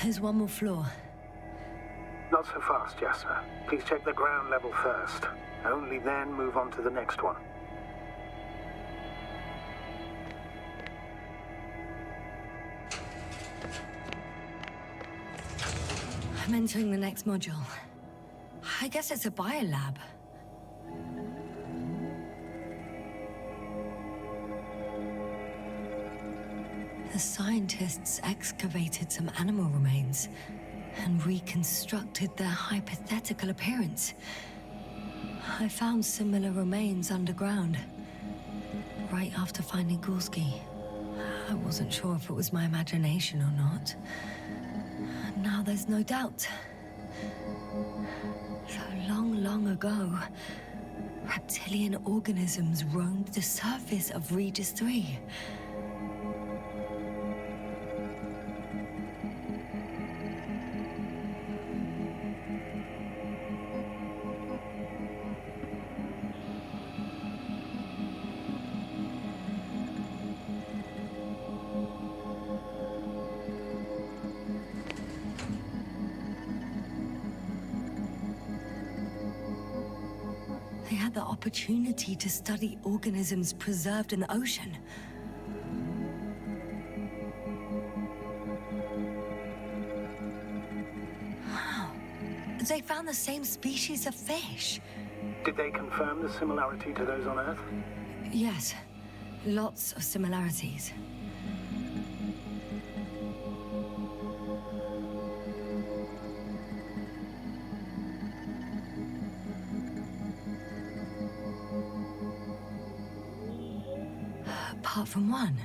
There's one more floor. Not so fast, Jasper. Please check the ground level first. Only then move on to the next one. I'm entering the next module. I guess it's a biolab. The scientists excavated some animal remains and reconstructed their hypothetical appearance. I found similar remains underground, right after finding Gulski. I wasn't sure if it was my imagination or not. Now there's no doubt. So long ago, reptilian organisms roamed the surface of Regis 3. They had the opportunity to study organisms preserved in the ocean. Wow. They found the same species of fish. Did they confirm the similarity to those on Earth? Yes. Lots of similarities. Apart from one,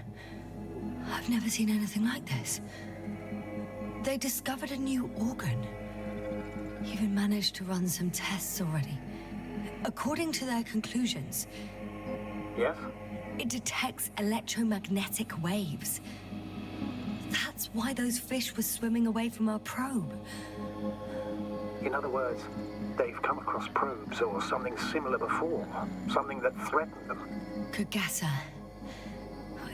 I've never seen anything like this. They discovered a new organ. Even managed to run some tests already. According to their conclusions, Yes? it detects electromagnetic waves. That's why those fish were swimming away from our probe. In other words, they've come across probes or something similar before. Something that threatened them. Good guesser.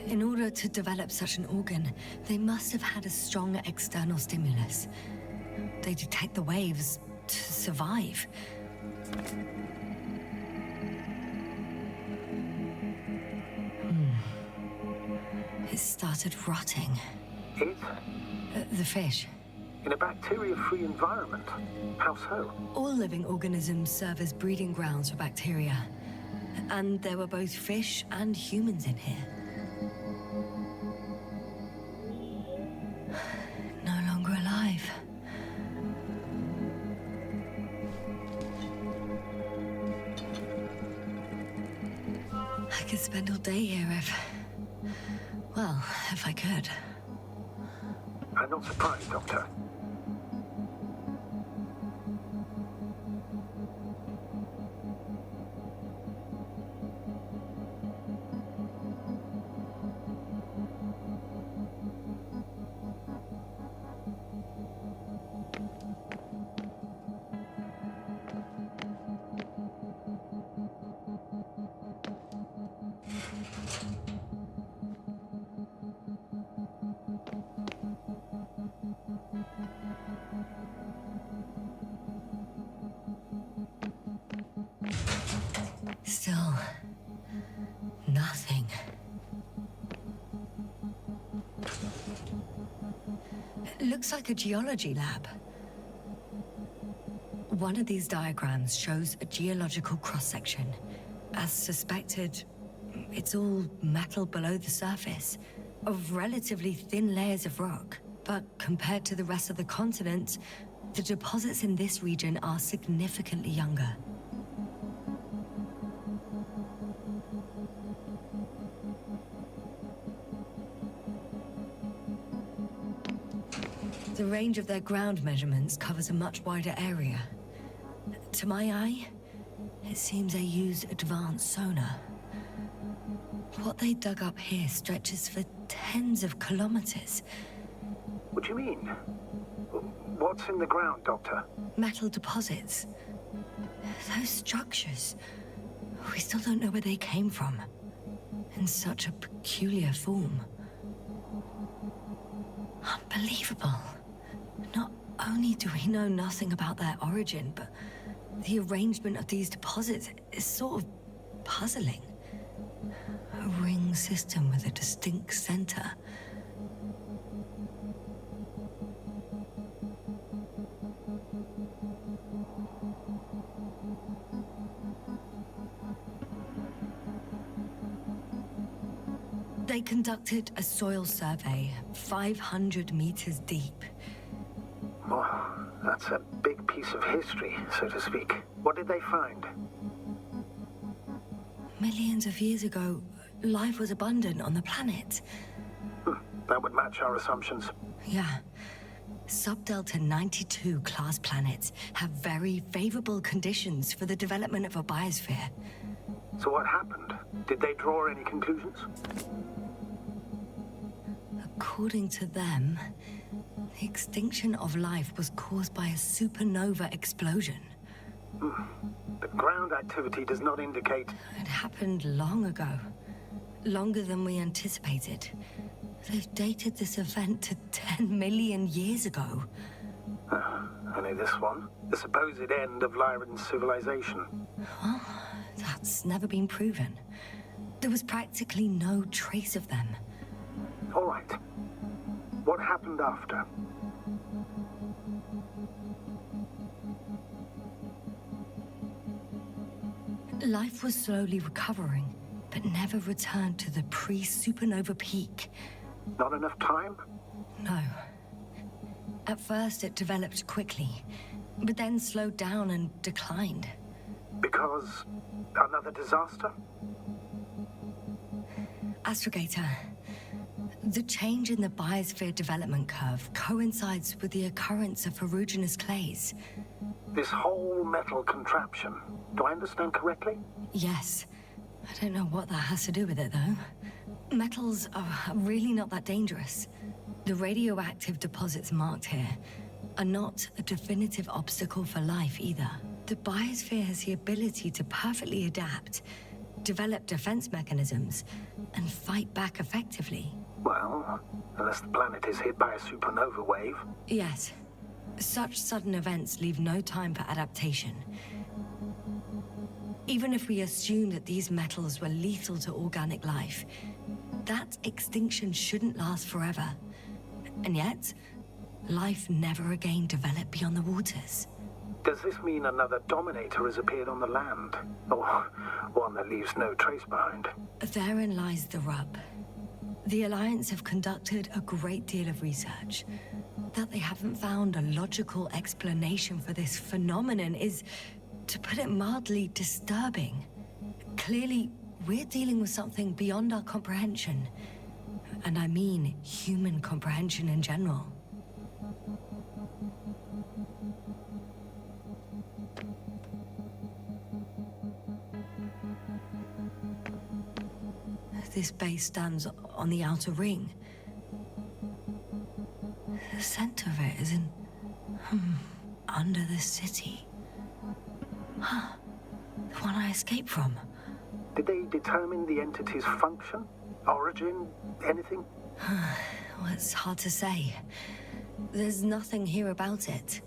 In order to develop such an organ, they must have had a strong external stimulus. They detect the waves to survive. It started rotting. It? The fish. In a bacteria-free environment? How so? All living organisms serve as breeding grounds for bacteria. And there were both fish and humans in here. No longer alive. I could spend all day here if I could. I'm not surprised, Doctor. Still, nothing. It looks like a geology lab. One of these diagrams shows a geological cross-section. As suspected, it's all metal below the surface, of relatively thin layers of rock. But compared to the rest of the continent, the deposits in this region are significantly younger. The range of their ground measurements covers a much wider area. To my eye, it seems they use advanced sonar. What they dug up here stretches for tens of kilometers. What do you mean? What's in the ground, Doctor? Metal deposits. Those structures. We still don't know where they came from. In such a peculiar form. Unbelievable. Not only do we know nothing about their origin, but the arrangement of these deposits is sort of puzzling. A ring system with a distinct center. They conducted a soil survey 500 meters deep. Oh, that's a big piece of history, so to speak. What did they find? Millions of years ago, life was abundant on the planet. That would match our assumptions. Yeah. Subdelta 92 class planets have very favorable conditions for the development of a biosphere. So what happened? Did they draw any conclusions? According to them, the extinction of life was caused by a supernova explosion. But ground activity does not indicate... It happened long ago. Longer than we anticipated. They've dated this event to 10 million years ago. Only this one? The supposed end of Lyran's civilization. Well, that's never been proven. There was practically no trace of them. All right. What happened after? Life was slowly recovering, but never returned to the pre-supernova peak. Not enough time? No. At first, it developed quickly, but then slowed down and declined. Because another disaster? Astrogator, the change in the biosphere development curve coincides with the occurrence of ferruginous clays. This whole metal contraption, do I understand correctly? Yes. I don't know what that has to do with it, though. Metals are really not that dangerous. The radioactive deposits marked here are not a definitive obstacle for life either. The biosphere has the ability to perfectly adapt, develop defense mechanisms, and fight back effectively. Well, unless the planet is hit by a supernova wave. Yes. Such sudden events leave no time for adaptation. Even if we assume that these metals were lethal to organic life, that extinction shouldn't last forever. And yet, life never again developed beyond the waters. Does this mean another Dominator has appeared on the land? Or one that leaves no trace behind? Therein lies the rub. The Alliance have conducted a great deal of research. That they haven't found a logical explanation for this phenomenon is, to put it mildly, disturbing. Clearly, we're dealing with something beyond our comprehension. And I mean human comprehension in general. This base stands on the outer ring. The center of it is in... under the city. Huh. The one I escaped from. Did they determine the entity's function? Origin? Anything? Well, it's hard to say. There's nothing here about it.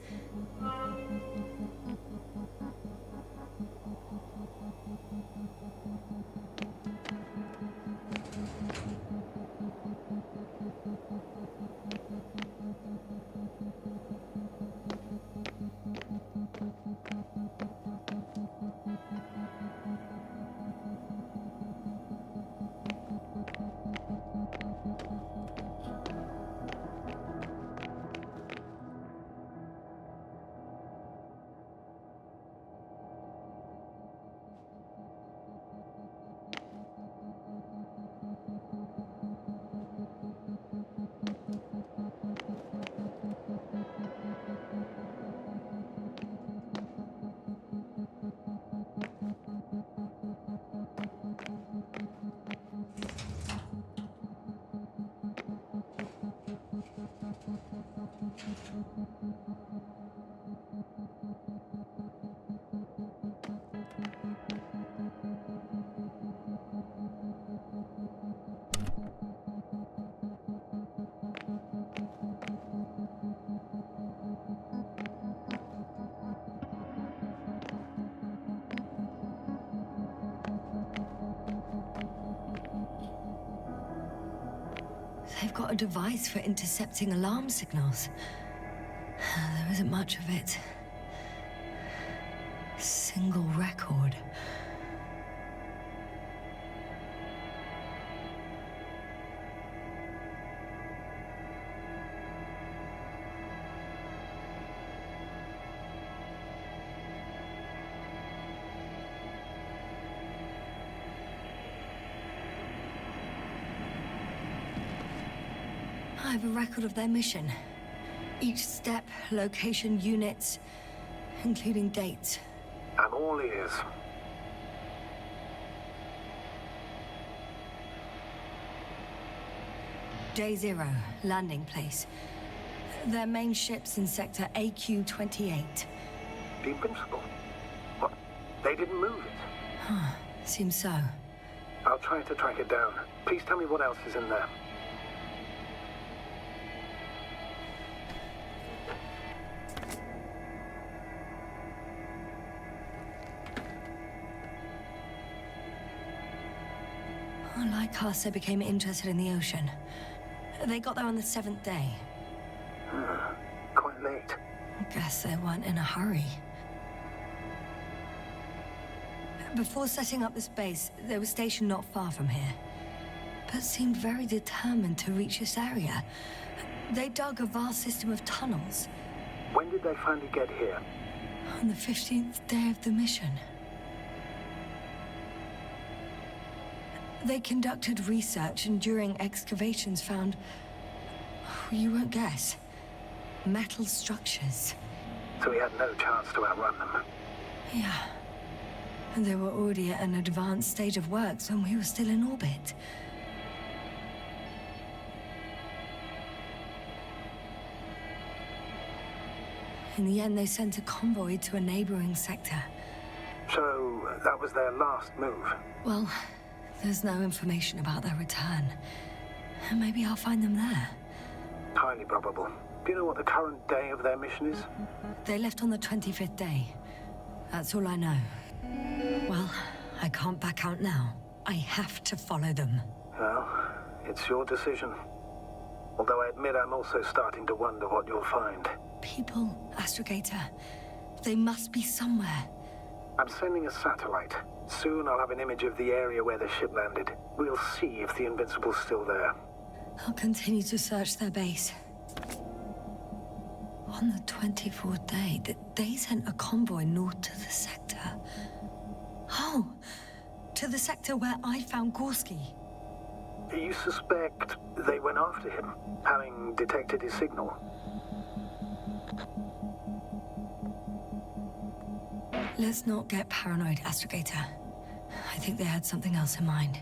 They've got a device for intercepting alarm signals. There isn't much of it. Single record. I have a record of their mission. Each step, location, units, including dates. I'm all ears. Day 0, landing place. Their main ship's in sector AQ-28. The Invincible? What? They didn't move it? Seems so. I'll try to track it down. Please tell me what else is in there. Like us, they became interested in the ocean. They got there on the 7th day. Quite late. Guess they weren't in a hurry. Before setting up this base, they were stationed not far from here, but seemed very determined to reach this area. They dug a vast system of tunnels. When did they finally get here? On the 15th day of the mission. They conducted research and during excavations found, you won't guess, metal structures. So we had no chance to outrun them. Yeah. And they were already at an advanced stage of works when we were still in orbit. In the end, they sent a convoy to a neighboring sector. So that was their last move? Well, there's no information about their return. Maybe I'll find them there. Highly probable. Do you know what the current day of their mission is? They left on the 25th day. That's all I know. Well, I can't back out now. I have to follow them. Well, it's your decision. Although I admit I'm also starting to wonder what you'll find. People, Astrogator. They must be somewhere. I'm sending a satellite. Soon I'll have an image of the area where the ship landed. We'll see if the Invincible's still there. I'll continue to search their base. On the 24th day, they sent a convoy north to the sector. Oh, to the sector where I found Gorski. You suspect they went after him, having detected his signal? Let's not get paranoid, Astrogator. I think they had something else in mind.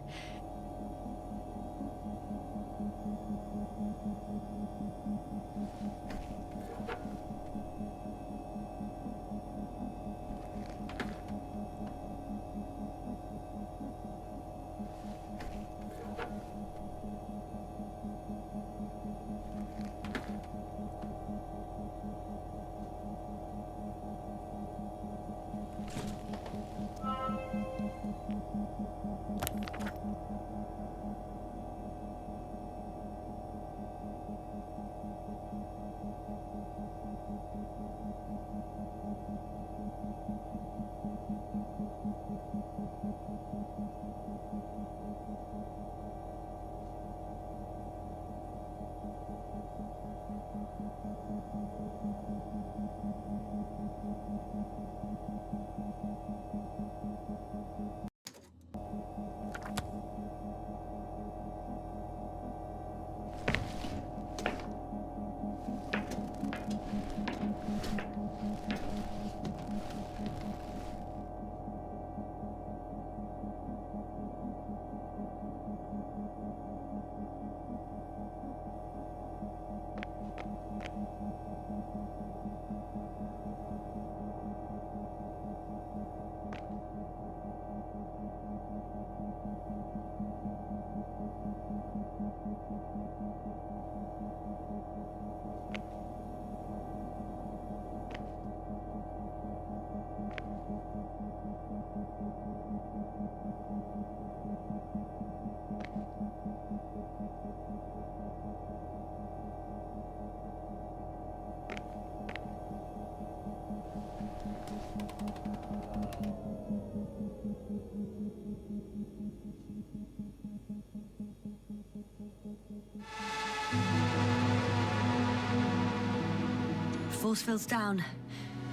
force field's down.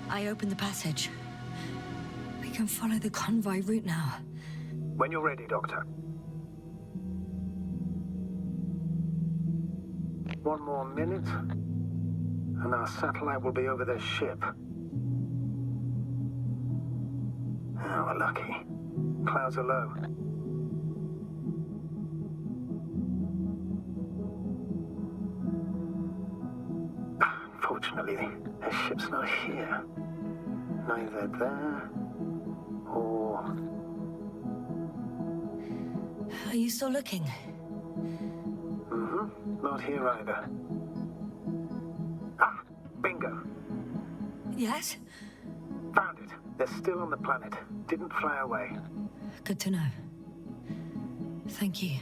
I opened the passage. We can follow the convoy route now. When you're ready, Doctor. One more minute, and our satellite will be over their ship. Oh, we're lucky. Clouds are low. Unfortunately, their ship's not here. Neither there or... Are you still looking? Not here either. Ah, bingo. Yes? Found it. They're still on the planet. Didn't fly away. Good to know. Thank you.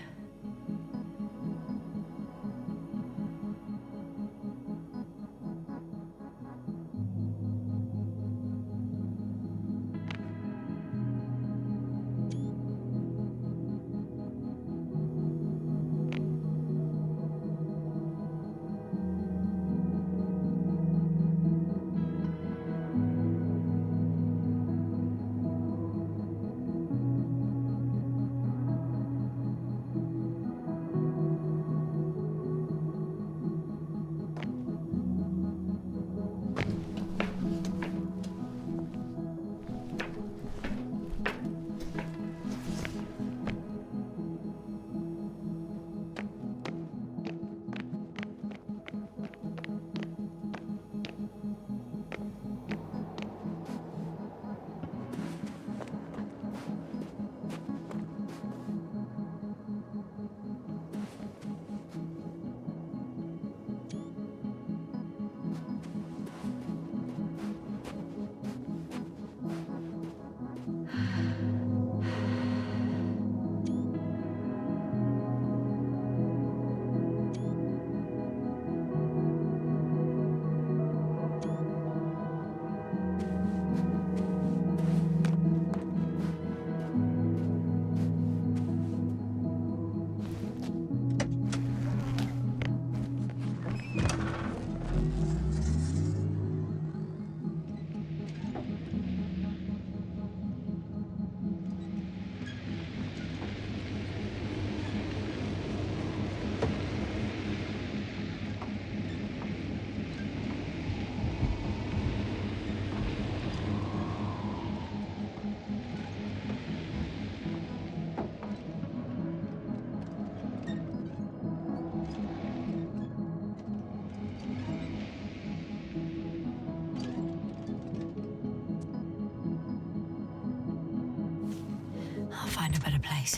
I'll find a better place.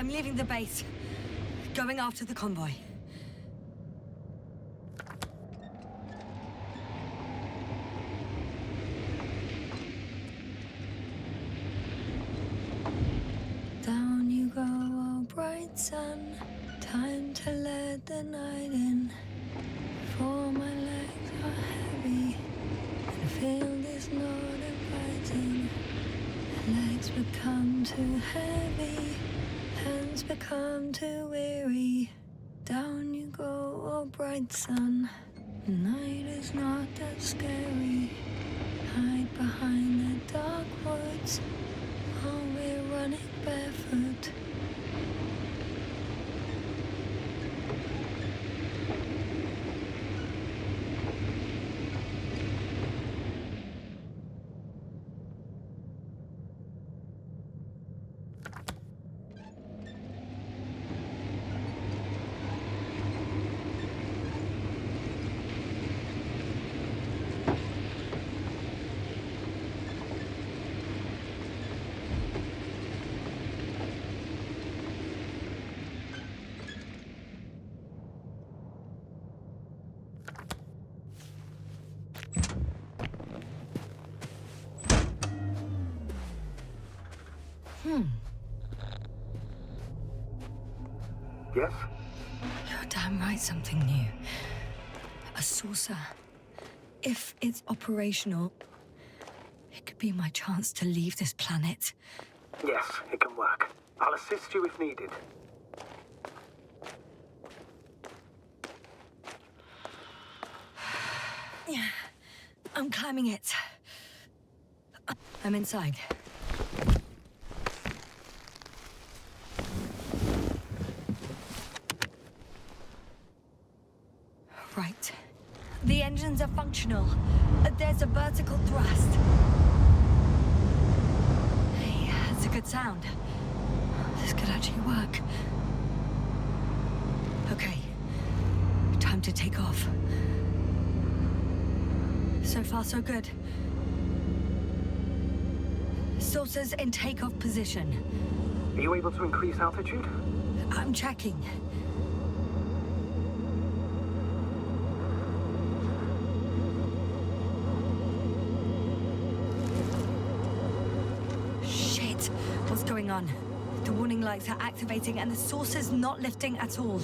I'm leaving the base. Going after the convoy. Down you go, oh bright sun. Time to let the night in. For my legs are heavy. The field is not inviting. Legs become too heavy. Hands become too weary. Down you go, oh bright sun. Night is not that scary. Hide behind the dark woods while we're running barefoot. Yes? You're damn right, something new. A saucer. If it's operational, it could be my chance to leave this planet. Yes, it can work. I'll assist you if needed. Yeah, I'm climbing it. I'm inside. Right. The engines are functional. There's a vertical thrust. Hey, that's a good sound. This could actually work. Okay. Time to take off. So far, so good. Saucers in takeoff position. Are you able to increase altitude? I'm checking. Shit! What's going on? The warning lights are activating and the saucer's not lifting at all.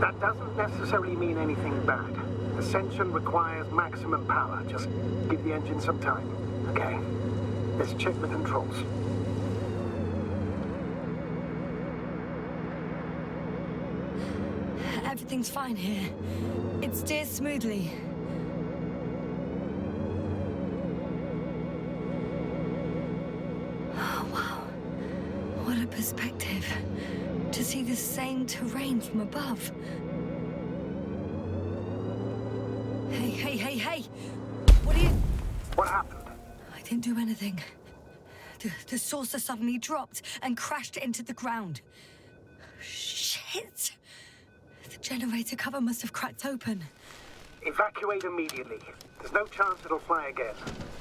That doesn't necessarily mean anything bad. Ascension requires maximum power. Just give the engine some time. Okay. Let's check the controls. Everything's fine here. It steers smoothly. Oh, wow. What a perspective. To see the same terrain from above. Hey! What are you... What happened? I didn't do anything. The saucer suddenly dropped and crashed into the ground. Shit! The generator cover must have cracked open. Evacuate immediately. There's no chance it'll fly again.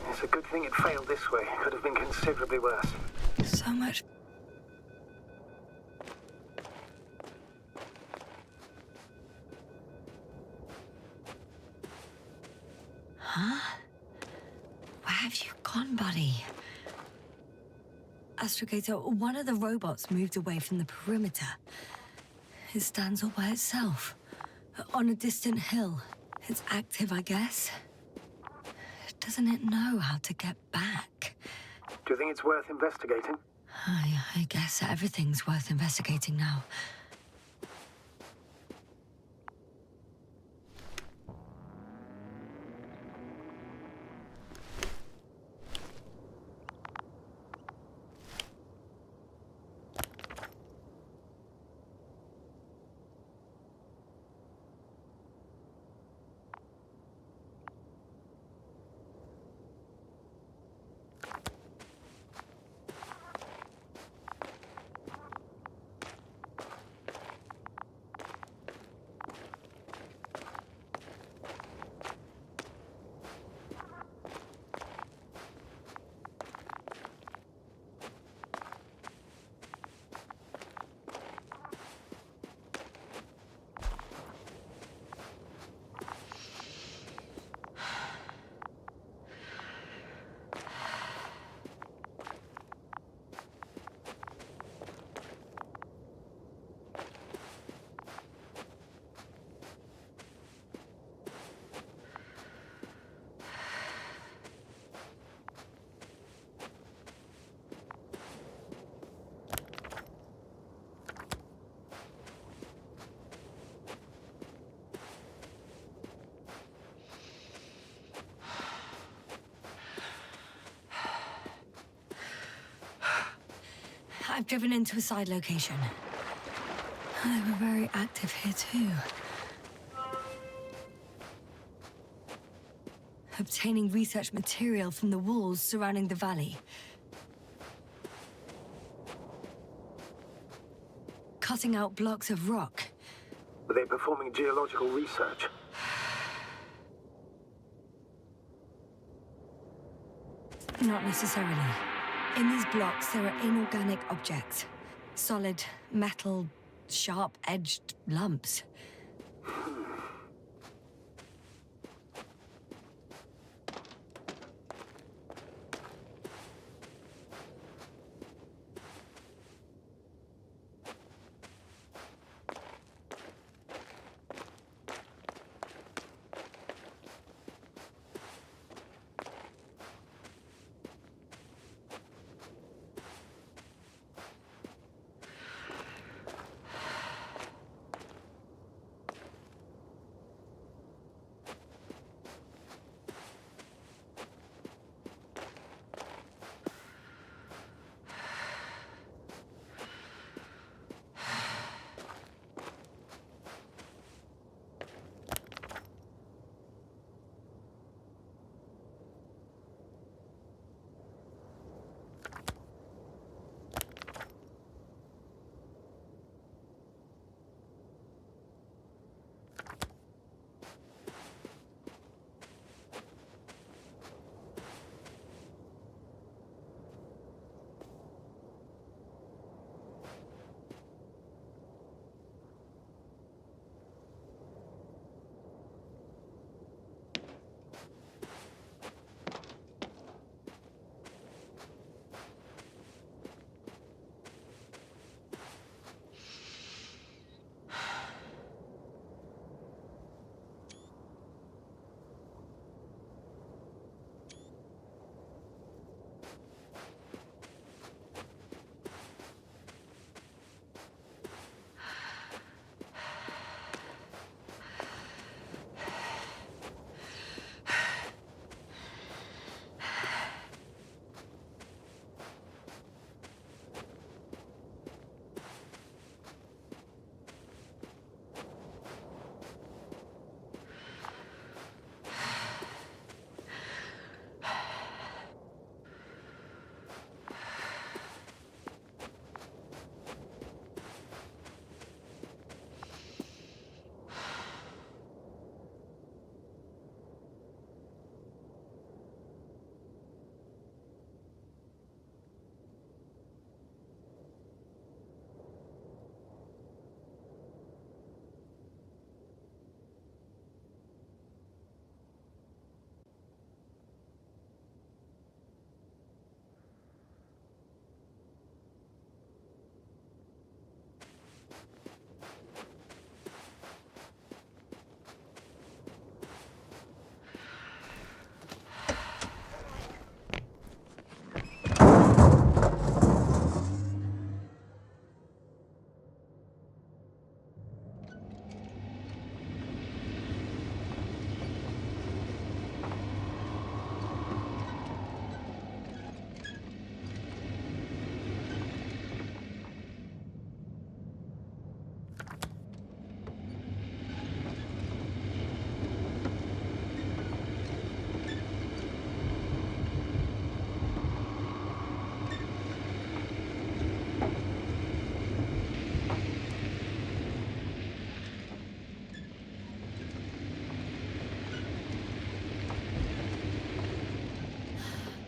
It's a good thing it failed this way. It could have been considerably worse. So much... Huh? Where have you gone, buddy? Astrogator, one of the robots moved away from the perimeter. It stands all by itself, on a distant hill. It's active, I guess. Doesn't it know how to get back? Do you think it's worth investigating? I guess everything's worth investigating now. I've driven into a side location. They were very active here too. Obtaining research material from the walls surrounding the valley. Cutting out blocks of rock. Were they performing geological research? Not necessarily. In these blocks, there are inorganic objects. Solid, metal, sharp-edged lumps.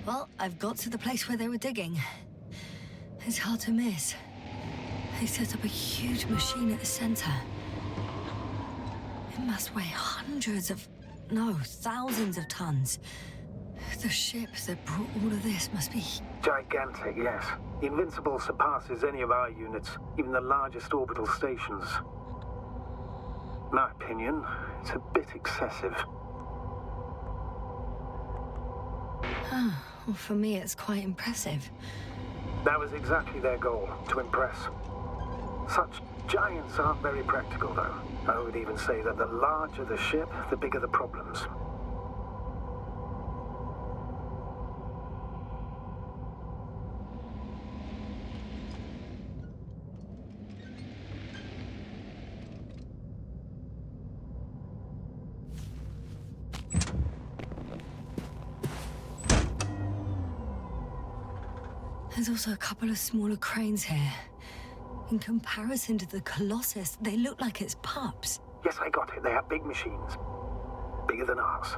Well, I've got to the place where they were digging. It's hard to miss. They set up a huge machine at the center. It must weigh thousands of tons. The ship that brought all of this must be... Gigantic, yes. The Invincible surpasses any of our units, even the largest orbital stations. In my opinion, it's a bit excessive. Well, for me, it's quite impressive. That was exactly their goal, to impress. Such giants aren't very practical, though. I would even say that the larger the ship, the bigger the problems. There's also a couple of smaller cranes here. In comparison to the Colossus, they look like it's pups. Yes, I got it. They are big machines. Bigger than ours.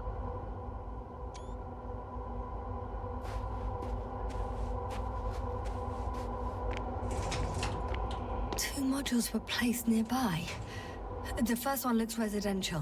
Two modules were placed nearby. The first one looks residential.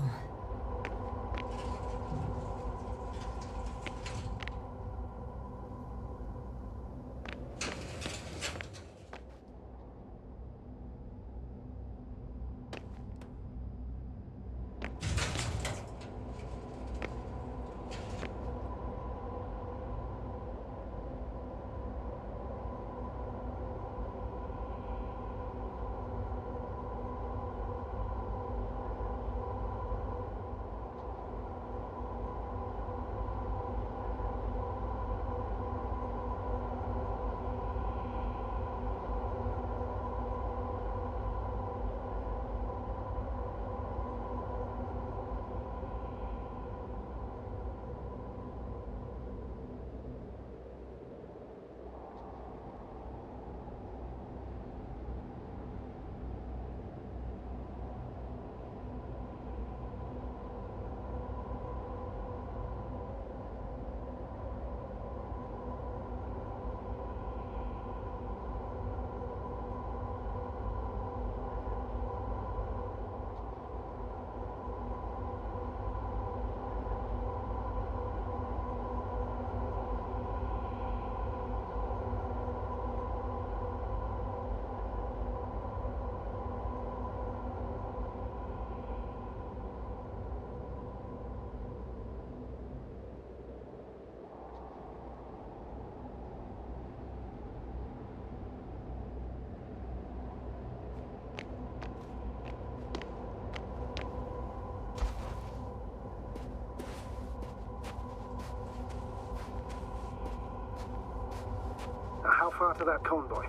How far to that convoy?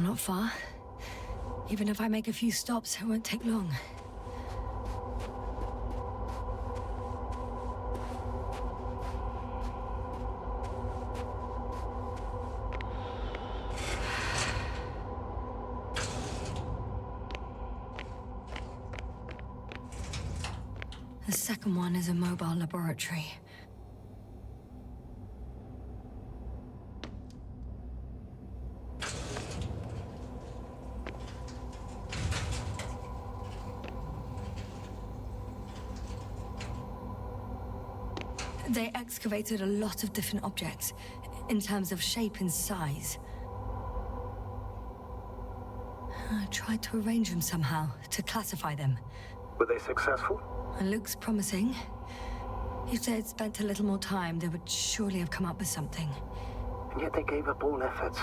Not far. Even if I make a few stops, it won't take long. The second one is a mobile laboratory. They excavated a lot of different objects, in terms of shape and size. I tried to arrange them somehow, to classify them. Were they successful? It looks promising. If they had spent a little more time, they would surely have come up with something. And yet they gave up all efforts.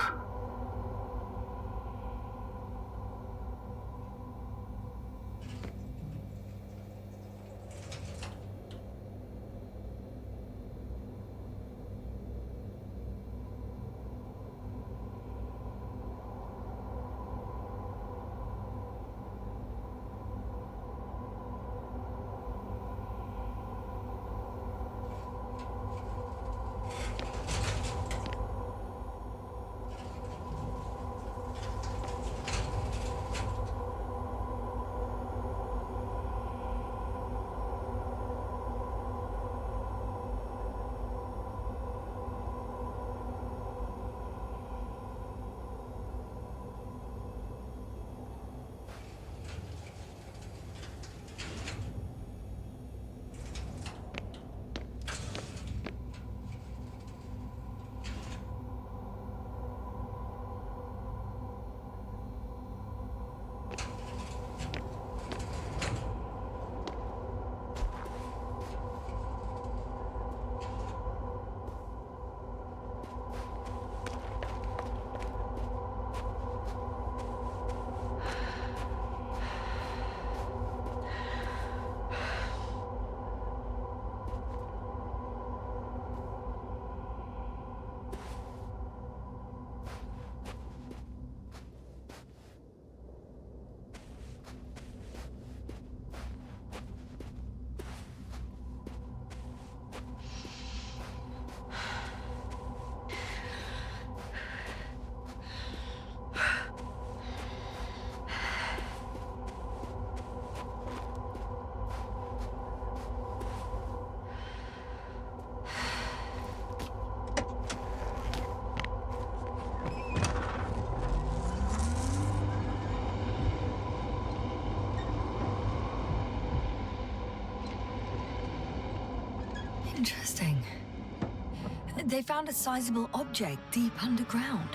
They found a sizable object deep underground.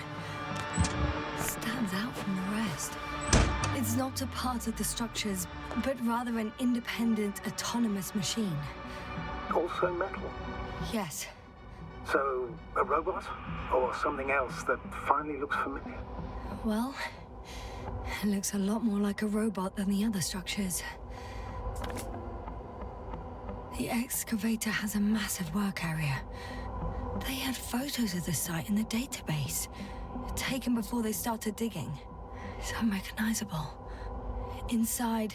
Stands out from the rest. It's not a part of the structures, but rather an independent, autonomous machine. Also metal. Yes. So, a robot? Or something else that finally looks familiar? Well, it looks a lot more like a robot than the other structures. The excavator has a massive work area. They had photos of the site in the database, taken before they started digging. It's unrecognizable. Inside,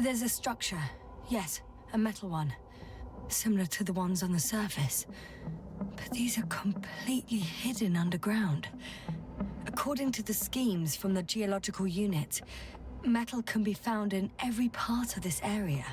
there's a structure. Yes, a metal one. Similar to the ones on the surface. But these are completely hidden underground. According to the schemes from the geological unit, metal can be found in every part of this area.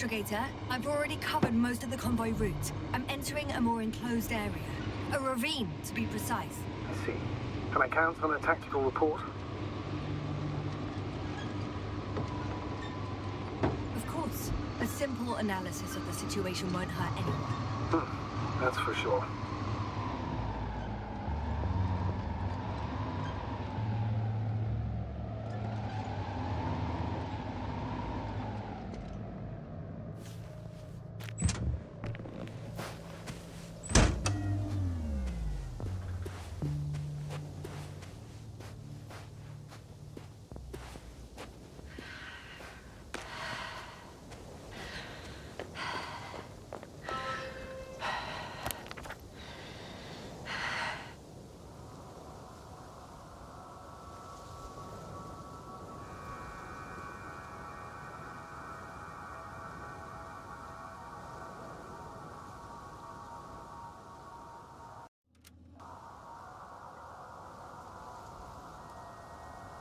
Astrogator. I've already covered most of the convoy route. I'm entering a more enclosed area. A ravine, to be precise. I see. Can I count on a tactical report? Of course. A simple analysis of the situation won't hurt anyone. That's for sure.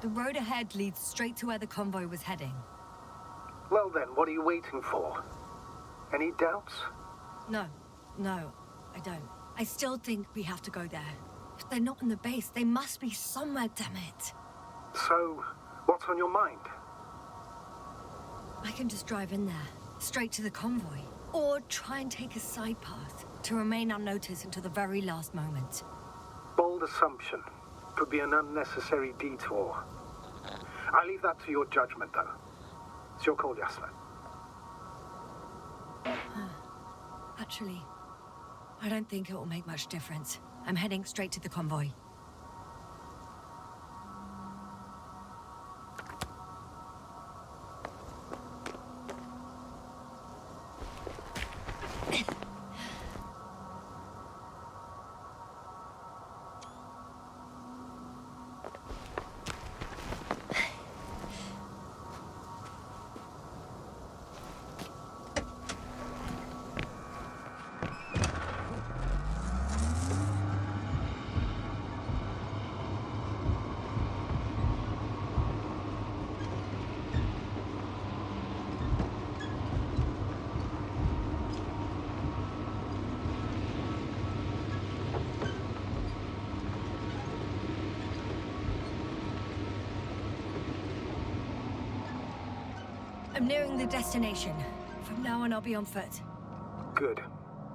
The road ahead leads straight to where the convoy was heading. Well then, what are you waiting for? Any doubts? No, I don't. I still think we have to go there. If they're not in the base, they must be somewhere, damn it. So, what's on your mind? I can just drive in there, straight to the convoy. Or try and take a side path to remain unnoticed until the very last moment. Bold assumption. Could be an unnecessary detour. I leave that to your judgment, though. It's your call, Jasper. Actually, I don't think it will make much difference. I'm heading straight to the convoy. I'm nearing the destination. From now on, I'll be on foot. Good.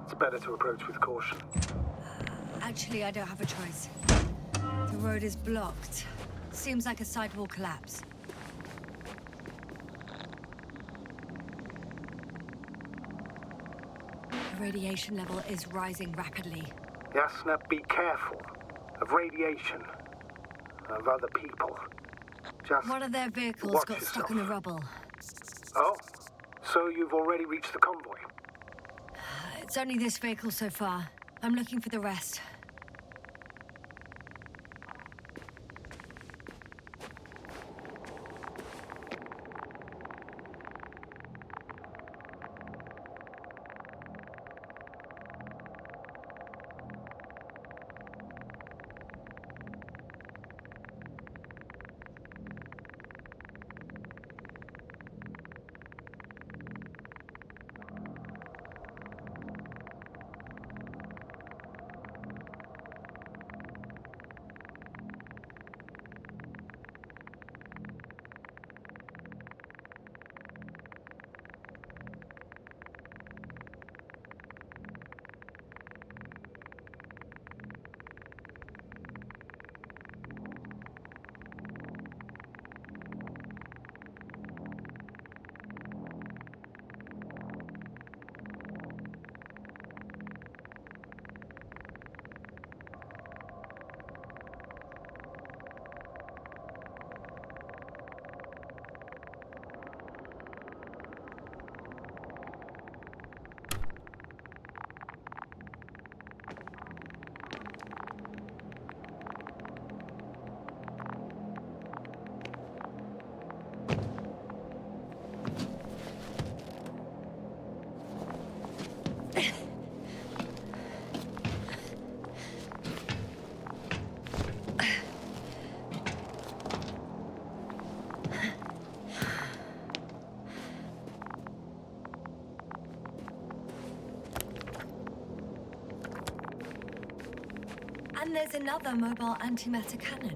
It's better to approach with caution. Actually, I don't have a choice. The road is blocked. Seems like a sidewall collapse. The radiation level is rising rapidly. Yasna, be careful. Of radiation. Of other people. Just One of their vehicles watch got stuck in yourself. the rubble. Oh, so you've already reached the convoy? It's only this vehicle so far. I'm looking for the rest. And there's another mobile antimatter cannon.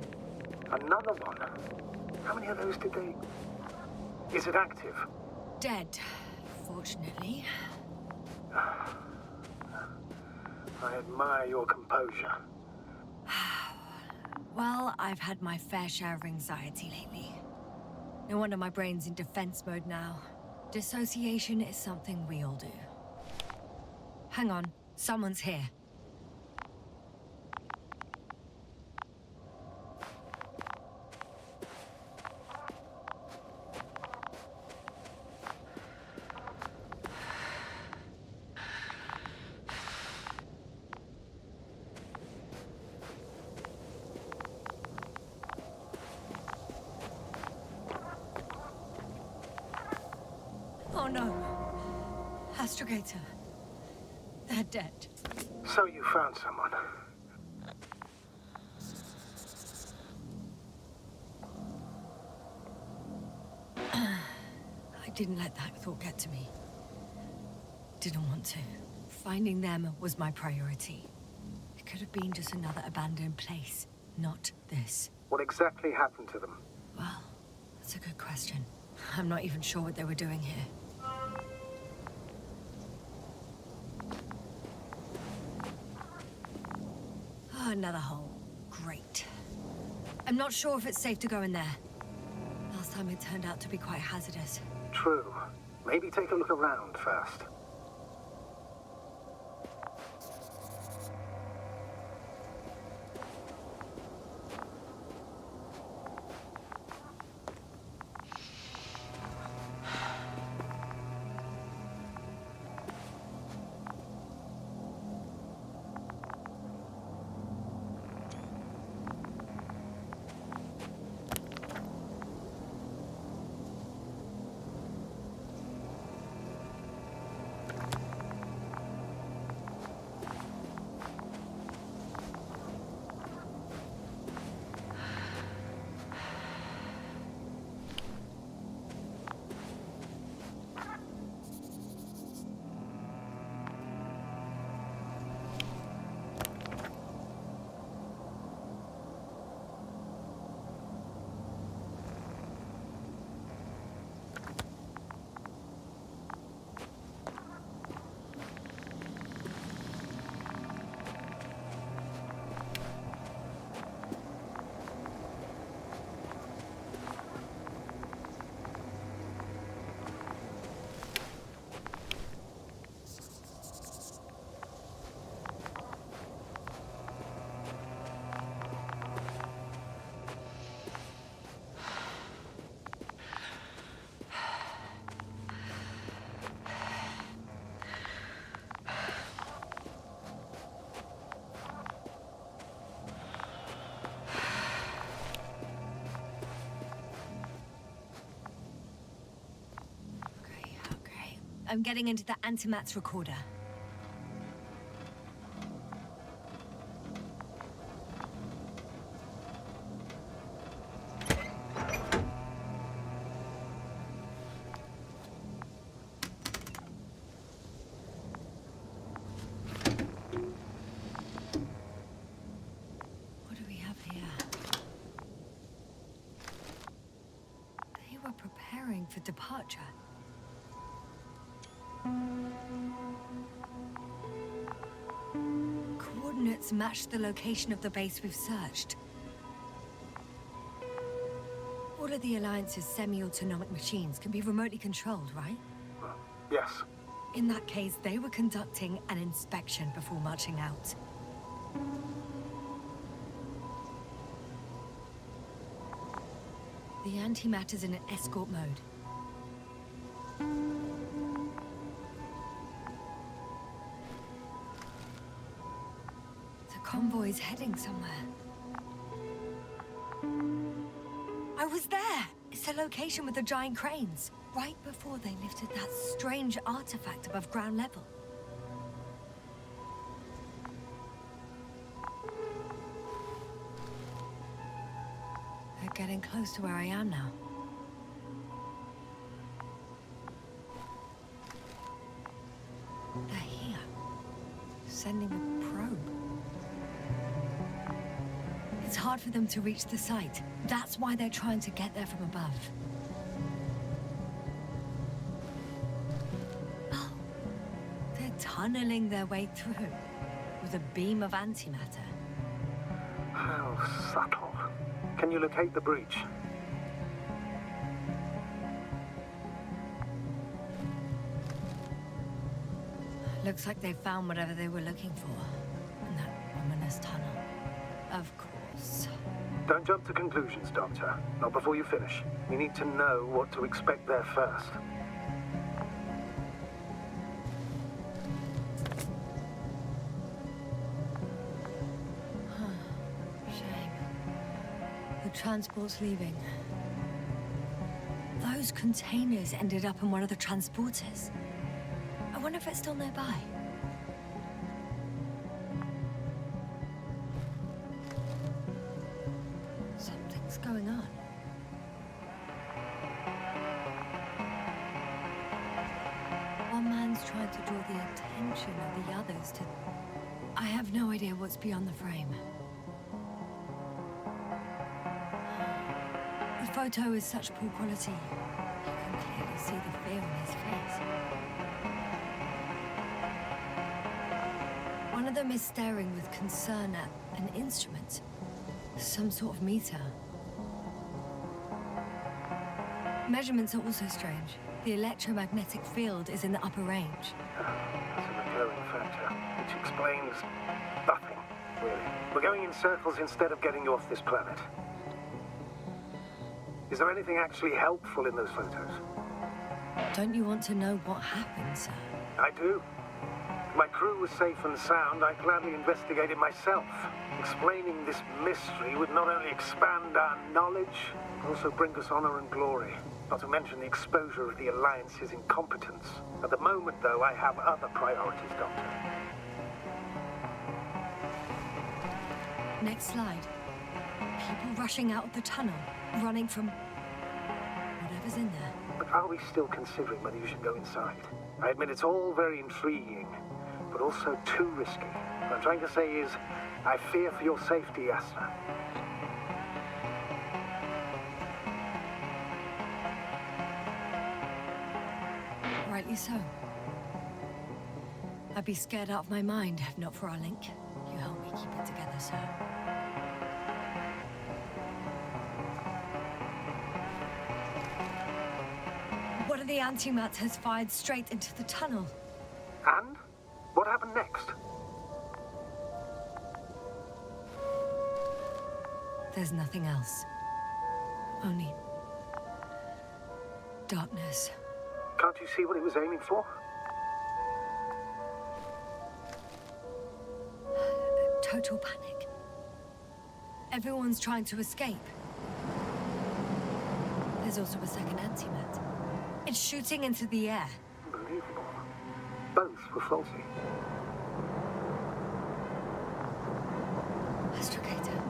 Another one? How many of those did they... Is it active? Dead, fortunately. I admire your composure. Well, I've had my fair share of anxiety lately. No wonder my brain's in defense mode now. Dissociation is something we all do. Hang on, someone's here. Oh no. Astrogator. They're dead. So you found someone. I didn't let that thought get to me. Didn't want to. Finding them was my priority. It could have been just another abandoned place, not this. What exactly happened to them? Well, that's a good question. I'm not even sure what they were doing here. Oh, another hole. Great. I'm not sure if it's safe to go in there. Last time it turned out to be quite hazardous. True. Maybe take a look around first. Okay. I'm getting into the antimat's recorder. What do we have here? They were preparing for departure. Coordinates match the location of the base we've searched. All of the Alliance's semi-autonomic machines can be remotely controlled, right? Yes. In that case, they were conducting an inspection before marching out. The antimatter's in an escort mode. The convoy's heading somewhere. I was there! It's the location with the giant cranes. Right before they lifted that strange artifact above ground level. They're getting close to where I am now. They're here. Sending a probe. It's hard for them to reach the site. That's why they're trying to get there from above. Oh, they're tunneling their way through with a beam of antimatter. How subtle. Can you locate the breach? Looks like they found whatever they were looking for in that ominous tunnel. Of course. Don't jump to conclusions, Doctor. Not before you finish. You need to know what to expect there first. Shame. The transport's leaving. Those containers ended up in one of the transporters. I wonder if it's still nearby. Something's going on. One man's trying to draw the attention of the others to... I have no idea what's beyond the frame. The photo is such poor quality. You can clearly see the fear on his face. One of them is staring with concern at an instrument. Some sort of meter. Measurements are also strange. The electromagnetic field is in the upper range. That's a recurring factor, which explains nothing, really. We're going in circles instead of getting you off this planet. Is there anything actually helpful in those photos? Don't you want to know what happened, sir? I do. If my crew was safe and sound, I'd gladly investigate it myself. Explaining this mystery would not only expand our knowledge, but also bring us honor and glory. Not to mention the exposure of the Alliance's incompetence. At the moment, though, I have other priorities, Doctor. Next slide. People rushing out of the tunnel, running from whatever's in there. But are we still considering whether you should go inside? I admit it's all very intriguing, but also too risky. What I'm trying to say is, I fear for your safety, Yasna. Rightly so. I'd be scared out of my mind if not for our link. You help me keep it together, sir. One of the antimats has fired straight into the tunnel. And? What happened next? There's nothing else. Only... darkness. Can't you see what it was aiming for? Total panic. Everyone's trying to escape. There's also a second antimat. It's shooting into the air. Unbelievable. Both were faulty. Astrogator.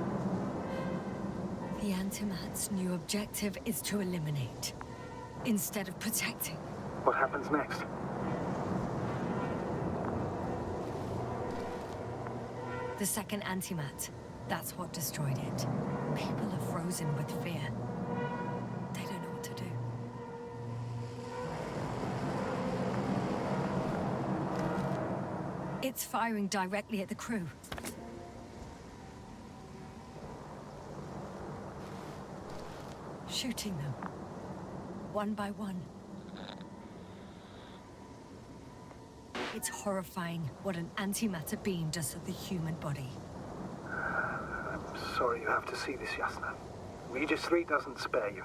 The antimat's new objective is to eliminate, instead of protecting. What happens next? The second antimat. That's what destroyed it. People are frozen with fear. They don't know what to do. It's firing directly at the crew. Shooting them. One by one. It's horrifying what an antimatter beam does to the human body. I'm sorry you have to see this, Yasna. Regis 3 doesn't spare you.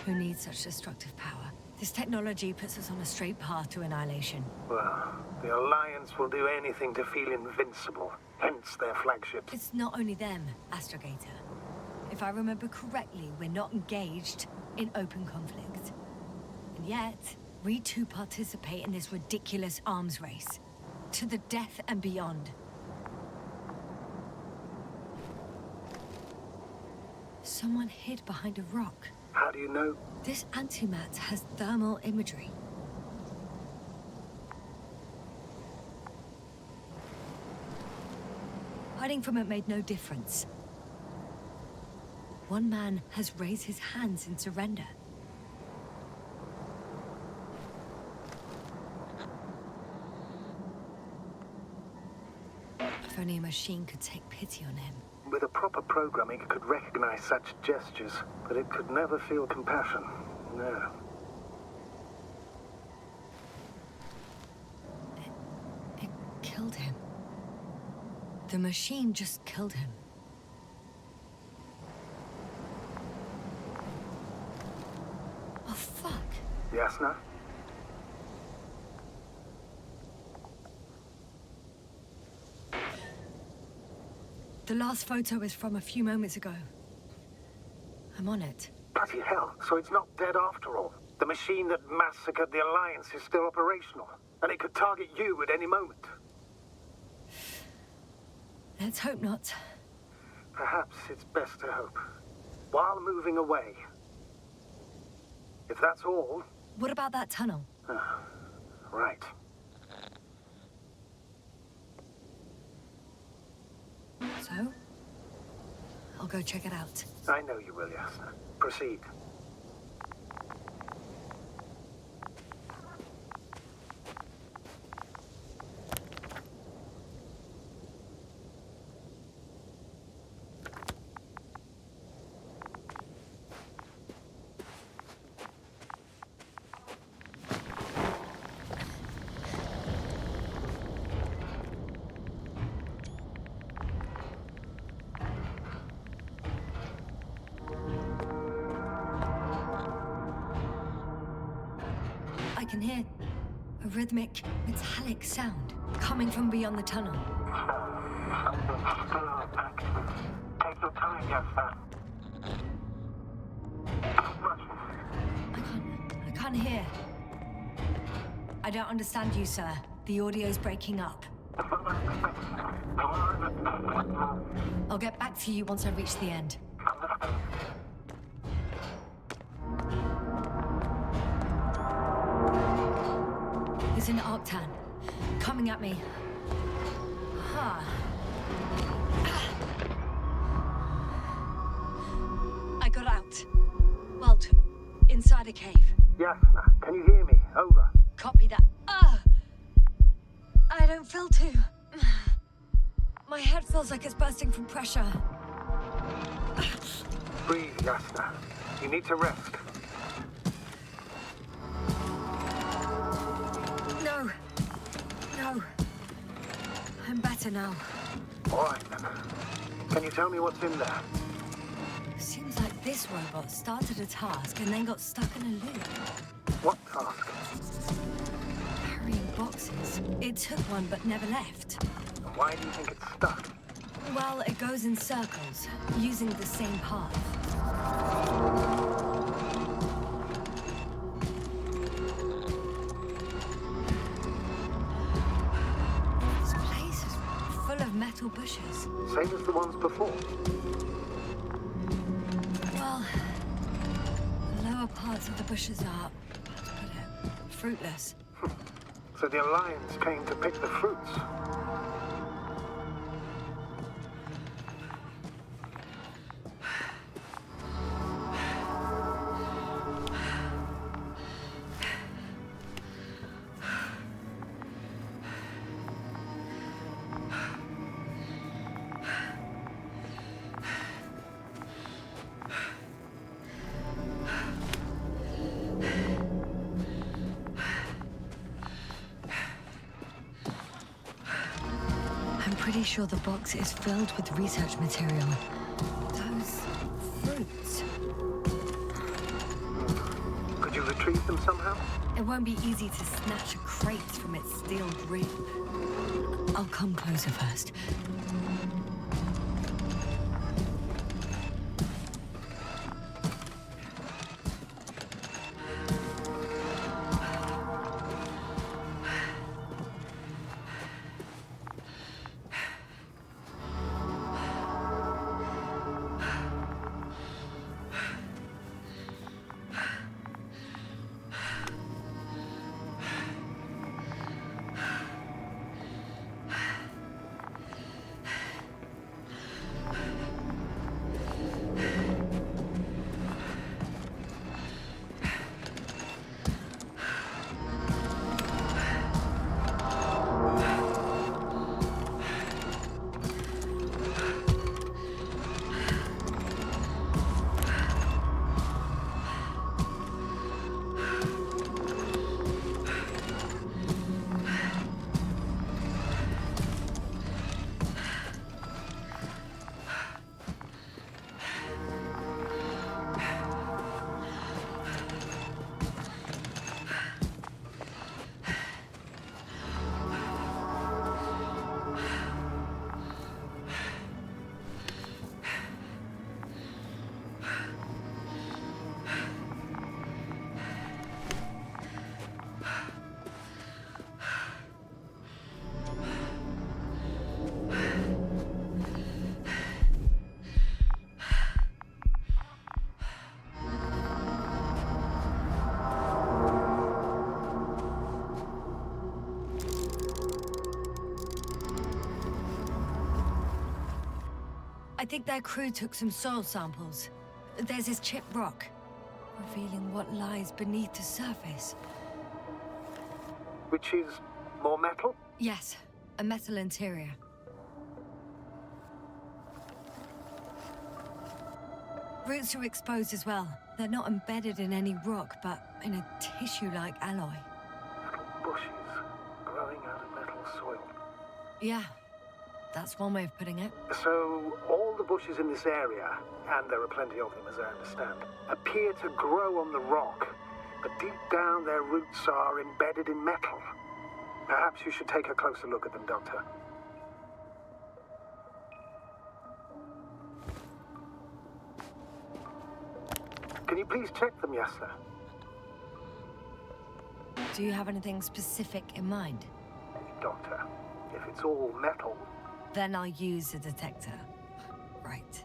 Who needs such destructive power? This technology puts us on a straight path to annihilation. Well, the Alliance will do anything to feel invincible, hence their flagship. It's not only them, Astrogator. If I remember correctly, we're not engaged in open conflict. And yet, we too participate in this ridiculous arms race. To the death and beyond. Someone hid behind a rock. How do you know? This antimat has thermal imagery. Hiding from it made no difference. One man has raised his hands in surrender. If only a machine could take pity on him. With a proper programming, it could recognize such gestures, but it could never feel compassion. No. It killed him. The machine just killed him. Oh, fuck. Yasna? The last photo is from a few moments ago. I'm on it. Bloody hell, so it's not dead after all. The machine that massacred the Alliance is still operational, and it could target you at any moment. Let's hope not. Perhaps it's best to hope. While moving away. If that's all... What about that tunnel? Right. So? I'll go check it out. I know you will, Yasna. Proceed. I can hear a rhythmic, metallic sound coming from beyond the tunnel. Take your time, Yasna. I can't hear. I don't understand you, sir. The audio's breaking up. I'll get back to you once I reach the end. It's an Arctan. Coming at me. Huh. I got out. Well, inside a cave. Yasna, can you hear me? Over. Copy that. I don't feel too... My head feels like it's bursting from pressure. Breathe, Yasna. You need to rest. No. No. I'm better now. All right, then. Can you tell me what's in there? Seems like this robot started a task and then got stuck in a loop. What task? Carrying boxes. It took one but never left. Why do you think it's stuck? Well, it goes in circles, using the same path. This place is full of metal bushes. Same as the ones before. Well, the lower parts of the bushes are, how to put it, fruitless. So the Alliance came to pick the fruits. Pretty sure the box is filled with research material. Those fruits. Could you retrieve them somehow? It won't be easy to snatch a crate from its steel grip. I'll come closer first. think their crew took some soil samples. There's this chipped rock, revealing what lies beneath the surface. Which is more metal? Yes, a metal interior. Roots are exposed as well. They're not embedded in any rock, but in a tissue-like alloy. Metal bushes growing out of metal soil. Yeah, that's one way of putting it. So, all the bushes in this area, and there are plenty of them as I understand, appear to grow on the rock, but deep down their roots are embedded in metal. Perhaps you should take a closer look at them, Doctor. Can you please check them, yes, sir? Do you have anything specific in mind? Doctor, if it's all metal... Then I'll use a detector. Right.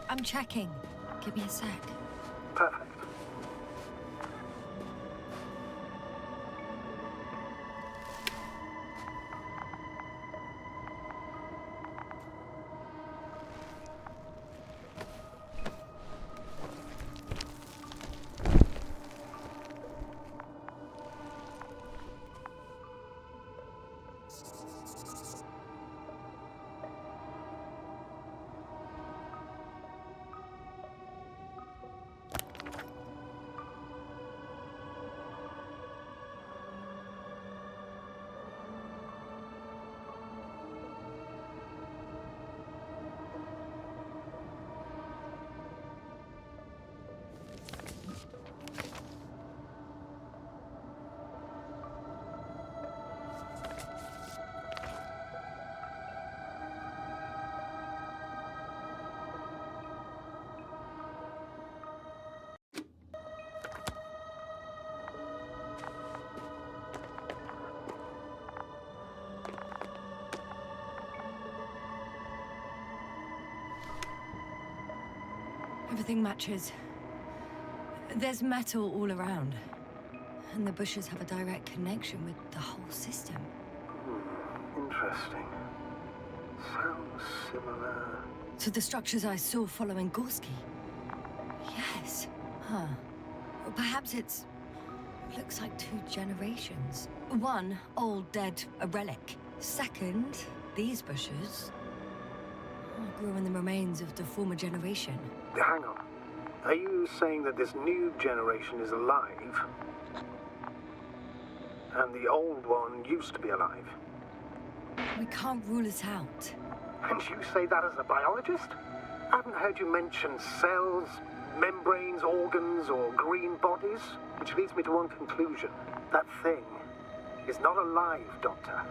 I'm checking. Give me a sec. Perfect. Everything matches. There's metal all around. And the bushes have a direct connection with the whole system. Interesting. Sounds similar... To the structures I saw following Gorski. Yes. Huh. Or perhaps it's... looks like 2 generations. One, old, dead, a relic. Second, these bushes... grew in the remains of the former generation. Hang on. Are you saying that this new generation is alive? And the old one used to be alive? We can't rule it out. And you say that as a biologist? I haven't heard you mention cells, membranes, organs, or green bodies. Which leads me to one conclusion. That thing is not alive, Doctor.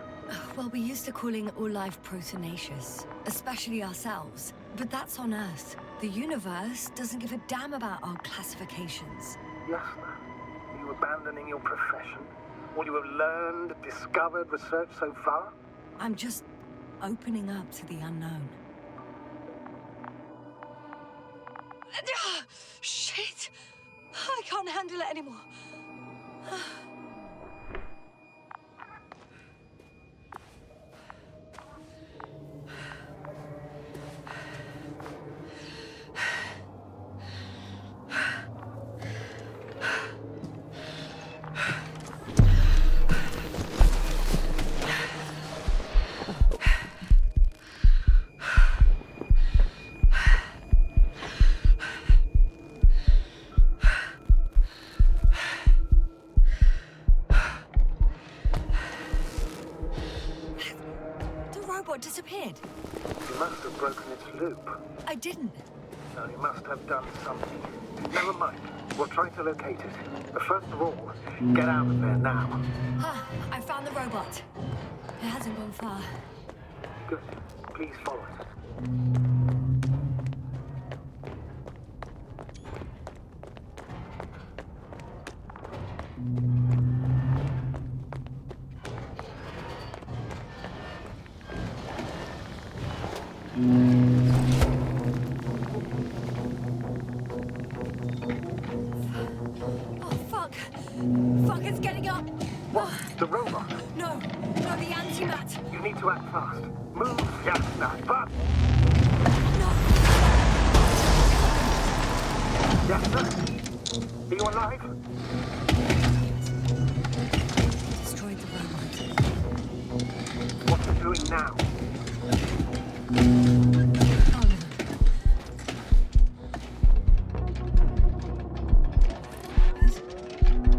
Well, we used to calling all life proteinaceous, especially ourselves. But that's on Earth. The universe doesn't give a damn about our classifications. Yes, ma'am. Are you abandoning your profession? All you have learned, discovered, researched so far? I'm just opening up to the unknown. Shit! I can't handle it anymore. Disappeared. You must have broken its loop. I didn't. No, you must have done something. Never mind. We'll try to locate it. But first of all, get out of there now. Ah, I found the robot. It hasn't gone far. Good. Please follow it. Oh, fuck! Fuck, it's getting up! What? The robot? No, no, the antimat! You need to act fast. Move, Jasna, fast! No! Jasna? Are you alive? Destroyed the robot. What are you doing now? Oh no.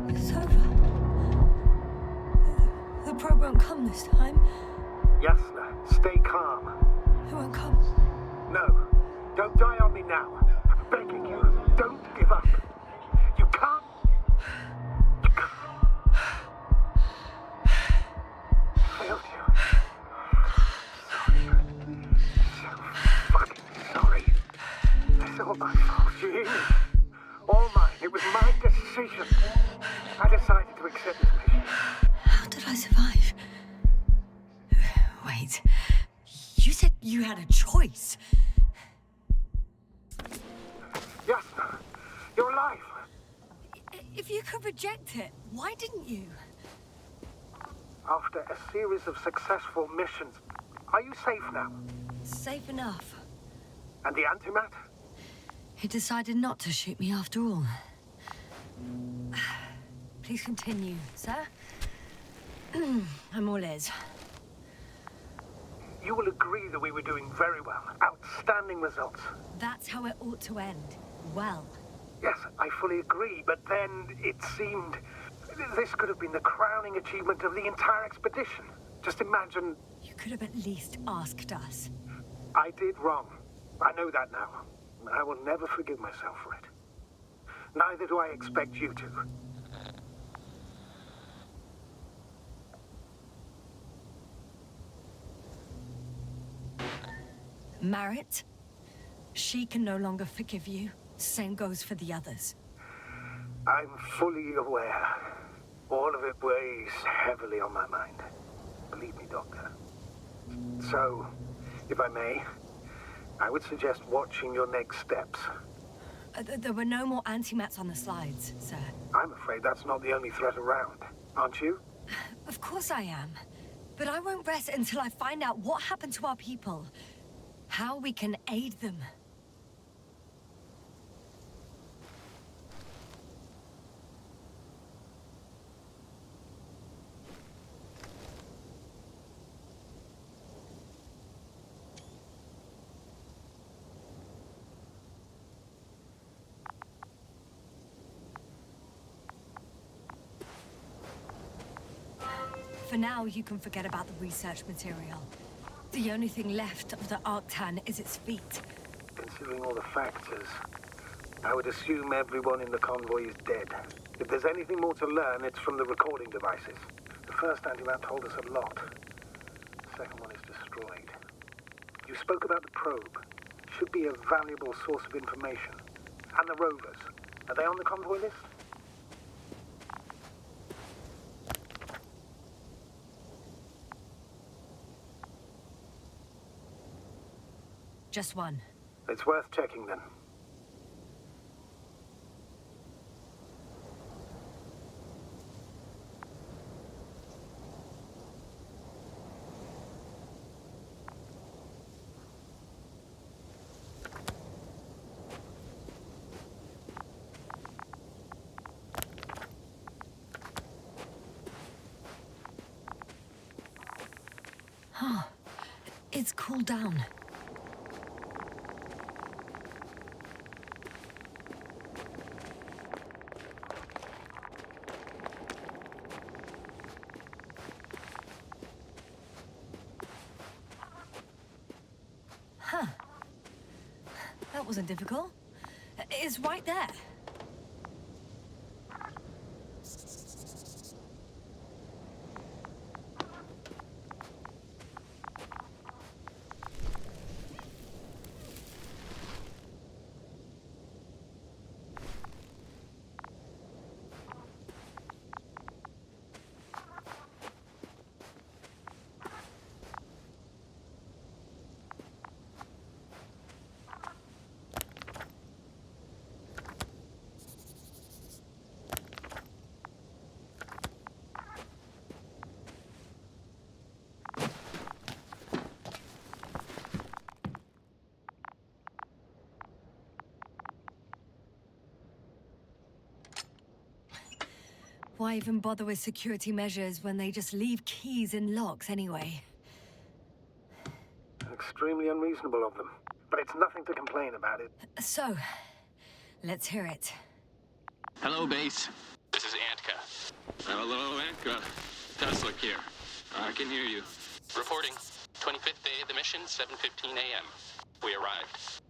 It's over. The probe won't come this time. Jasna, stay calm. It won't come. No, don't die on me now. I'm begging you, don't give up. You can't. You can't. Failed you. Sorry. So fucking sorry. It's all my fault, Jean. All mine. It was my decision. I decided to accept this mission. How did I survive? Wait. You said you had a choice. Jasna, you're alive. If you could reject it, why didn't you? After a series of successful missions, are you safe now? Safe enough. And the antimat? He decided not to shoot me after all. Please continue, sir. I'm all ears. You will agree that we were doing very well. Outstanding results. That's how it ought to end. Well. Yes, I fully agree, but then it seemed this could have been the crowning achievement of the entire expedition. Just imagine. You could have at least asked us. I did wrong. I know that now. I will never forgive myself for it. Neither do I expect you to. Marit? She can no longer forgive you. Same goes for the others. I'm fully aware. All of it weighs heavily on my mind. Believe me, Doctor. So, if I may, I would suggest watching your next steps. There were no more antimats on the slides, sir. I'm afraid that's not the only threat around, aren't you? Of course I am. But I won't rest until I find out what happened to our people. How we can aid them. For now, you can forget about the research material. The only thing left of the Arctan is its feet. Considering all the factors, I would assume everyone in the convoy is dead. If there's anything more to learn, it's from the recording devices. The first antimat told us a lot. The second one is destroyed. You spoke about the probe. Should be a valuable source of information. And the rovers. Are they on the convoy list? Just one. It's worth checking then. Huh. It's cooled down. Huh. That wasn't difficult. It's right there. Why even bother with security measures when they just leave keys in locks anyway? Extremely unreasonable of them. But it's nothing to complain about it. So, let's hear it. Hello, base. This is Antka. Hello, Antka. Tesla here. I can hear you. Reporting. 25th day of the mission, 7:15 a.m. We arrived.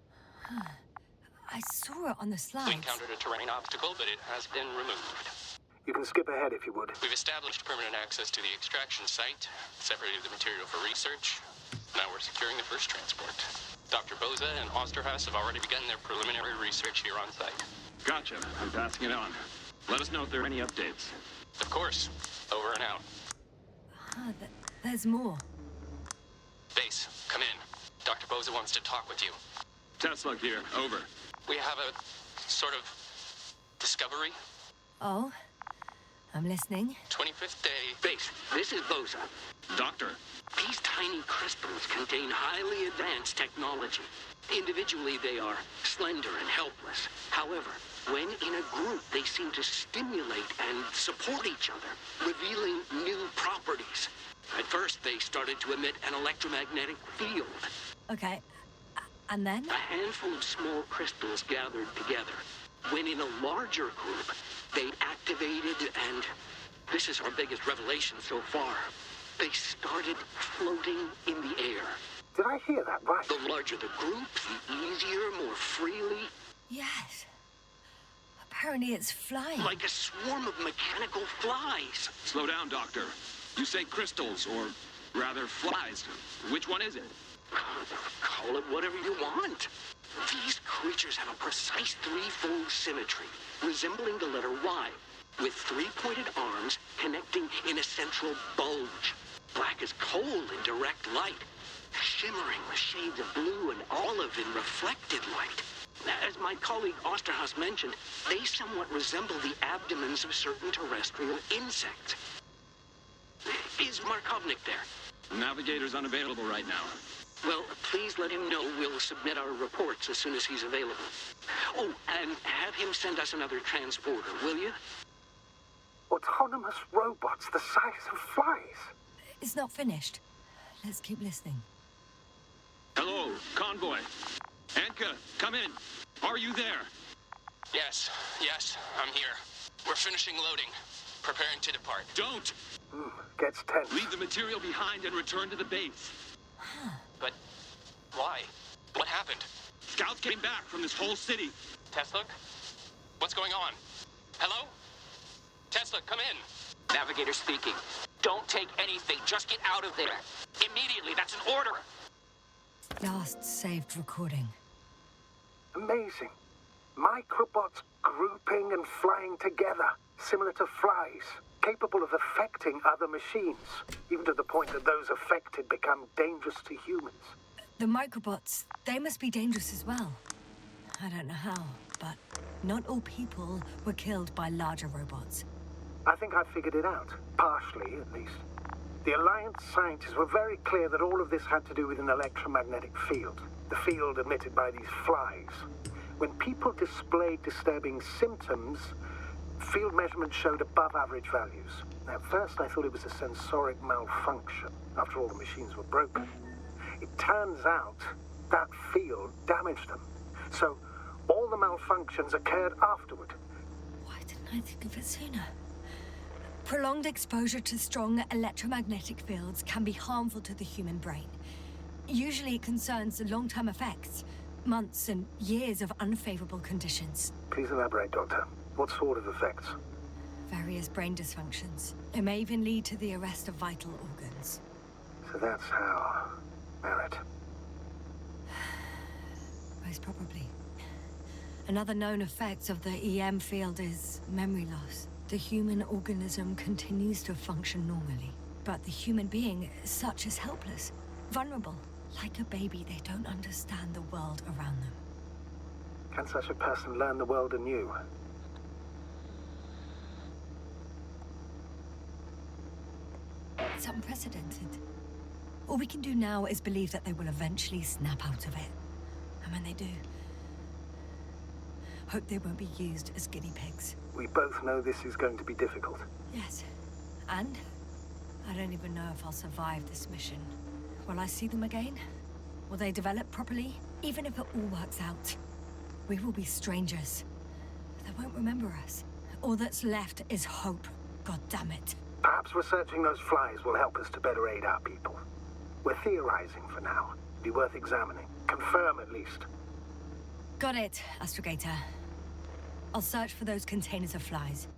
I saw it on the We slides. encountered a terrain obstacle, but it has been removed. You can skip ahead if you would. We've established permanent access to the extraction site, separated the material for research. Now we're securing the first transport. Dr. Boza and Osterhaus have already begun their preliminary research here on site. Gotcha. I'm passing it on. Let us know if there are any updates. Of course. Over and out. There's more. Base, come in. Dr. Boza wants to talk with you. Tesla here. Over. We have a sort of discovery. Oh? I'm listening. 25th day. Base, this is Boza. Doctor. These tiny crystals contain highly advanced technology. Individually, they are slender and helpless. However, when in a group, they seem to stimulate and support each other, revealing new properties. At first, they started to emit an electromagnetic field. Okay. And then? A handful of small crystals gathered together. When in a larger group, they activated and... this is our biggest revelation so far. They started floating in the air. Did I hear that right? The larger the group, the easier, more freely. Yes. Apparently it's flying. Like a swarm of mechanical flies. Slow down, Doctor. You say crystals, or rather flies. Which one is it? Call it whatever you want. These creatures have a precise threefold symmetry, resembling the letter Y, with three-pointed arms connecting in a central bulge. Black as coal in direct light, shimmering with shades of blue and olive in reflected light. As my colleague Osterhaus mentioned, they somewhat resemble the abdomens of certain terrestrial insects. Is Markovnik there? Navigator's unavailable right now. Well, please let him know we'll submit our reports as soon as he's available. Oh, and have him send us another transporter, will you? Autonomous robots the size of flies. It's not finished. Let's keep listening. Hello, convoy. Antka, come in. Are you there? Yes, I'm here. We're finishing loading. Preparing to depart. Don't! Gets tense. Leave the material behind and return to the base. But why? What happened? Scouts came back from this whole city. Tesla? What's going on? Hello? Tesla, come in. Navigator speaking. Don't take anything. Just get out of there. Immediately. That's an order. Last saved recording. Amazing. Microbots grouping and flying together, similar to flies, capable of affecting other machines, even to the point that those affected become dangerous to humans. The microbots, they must be dangerous as well. I don't know how, but not all people were killed by larger robots. I think I figured it out, partially at least. The Alliance scientists were very clear that all of this had to do with an electromagnetic field, the field emitted by these flies. When people displayed disturbing symptoms, field measurements showed above average values. At first I thought it was a sensoric malfunction, after all the machines were broken. It turns out that field damaged them. So all the malfunctions occurred afterward. Why didn't I think of it sooner? Prolonged exposure to strong electromagnetic fields can be harmful to the human brain. Usually it concerns long-term effects, months and years of unfavorable conditions. Please elaborate, Doctor. What sort of effects? Various brain dysfunctions. It may even lead to the arrest of vital organs. So that's how... Merit. Most probably. Another known effect of the EM field is memory loss. The human organism continues to function normally, but the human being as such is helpless, vulnerable. Like a baby, they don't understand the world around them. Can such a person learn the world anew? It's unprecedented. All we can do now is believe that they will eventually snap out of it. And when they do, hope they won't be used as guinea pigs. We both know this is going to be difficult. Yes. And? I don't even know if I'll survive this mission. Will I see them again? Will they develop properly? Even if it all works out, we will be strangers. They won't remember us. All that's left is hope. God damn it. Perhaps researching those flies will help us to better aid our people. We're theorizing for now. Be worth examining. Confirm at least. Got it, Astrogator. I'll search for those containers of flies.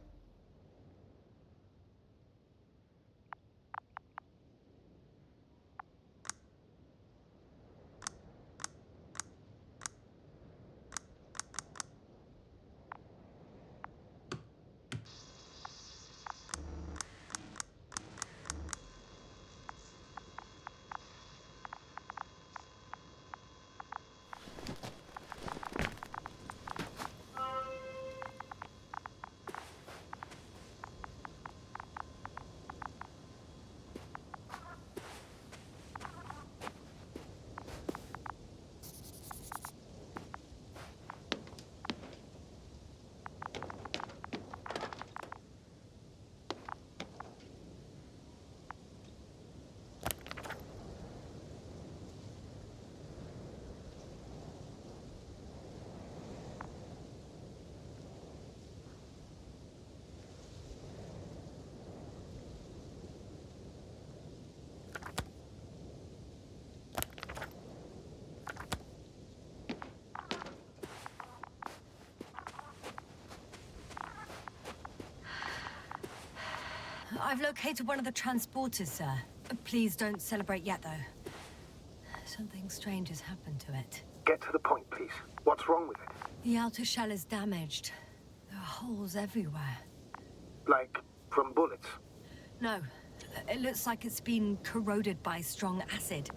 I've located one of the transporters, sir. Please don't celebrate yet, though. Something strange has happened to it. Get to the point, please. What's wrong with it? The outer shell is damaged. There are holes everywhere. Like, from bullets? No. It looks like it's been corroded by strong acid.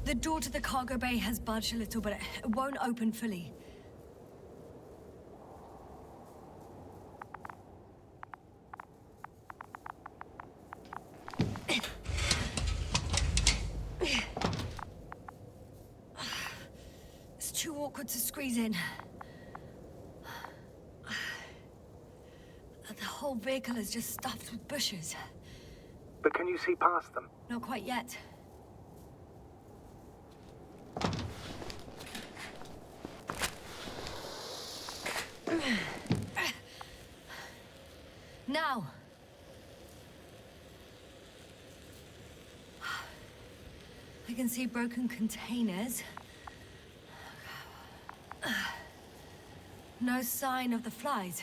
The door to the cargo bay has budged a little, but it won't open fully. It's too awkward to squeeze in. The whole vehicle is just stuffed with bushes. But can you see past them? Not quite yet. Now. I can see broken containers. No sign of the flies.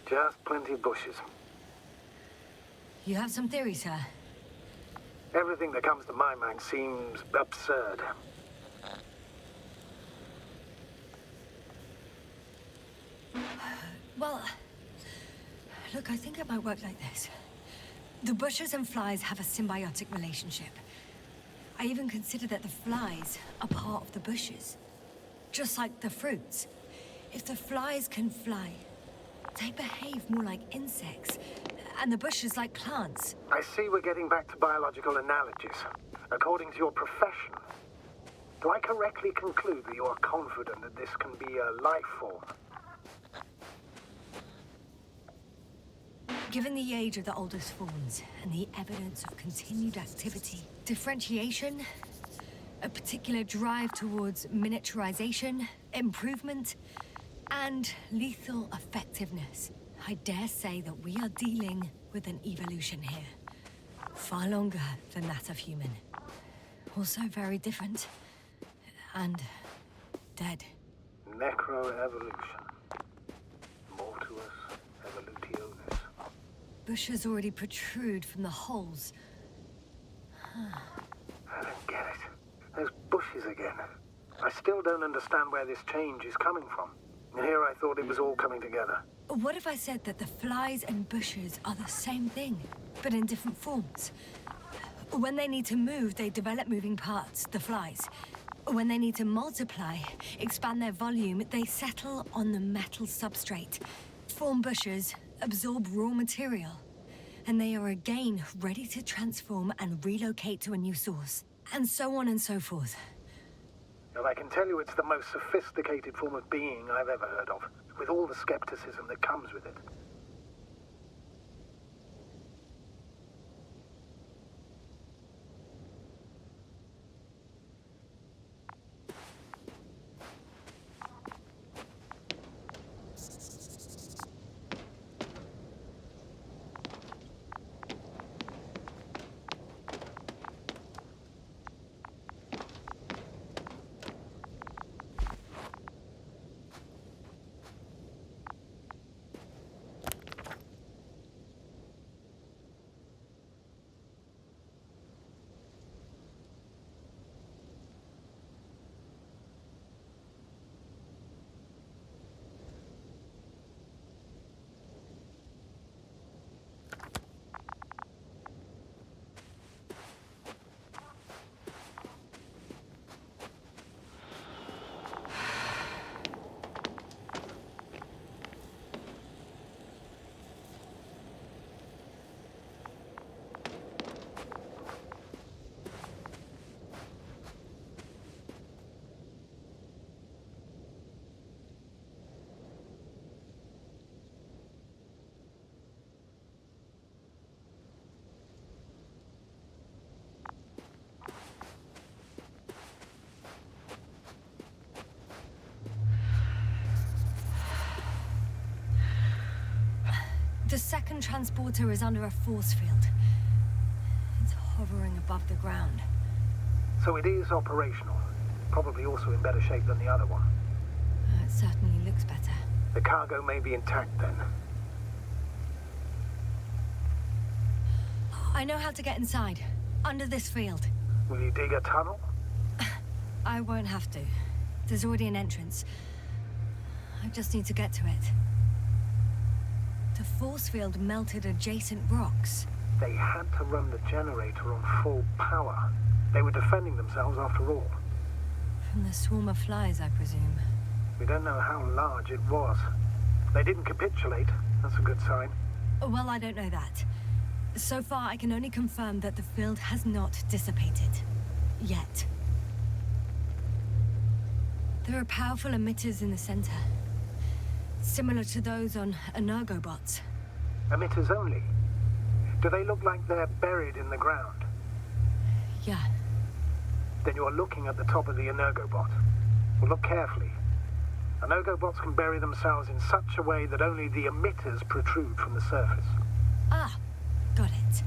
Just plenty of bushes. You have some theories, sir? Everything that comes to my mind seems absurd. Well, look, I think it might work like this. The bushes and flies have a symbiotic relationship. I even consider that the flies are part of the bushes. Just like the fruits. If the flies can fly, they behave more like insects, and the bushes like plants. I see we're getting back to biological analogies. According to your profession, do I correctly conclude that you are confident that this can be a life form? Given the age of the oldest forms and the evidence of continued activity, differentiation, a particular drive towards miniaturization, improvement, and lethal effectiveness, I dare say that we are dealing with an evolution here. Far longer than that of human. Also very different. And dead. Necroevolution. Mortuus evolutionis. Bushes already protrude from the holes. I don't get it. Those bushes again. I still don't understand where this change is coming from. And here I thought it was all coming together. What if I said that the flies and bushes are the same thing, but in different forms? When they need to move, they develop moving parts, the flies. When they need to multiply, expand their volume, they settle on the metal substrate, form bushes, absorb raw material. And they are again ready to transform and relocate to a new source. And so on and so forth. Well, I can tell you it's the most sophisticated form of being I've ever heard of, with all the skepticism that comes with it. The second transporter is under a force field. It's hovering above the ground. So it is operational. Probably also in better shape than the other one. It certainly looks better. The cargo may be intact then. I know how to get inside. Under this field. Will you dig a tunnel? I won't have to. There's already an entrance. I just need to get to it. The force field melted adjacent rocks. They had to run the generator on full power. They were defending themselves after all. From the swarm of flies, I presume. We don't know how large it was. They didn't capitulate. That's a good sign. Well, I don't know that. So far, I can only confirm that the field has not dissipated. Yet. There are powerful emitters in the center. Similar to those on Energobots. Emitters only? Do they look like they're buried in the ground? Yeah. Then you're looking at the top of the Energobot. Well, look carefully. Energobots can bury themselves in such a way that only the emitters protrude from the surface. Ah, got it.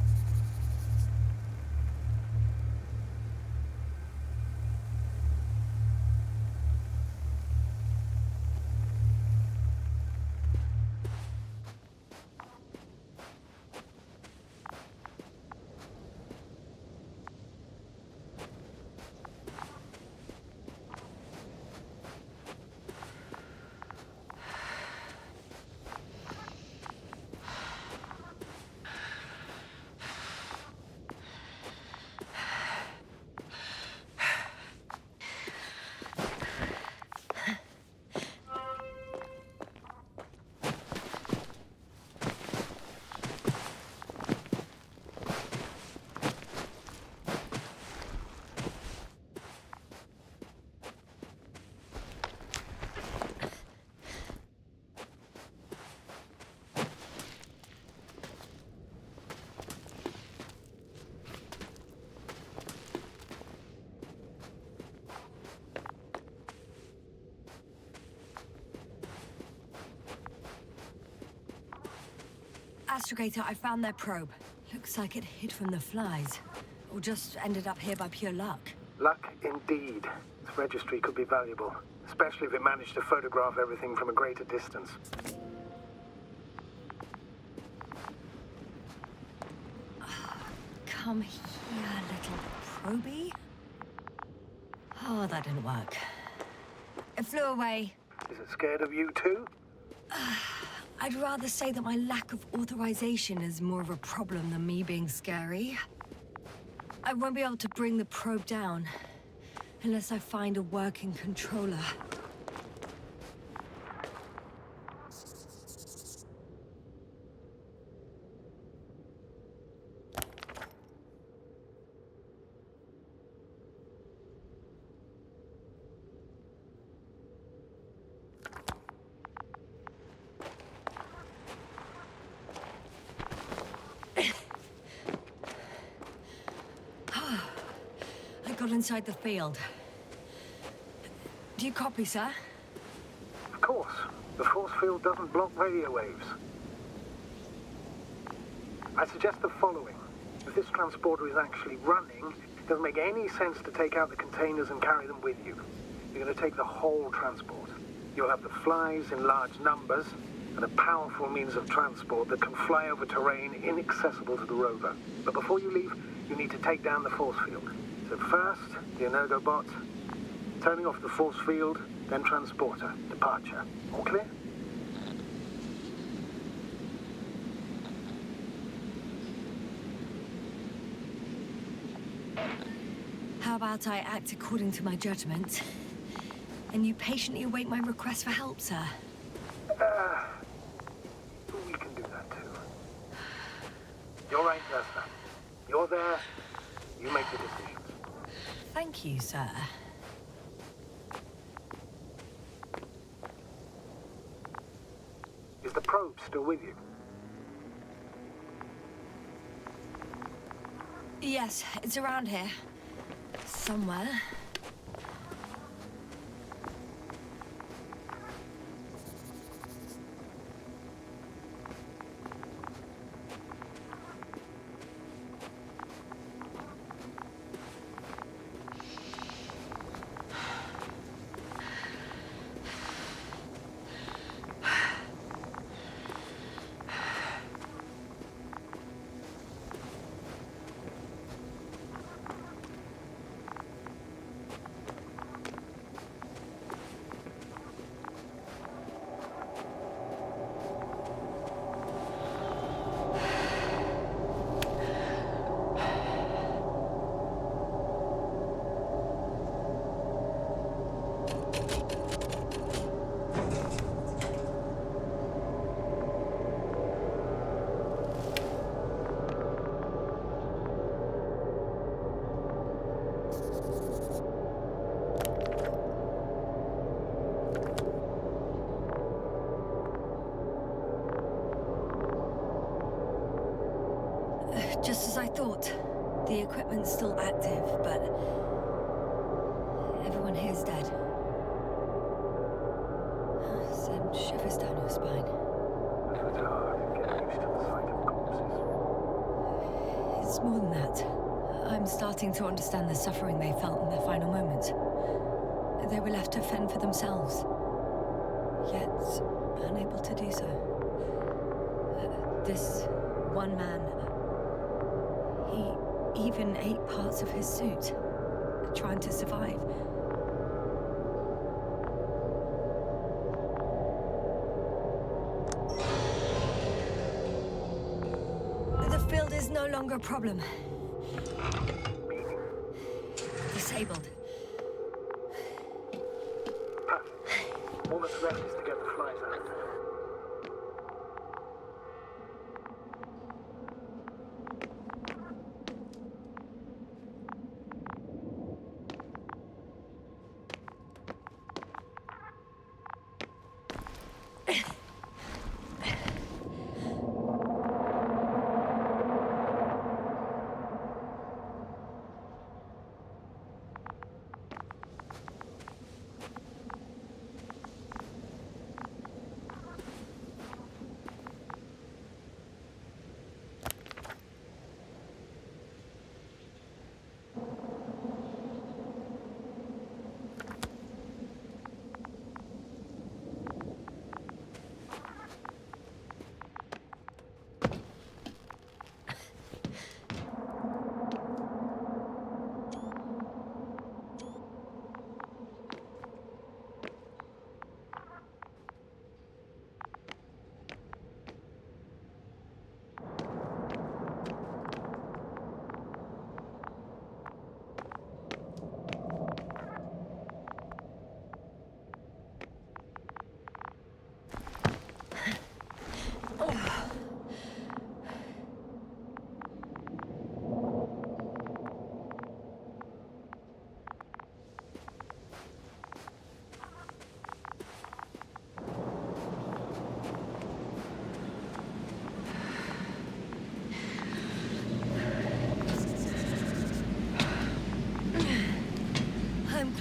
Astrogator, I found their probe. Looks like it hid from the flies. Or just ended up here by pure luck. Luck indeed. This registry could be valuable, especially if it managed to photograph everything from a greater distance. Come here, little probie. Oh, that didn't work. It flew away. Is it scared of you too? I'd rather say that my lack of authorization is more of a problem than me being scary. I won't be able to bring the probe down unless I find a working controller. I got inside the field. Do you copy, sir? Of course. The force field doesn't block radio waves. I suggest the following. If this transporter is actually running, it doesn't make any sense to take out the containers and carry them with you. You're going to take the whole transport. You'll have the flies in large numbers, and a powerful means of transport that can fly over terrain inaccessible to the rover. But before you leave, you need to take down the force field. So first, the Energobot, turning off the force field, then transporter, departure. All clear? How about I act according to my judgment, and you patiently await my request for help, sir? We can do that too. You're right, Lester. You're there. You make the decisions. Thank you, sir. Is the probe still with you? Yes, it's around here. Somewhere. Just as I thought. The equipment's still active, but everyone here's dead. Send shivers down your spine. It's hard getting used to the sight of corpses. It's more than that. I'm starting to understand the suffering they felt in their final moments. They were left to fend for themselves, yet unable to do so. This one man, he even ate parts of his suit, trying to survive. The field is no longer a problem. Disabled. All that's left is to get the flies out.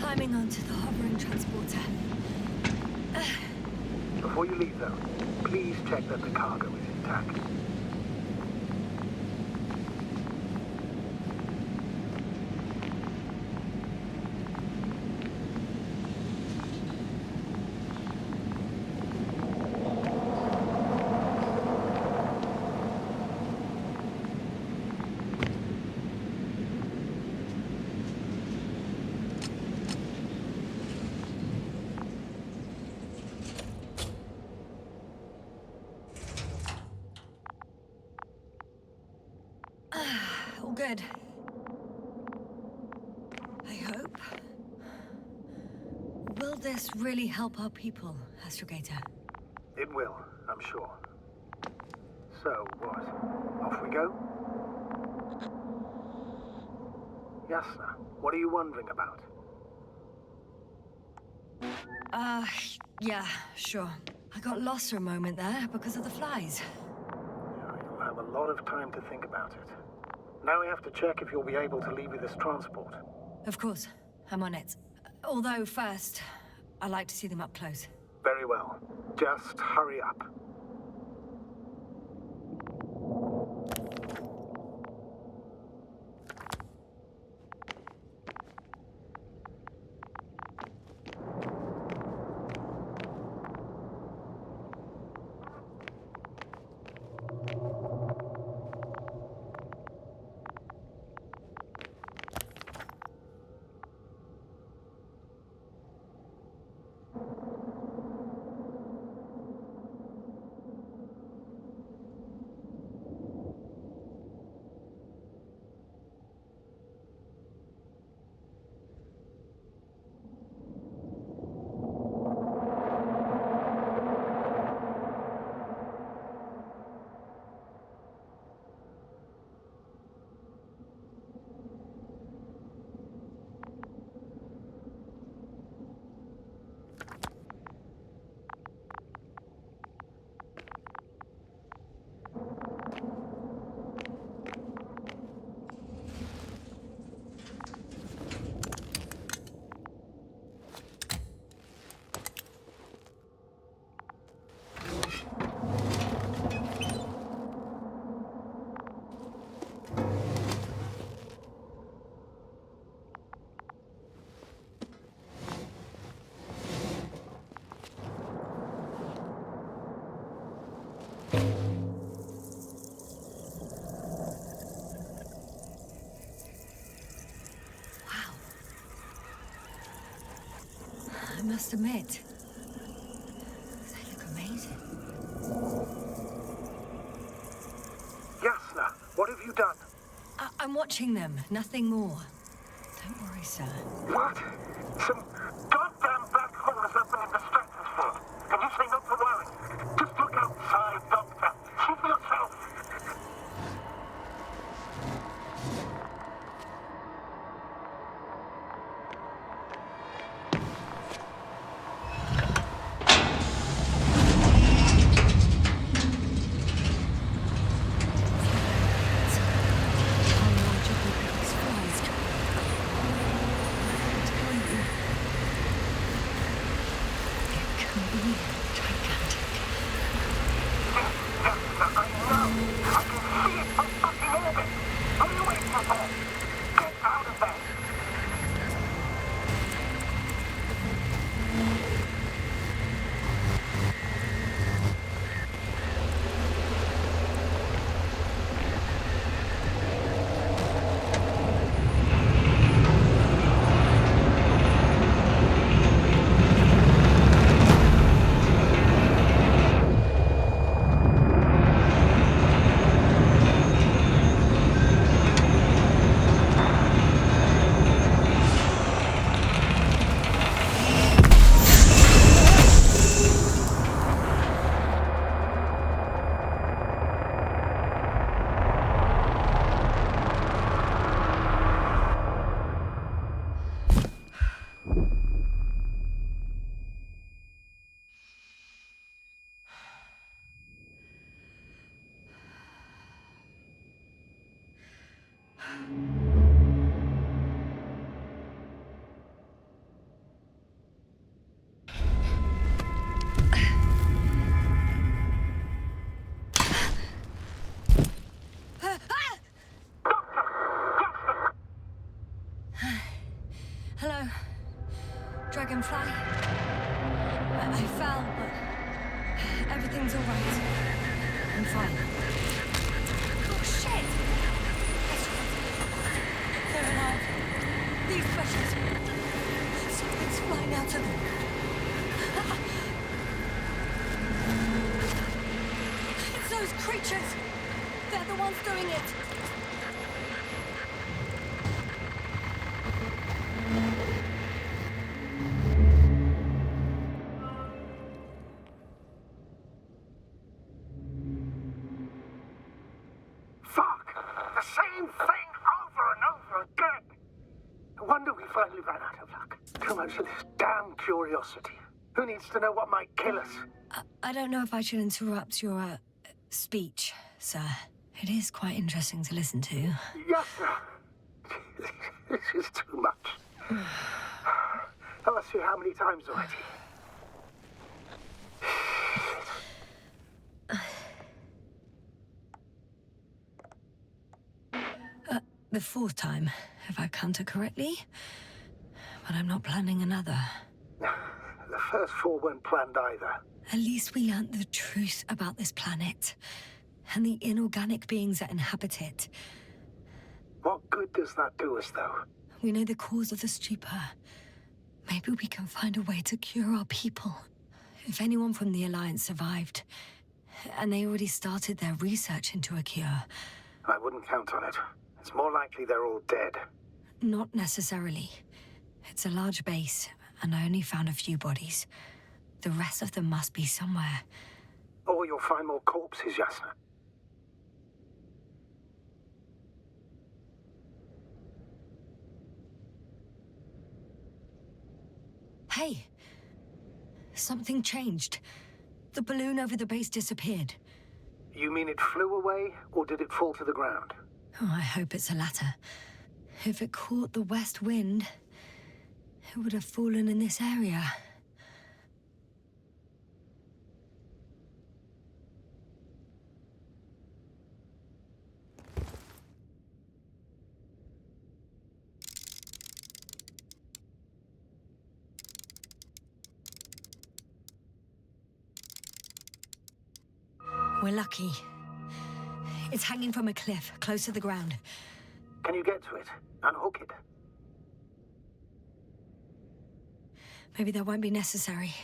Climbing onto the hovering transporter. Before you leave, though, please check that the cargo is intact. All good. I hope. Will this really help our people, Astrogator? It will, I'm sure. So, what? Off we go? Yasna, what are you wondering about? Yeah, sure. I got lost for a moment there because of the flies. You'll have a lot of time to think about it. Now we have to check if you'll be able to leave with this transport. Of course, I'm on it. Although first, I like to see them up close. Very well. Just hurry up. I must admit, they look amazing. Yasna, what have you done? I'm watching them, nothing more. Don't worry, sir. What? Some goddamn black hole has opened in the stratosphere. And you say not to worry. Just look outside, Doctor. See for yourself. Gigantic. dragonfly. I fell, but everything's all right. I'm fine. Oh, shit! That's right. They're alive. These pressures. Something's flying out of them. It's those creatures. They're the ones doing it. Fuck! The same thing over and over again! No wonder we finally ran out of luck. Too much of this damn curiosity. Who needs to know what might kill us? I don't know if I should interrupt your, speech, sir. It is quite interesting to listen to. Yes, sir. This is too much. I've asked you how many times already? The fourth time, if I counted correctly. But I'm not planning another. The first four weren't planned either. At least we learned the truth about this planet. And the inorganic beings that inhabit it. What good does that do us, though? We know the cause of the stupor. Maybe we can find a way to cure our people. If anyone from the Alliance survived, and they already started their research into a cure. I wouldn't count on it. It's more likely they're all dead. Not necessarily. It's a large base, and I only found a few bodies. The rest of them must be somewhere. Or you'll find more corpses, Yasna. Hey! Something changed. The balloon over the base disappeared. You mean it flew away, or did it fall to the ground? Oh, I hope it's the latter. If it caught the west wind, it would have fallen in this area. We're lucky. It's hanging from a cliff, close to the ground. Can you get to it? Unhook it? Maybe that won't be necessary.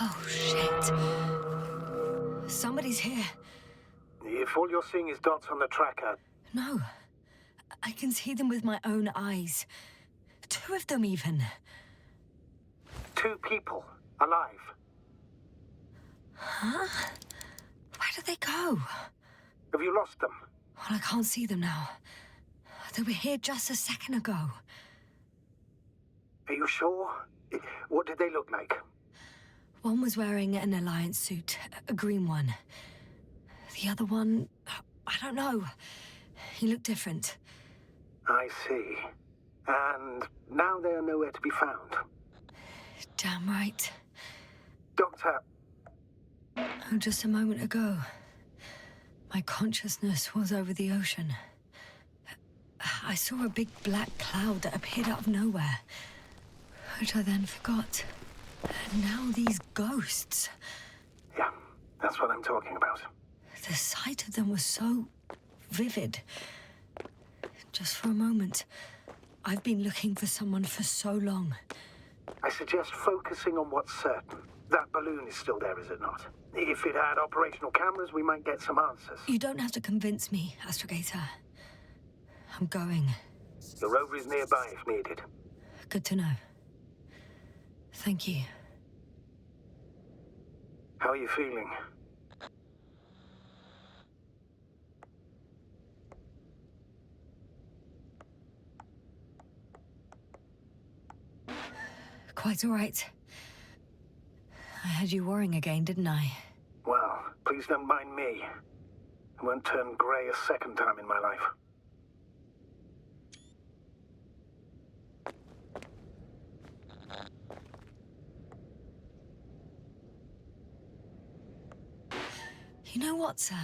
Oh, shit. Somebody's here. If all you're seeing is dots on the tracker... No. I can see them with my own eyes. Two of them, even. Two people. Alive. Huh? Where did they go? Have you lost them? Well, I can't see them now. They were here just a second ago. Are you sure? What did they look like? One was wearing an Alliance suit, a green one. The other one, I don't know. He looked different. I see. And now they are nowhere to be found. Damn right. Doctor... Oh, just a moment ago, my consciousness was over the ocean. I saw a big black cloud that appeared out of nowhere, which I then forgot. And now these ghosts. Yeah, that's what I'm talking about. The sight of them was so vivid. Just for a moment. I've been looking for someone for so long. I suggest focusing on what's certain. That balloon is still there, is it not? If it had operational cameras, we might get some answers. You don't have to convince me, Astrogator. I'm going. The rover is nearby if needed. Good to know. Thank you. How are you feeling? Quite all right. I had you worrying again, didn't I? Well, please don't mind me. I won't turn grey a second time in my life. You know what, sir?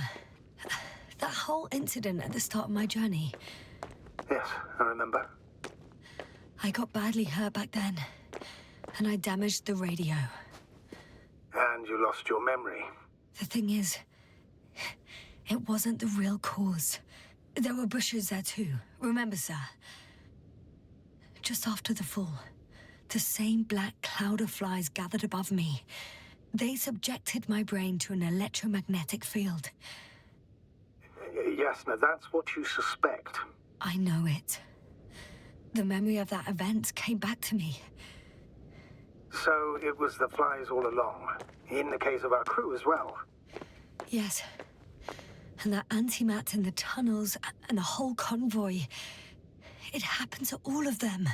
That whole incident at the start of my journey. Yes, I remember. I got badly hurt back then, and I damaged the radio. And you lost your memory. The thing is, it wasn't the real cause. There were bushes there too, remember, sir? Just after the fall, the same black cloud of flies gathered above me. They subjected my brain to an electromagnetic field. Yes, now that's what you suspect. I know it. The memory of that event came back to me. So it was the flies all along, in the case of our crew as well. Yes. And that antimat in the tunnels, and the whole convoy. It happened to all of them.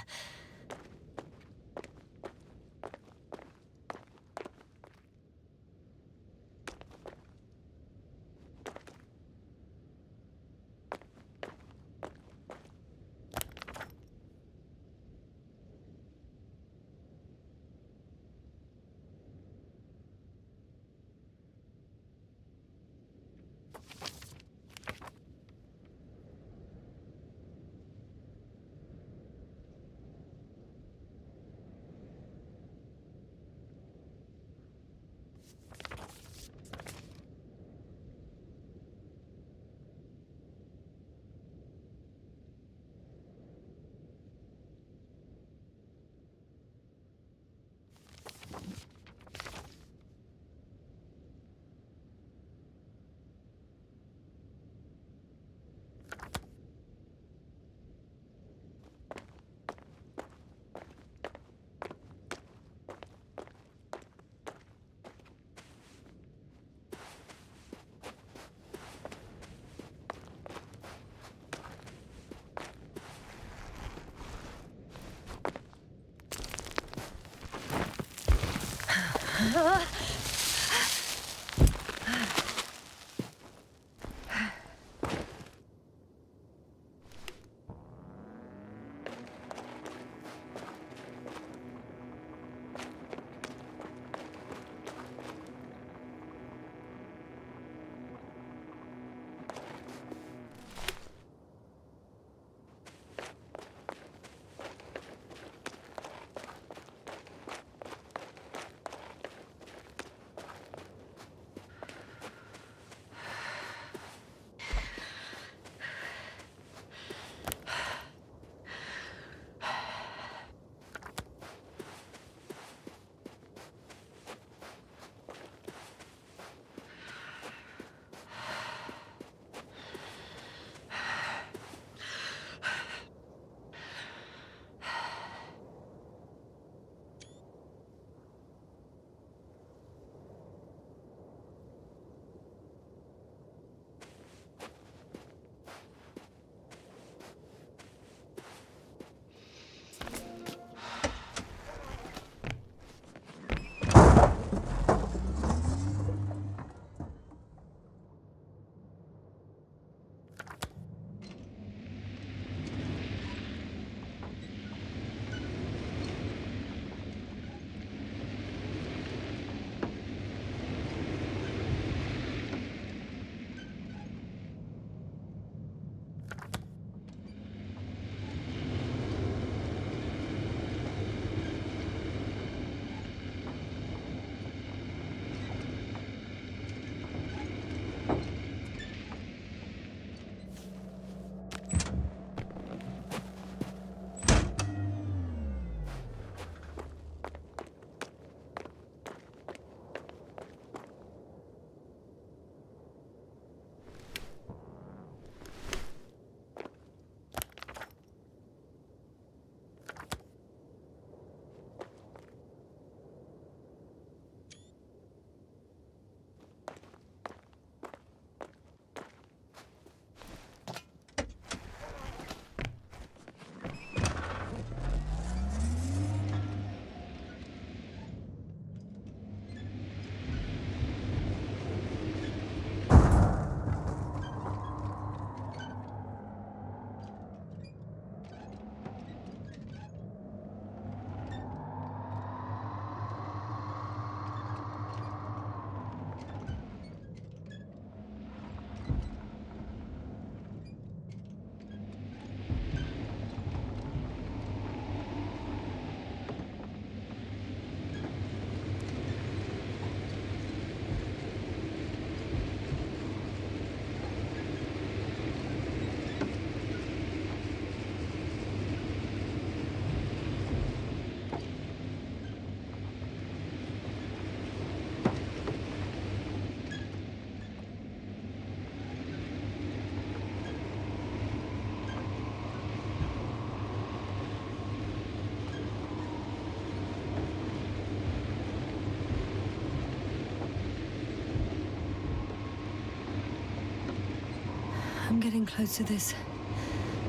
I'm getting close to this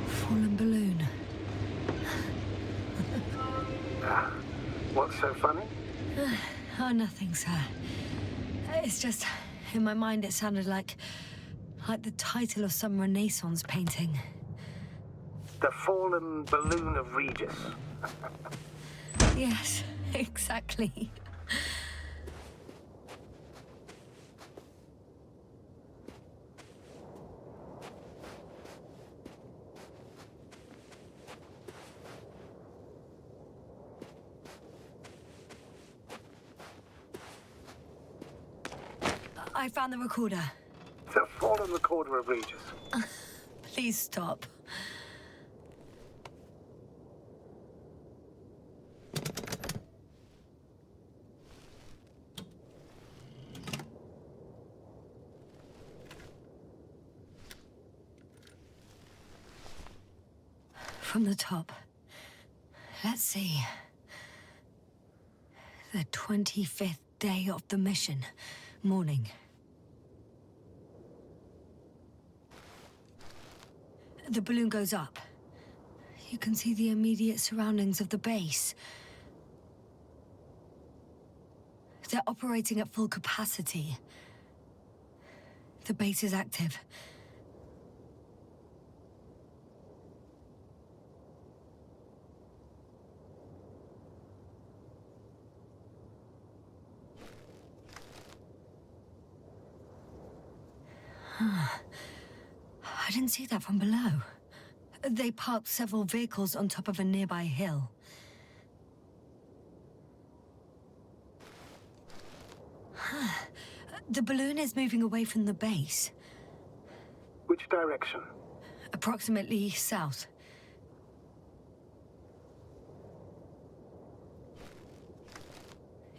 fallen balloon. What's so funny? Oh, nothing, sir. It's just, in my mind it sounded like the title of some Renaissance painting. The fallen balloon of Regis. Yes, exactly. I found the recorder. The fallen recorder of Regis. Please stop. From the top. Let's see. The 25th day of the mission. Morning. The balloon goes up. You can see the immediate surroundings of the base. They're operating at full capacity. The base is active. I didn't see that from below. They parked several vehicles on top of a nearby hill. The balloon is moving away from the base. Which direction? Approximately south.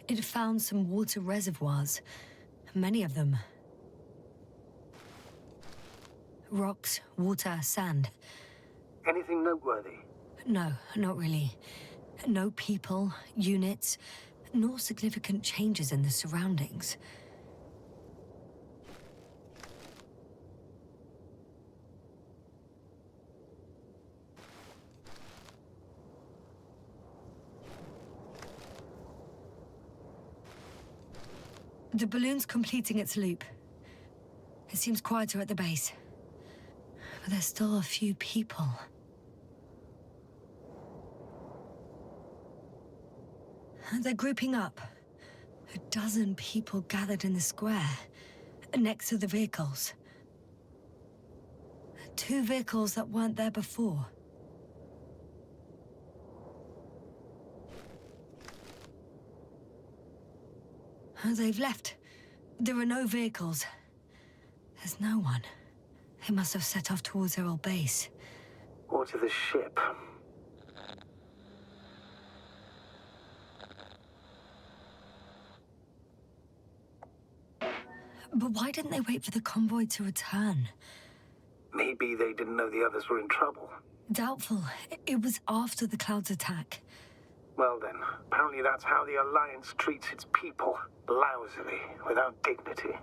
It found some water reservoirs. Many of them. Rocks, water, sand. Anything noteworthy? No, not really. No people, units, nor significant changes in the surroundings. The balloon's completing its loop. It seems quieter at the base. But there's still a few people. They're grouping up. A dozen people gathered in the square, next to the vehicles. 2 vehicles that weren't there before. They've left. There are no vehicles. There's no one. They must have set off towards their old base. Or to the ship. But why didn't they wait for the convoy to return? Maybe they didn't know the others were in trouble. Doubtful. It was after the Cloud's attack. Well then, apparently that's how the Alliance treats its people. Lousily, without dignity.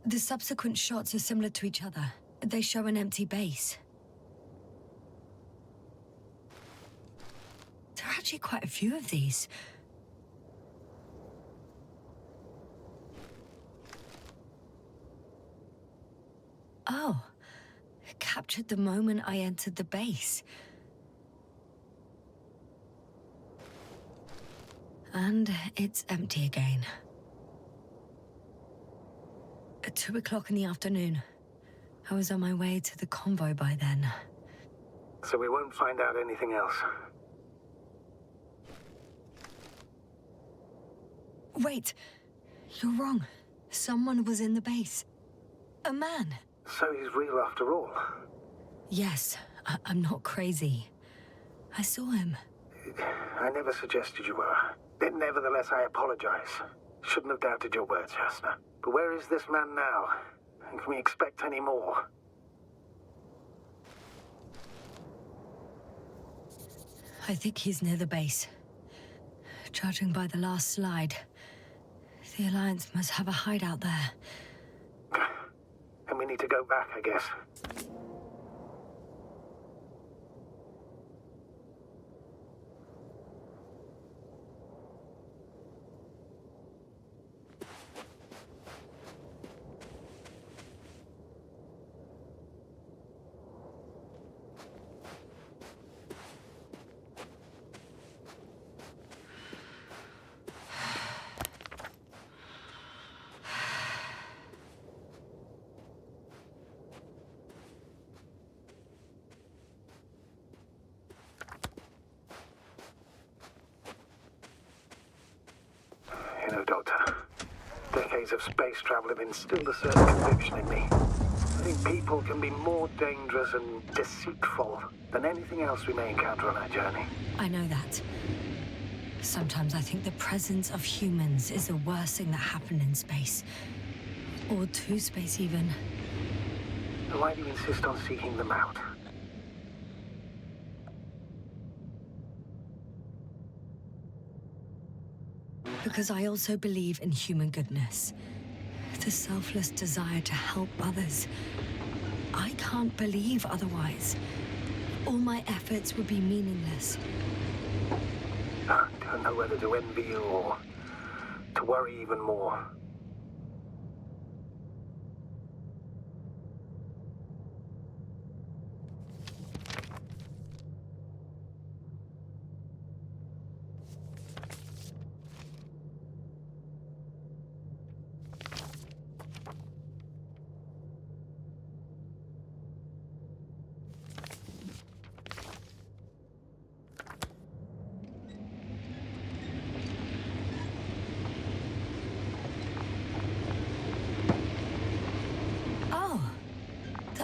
The subsequent shots are similar to each other. They show an empty base. There are actually quite a few of these. Oh, it captured the moment I entered the base. And it's empty again. At 2 o'clock in the afternoon. I was on my way to the convoy by then. So we won't find out anything else. Wait, you're wrong. Someone was in the base. A man. So he's real after all. Yes, I'm not crazy. I saw him. I never suggested you were. But nevertheless, I apologize. Shouldn't have doubted your words, Jasna. But where is this man now? And can we expect any more? I think he's near the base. Judging by the last slide, the Alliance must have a hideout there. And we need to go back, I guess. You know, Doctor, decades of space travel have instilled a certain conviction in me. I think people can be more dangerous and deceitful than anything else we may encounter on our journey. I know that. Sometimes I think the presence of humans is the worst thing that happened in space. Or to space, even. So why do you insist on seeking them out? Because I also believe in human goodness. The selfless desire to help others. I can't believe otherwise. All my efforts would be meaningless. I don't know whether to envy you or to worry even more.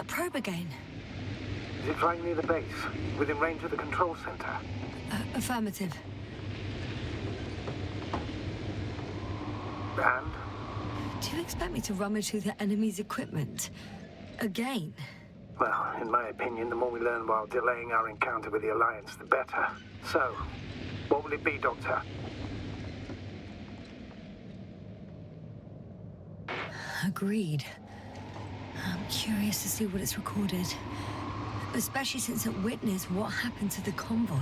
Probe again. Is it flying near the base, within range of the control center? Affirmative. And? Do you expect me to rummage through the enemy's equipment? Again? Well, in my opinion, the more we learn while delaying our encounter with the Alliance, the better. So, what will it be, Doctor? Agreed. I'm curious to see what it's recorded. Especially since it witnessed what happened to the convoy.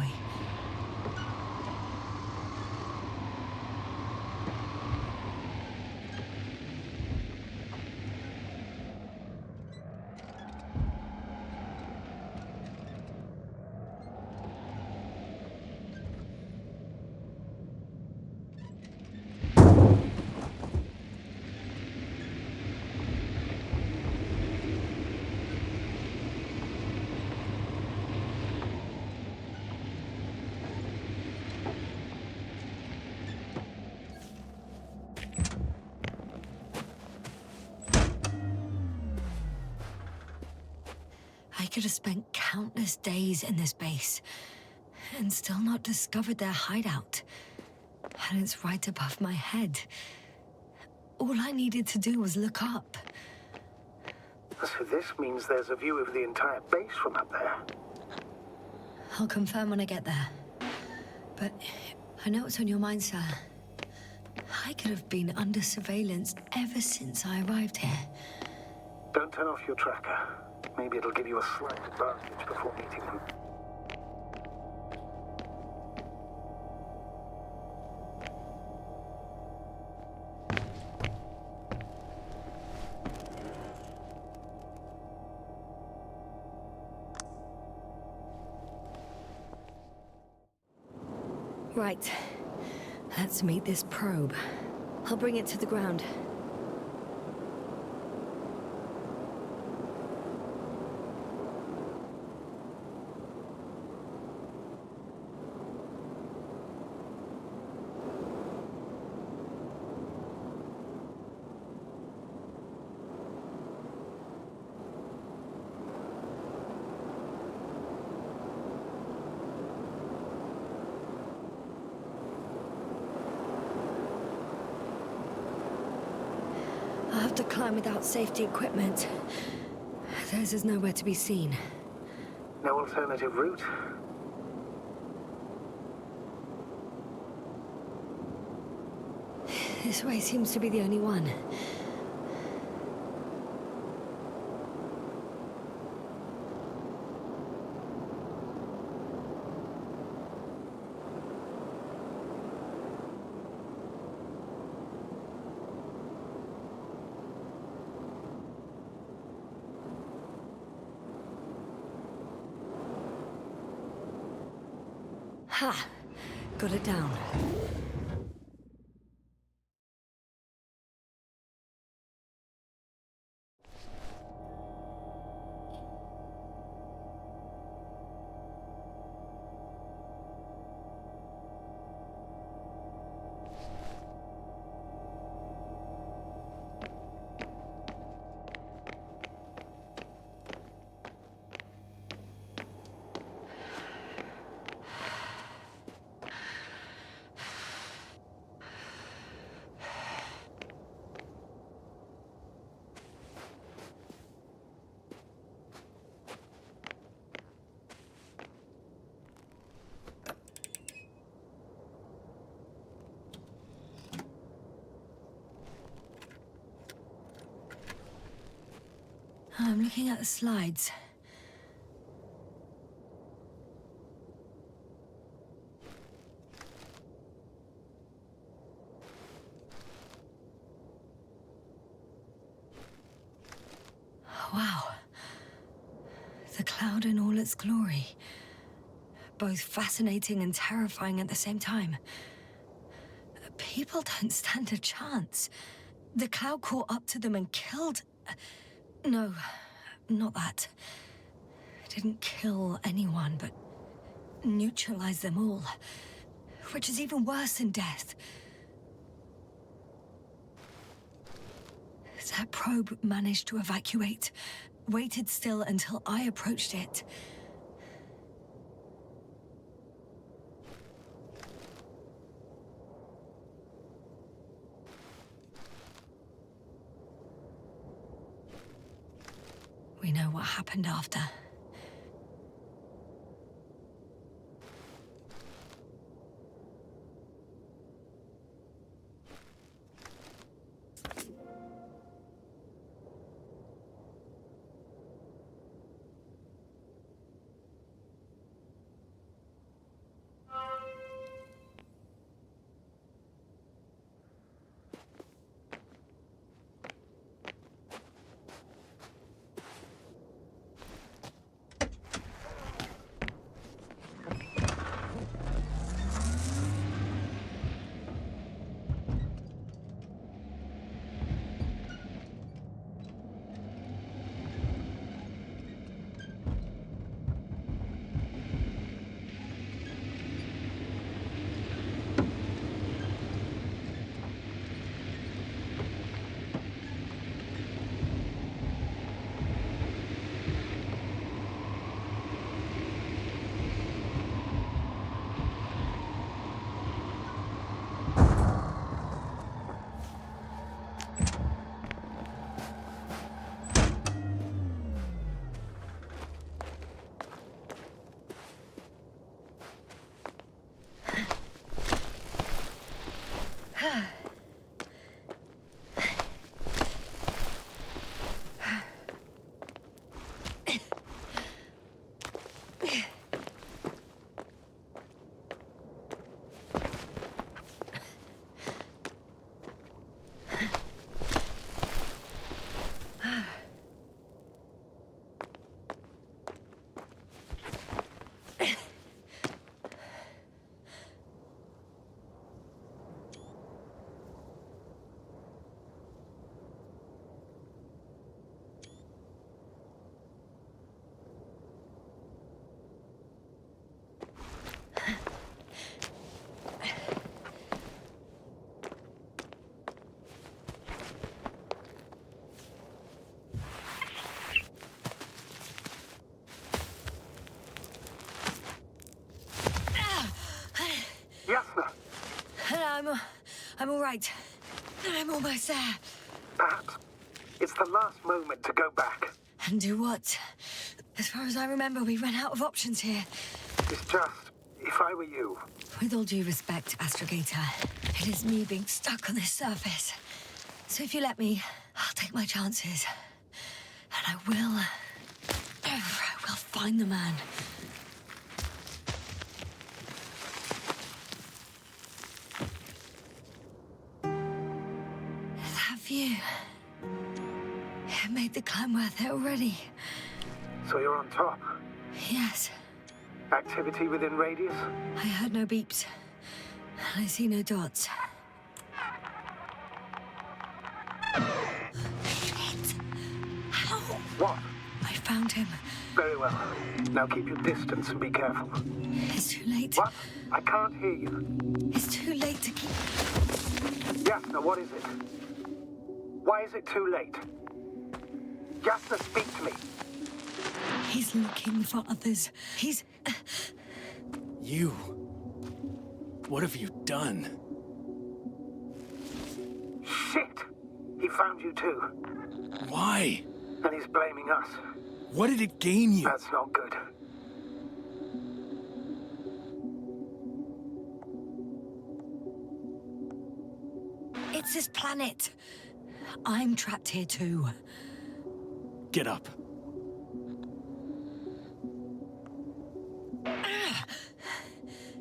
I could have spent countless days in this base and still not discovered their hideout. And it's right above my head. All I needed to do was look up. So this means there's a view of the entire base from up there. I'll confirm when I get there. But I know what's on your mind, sir. I could have been under surveillance ever since I arrived here. Don't turn off your tracker. Maybe it'll give you a slight advantage before meeting them. Right. Let's meet this probe. I'll bring it to the ground. I'll have to climb without safety equipment. Theirs is nowhere to be seen. No alternative route? This way seems to be the only one. Ha! Got it down. I'm looking at the slides. Wow. The cloud in all its glory. Both fascinating and terrifying at the same time. People don't stand a chance. The cloud caught up to them and killed... No, not that. It didn't kill anyone, but neutralized them all. Which is even worse than death. That probe managed to evacuate. Waited still until I approached it. We know what happened after. I'm all right. I'm almost there. Perhaps it's the last moment to go back. And do what? As far as I remember, we ran out of options here. It's just, if I were you... With all due respect, Astrogator, it is me being stuck on this surface. So if you let me, I'll take my chances. And I will find the man. That view. It made the climb worth it already. So you're on top. Yes. Activity within radius? I heard no beeps. I see no dots. Shit! How? What? I found him. Very well. Now keep your distance and be careful. It's too late. What? I can't hear you. It's too late to keep... Yasna, what is it? Why is it too late? Yasna, speak to me. He's looking for others. He's... You... What have you done? Shit! He found you too. Why? And he's blaming us. What did it gain you? That's not good. It's his planet. I'm trapped here too. Get up.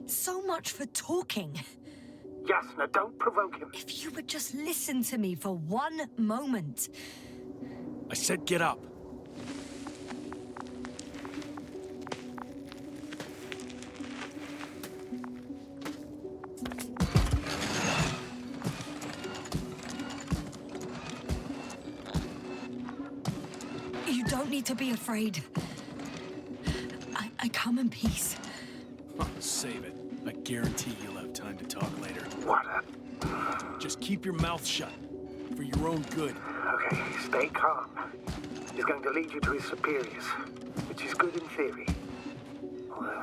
So much for talking. Yasna, don't provoke him. If you would just listen to me for one moment. I said get up. You don't need to be afraid. I come in peace. Oh, save it. I guarantee you'll have time to talk later. What? Just keep your mouth shut. For your own good. Okay, stay calm. He's going to lead you to his superiors, which is good in theory. Well...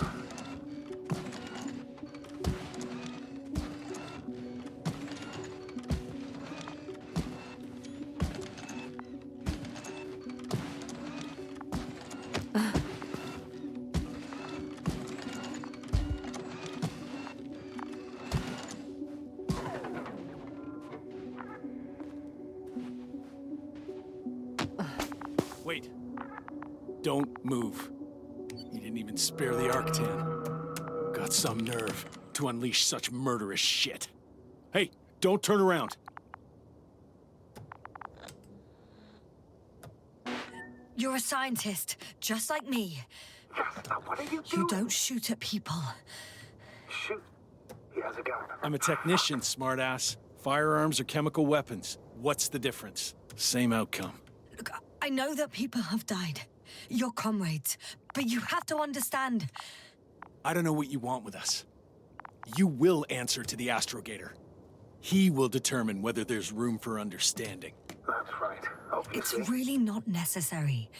Wait. Don't move. You didn't even spare the Arctan. Got some nerve to unleash such murderous shit. Hey, don't turn around. You're a scientist, just like me. Yasna, what are you doing? You don't shoot at people. Shoot. He has a gun. I'm a technician, smartass. Firearms or chemical weapons. What's the difference? Same outcome. Look, I know that people have died. Your comrades. But you have to understand. I don't know what you want with us. You will answer to the Astrogator. He will determine whether there's room for understanding. That's right, It's obviously. really not necessary.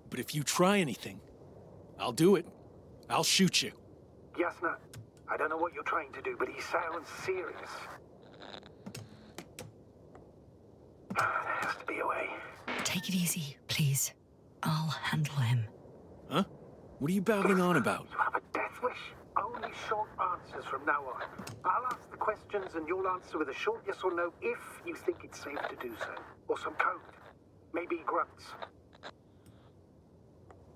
But if you try anything, I'll do it. I'll shoot you. Yasna, I don't know what you're trying to do, but he sounds serious. There has to be a way. Take it easy, please. I'll handle him. Huh? What are you babbling on about? You have a death wish? Only short answers from now on. I'll ask the questions and you'll answer with a short yes or no if you think it's safe to do so. Or some code. Maybe grunts.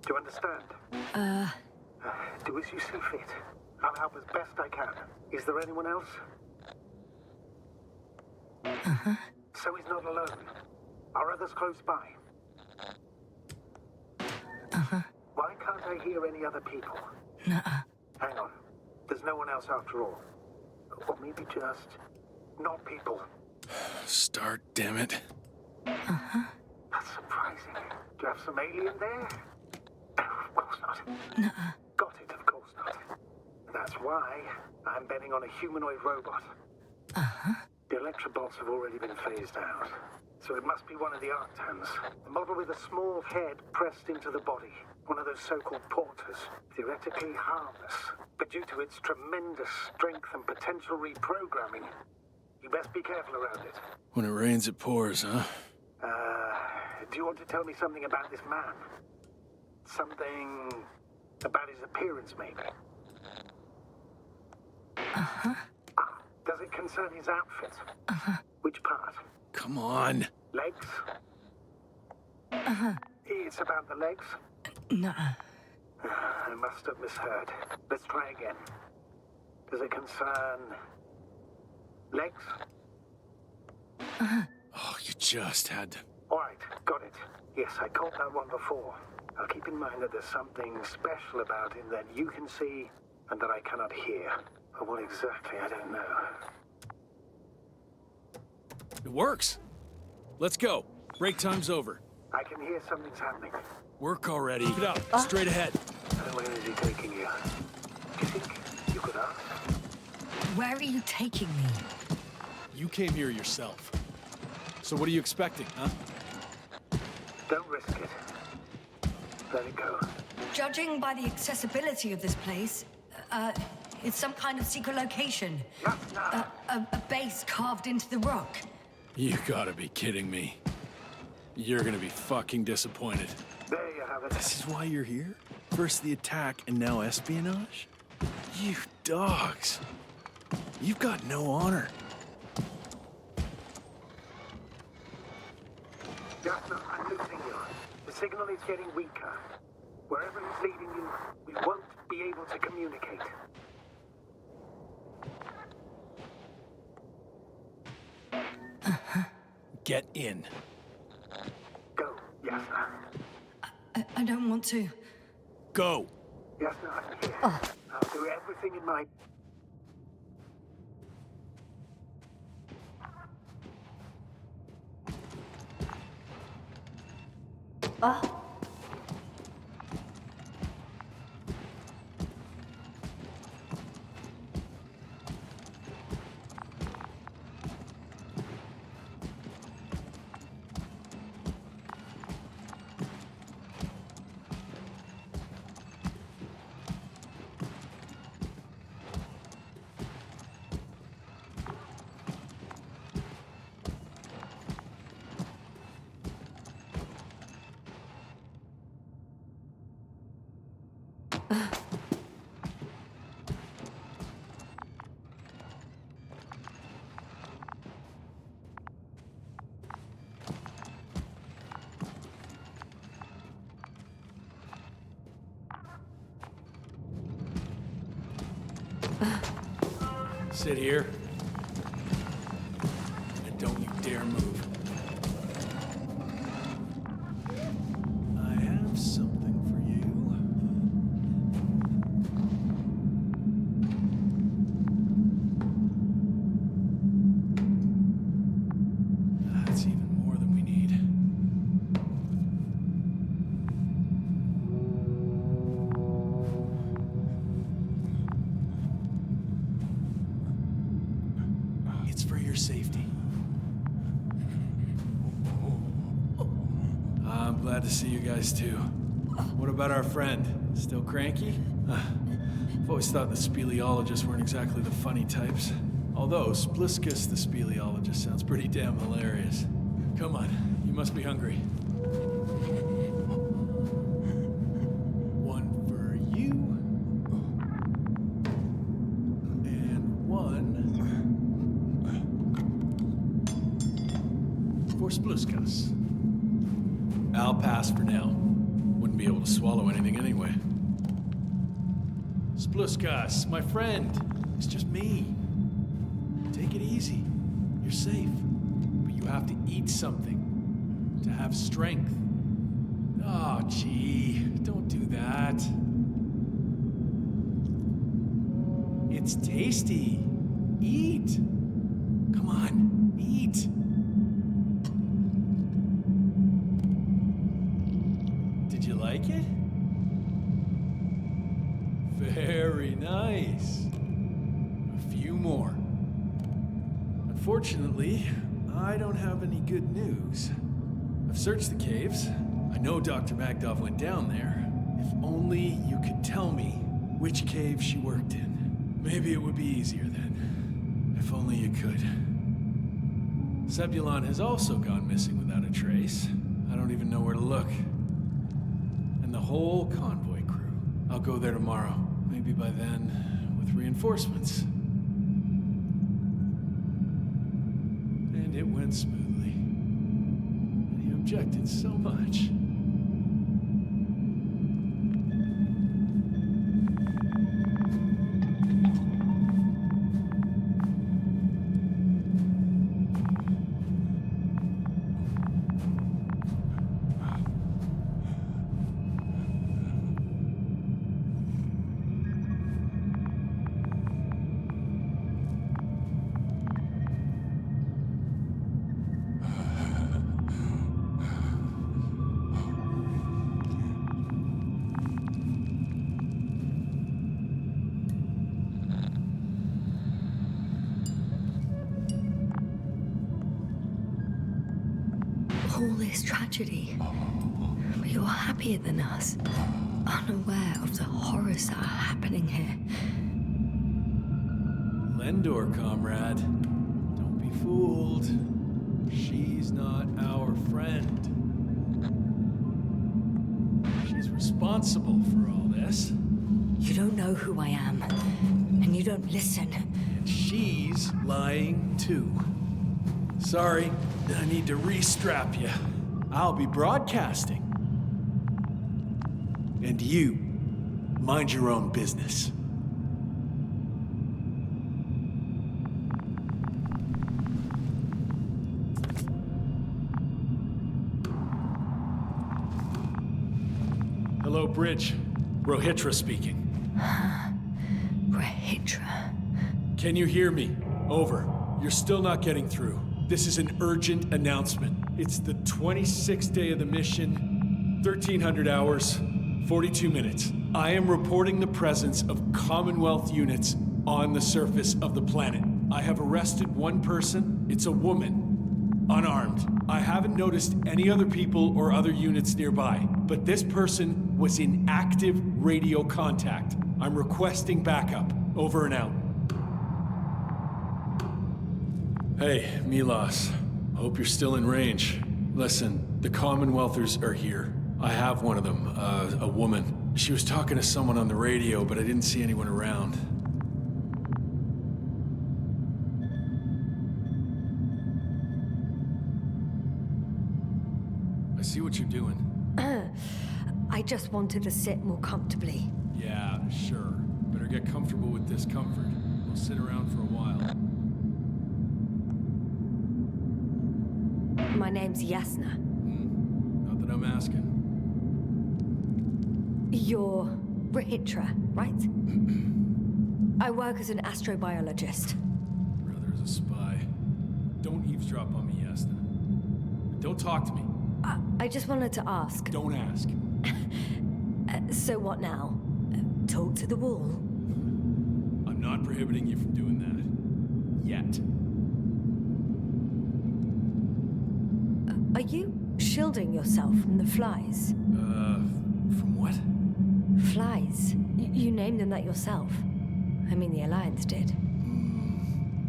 Do you understand? Do as you see fit. I'll help as best I can. Is there anyone else? So he's not alone. Are others close by? Why can't I hear any other people? Nuh-uh. Hang on. There's no one else after all. Or maybe just... not people. Start, damn it. That's surprising. Do you have some alien there? Of course not. Nuh-uh. Got it, of course not. That's why I'm betting on a humanoid robot. The Electrobots have already been phased out. So it must be one of the Arctans. A model with a small head pressed into the body. One of those so-called porters. Theoretically harmless. But due to its tremendous strength and potential reprogramming, you best be careful around it. When it rains, it pours, huh? Do you want to tell me something about this man? Something about his appearance, maybe? Uh-huh. Does it concern his outfit? Uh-huh. Which part? Come on. Legs? Uh-huh. It's about the legs? Nuh-uh. I must have misheard. Let's try again. Does it concern... legs? Uh-huh. Oh, you just had to... All right, got it. Yes, I caught that one before. Now keep in mind that there's something special about him that you can see and that I cannot hear. But what exactly, I don't know. It works. Let's go. Break time's over. I can hear something's happening. Work already. Keep it up. Straight ahead. Where is he taking you? Do you think you could ask? Where are you taking me? You came here yourself. So what are you expecting, huh? Don't risk it. Let it go. Judging by the accessibility of this place, it's some kind of secret location. A base carved into the rock. You gotta be kidding me. You're gonna be fucking disappointed. There you have it. This is why you're here? First the attack and now espionage? You dogs. You've got no honor. Jasper, I'm losing you. The signal is getting weaker. Wherever it's leading you, we won't be able to communicate. Get in. Go, Jasper. I don't want to. Go. Jasper, I'm here. I'll do everything in my... Sit here. And don't you dare move. I have something for you. That's even more than we need. It's for your safety. I'm glad to see you guys too. What about our friend? Still cranky? I've always thought the speleologists weren't exactly the funny types. Although Spliskus the speleologist sounds pretty damn hilarious. Come on, you must be hungry. One for you. And one for Spliskus. I'll pass for now. Wouldn't be able to swallow anything anyway. Spliskus, my friend. It's just me. Take it easy. You're safe. But you have to eat something to have strength. Oh, gee. Don't do that. It's tasty. Eat. Come on, eat. Did you like it? Very nice. A few more. Unfortunately, I don't have any good news. I've searched the caves. I know Dr. Magdov went down there. If only you could tell me which cave she worked in. Maybe it would be easier then. If only you could. Zebulon has also gone missing without a trace. I don't even know where to look. And the whole convoy crew. I'll go there tomorrow. Maybe by then, with reinforcements. And it went smoothly. And he objected so much. All this tragedy, but you're happier than us, unaware of the horrors that are happening here. Lendor, comrade. Don't be fooled. She's not our friend. She's responsible for all this. You don't know who I am, and you don't listen. And she's lying too. Sorry, I need to restrap you. I'll be broadcasting. And you, mind your own business. Hello, Bridge. Rohitra speaking. Rohitra. Can you hear me? Over. You're still not getting through. This is an urgent announcement. It's the 26th day of the mission, 1300 hours, 42 minutes. I am reporting the presence of Commonwealth units on the surface of the planet. I have arrested one person. It's a woman, unarmed. I haven't noticed any other people or other units nearby, but this person was in active radio contact. I'm requesting backup. Over and out. Hey, Milos. Hope you're still in range. Listen, the Commonwealthers are here. I have one of them, a woman. She was talking to someone on the radio, but I didn't see anyone around. I see what you're doing. I just wanted to sit more comfortably. Yeah, sure. Better get comfortable with discomfort. We'll sit around for a while. My name's Yasna. Not that I'm asking. You're Rohitra, right? I work as an astrobiologist. Brother is a spy. Don't eavesdrop on me, Yasna. Don't talk to me. I just wanted to ask. Don't ask. So what now? Talk to the wall? I'm not prohibiting you from doing that. Yet. Are you shielding yourself from the flies? From what? Flies. You named them that yourself. I mean, the Alliance did.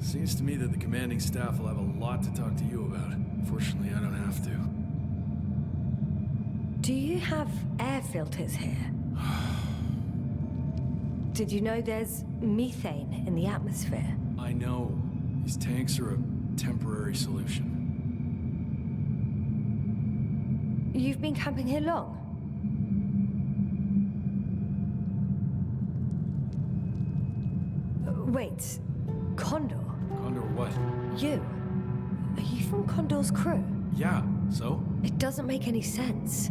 Seems to me that the commanding staff will have a lot to talk to you about. Fortunately, I don't have to. Do you have air filters here? Did you know there's methane in the atmosphere? I know. These tanks are a temporary solution. You've been camping here long? Wait, Condor? Condor what? You? Are you from Condor's crew? Yeah, so? It doesn't make any sense.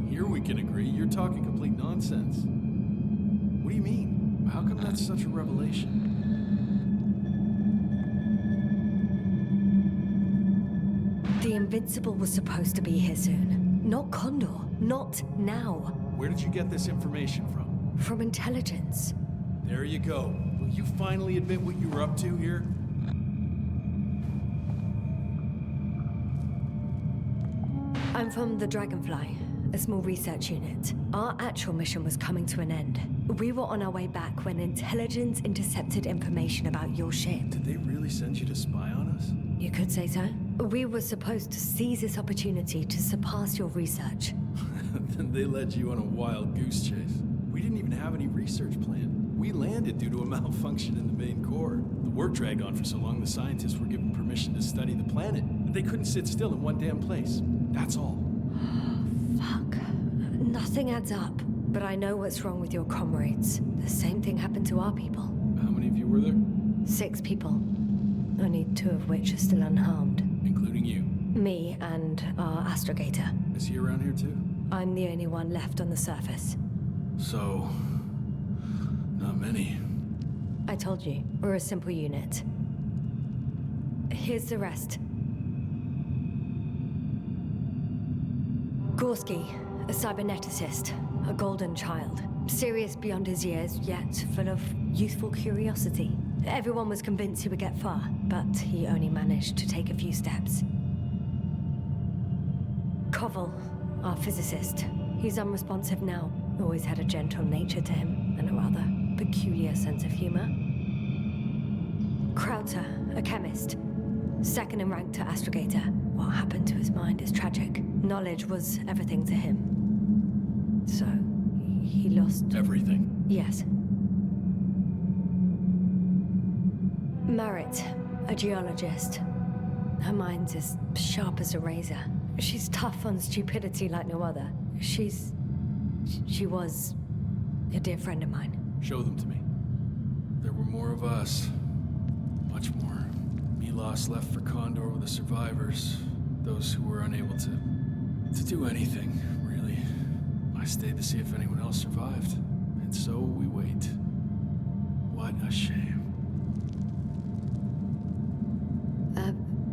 Here we can agree. You're talking complete nonsense. What do you mean? How come that's such a revelation? The Invincible was supposed to be here soon. Not Condor. Not now. Where did you get this information from? From intelligence. There you go. Will you finally admit what you were up to here? I'm from the Dragonfly, a small research unit. Our actual mission was coming to an end. We were on our way back when intelligence intercepted information about your ship. Did they really send you to spy on us? You could say so. We were supposed to seize this opportunity to surpass your research. Then they led you on a wild goose chase. We didn't even have any research plan. We landed due to a malfunction in the main core. The work dragged on for so long, the scientists were given permission to study the planet. They couldn't sit still in one damn place. That's all. Fuck. Nothing adds up. But I know what's wrong with your comrades. The same thing happened to our people. How many of you were there? 6 people. Only 2 of which are still unharmed. Including you. Me and our astrogator. Is he around here too? I'm the only one left on the surface. So... not many. I told you, we're a simple unit. Here's the rest. Gorski, a cyberneticist, a golden child. Serious beyond his years, yet full of youthful curiosity. Everyone was convinced he would get far, but he only managed to take a few steps. Koval, our physicist. He's unresponsive now. Always had a gentle nature to him, and a rather peculiar sense of humor. Krauter, a chemist. Second in rank to astrogator. What happened to his mind is tragic. Knowledge was everything to him. So, he lost... Everything. Yes. Merritt, a geologist. Her mind's as sharp as a razor. She's tough on stupidity like no other. She was a dear friend of mine. Show them to me. There were more of us. Much more. Milos left for Condor with the survivors. Those who were unable to do anything, really. I stayed to see if anyone else survived. And so we wait. What a shame.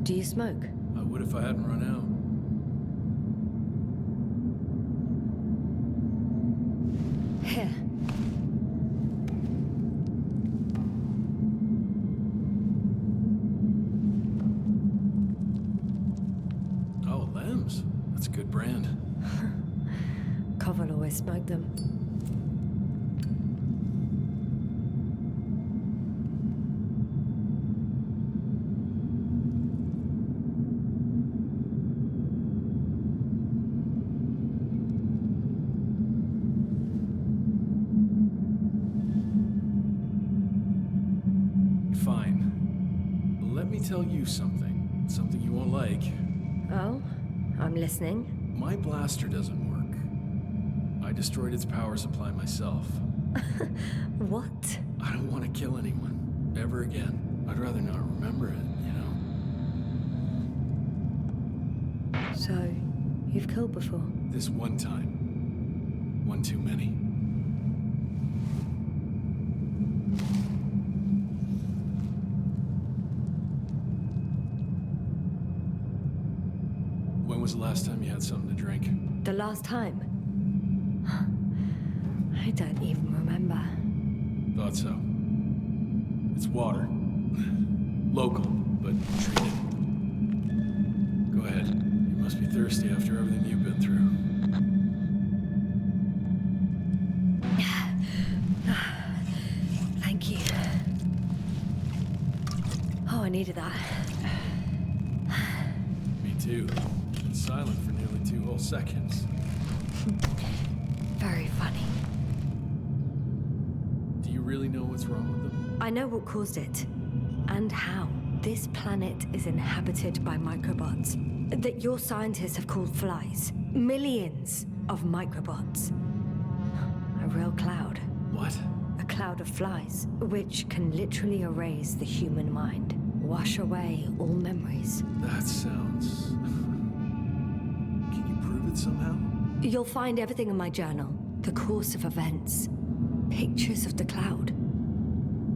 Do you smoke? I would if I hadn't run out. Here. Oh, Lems. That's a good brand. Koval always smoked them. Fine. Let me tell you something. Something you won't like. Oh? I'm listening. My blaster doesn't work. I destroyed its power supply myself. What? I don't want to kill anyone. Ever again. I'd rather not remember it, you know? So, you've killed before? This one time. One too many. When was the last time you had something to drink? The last time? I don't even remember. Thought so. It's water. Local, but treated. Go ahead. You must be thirsty after everything you've been through. Thank you. Oh, I needed that. Me too. Been silent for nearly 2 whole seconds. Very funny. Do you really know what's wrong with them? I know what caused it. And how. This planet is inhabited by microbots that your scientists have called flies. Millions of microbots. A real cloud. What? A cloud of flies, which can literally erase the human mind. Wash away all memories. That sounds... Can you prove it somehow? You'll find everything in my journal. The course of events. Pictures of the cloud.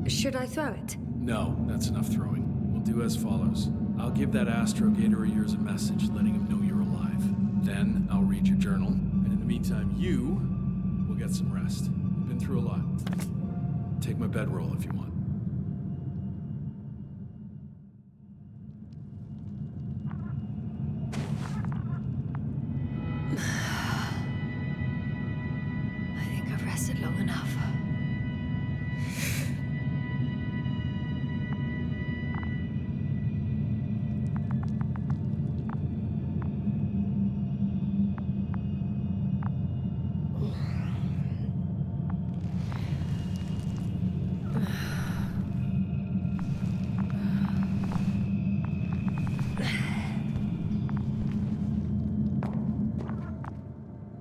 Should I throw it? No, that's enough throwing. We'll do as follows. I'll give that astrogator of yours a message letting him know you're alive. Then I'll read your journal, and in the meantime, you will get some rest. You've been through a lot. Take my bedroll if you want. I think I've rested long enough.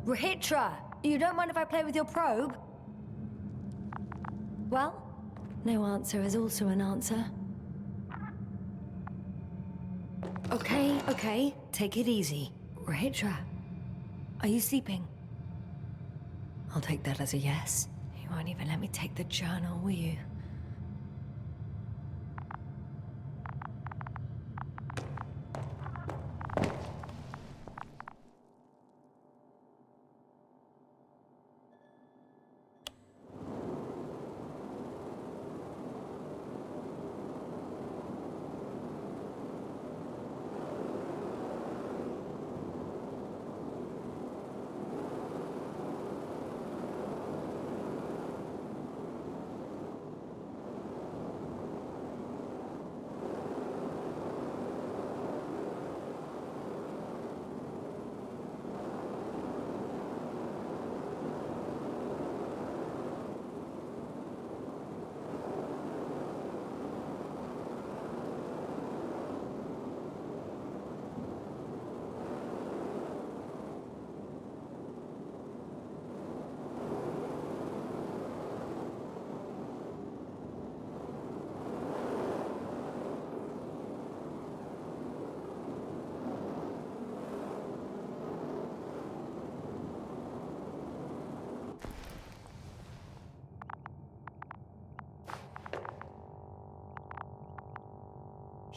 Rahitra, you don't mind if I play with your probe? Well, no answer is also an answer. Okay, take it easy. Rahitra, are you sleeping? I'll take that as a yes. You won't even let me take the journal, will you?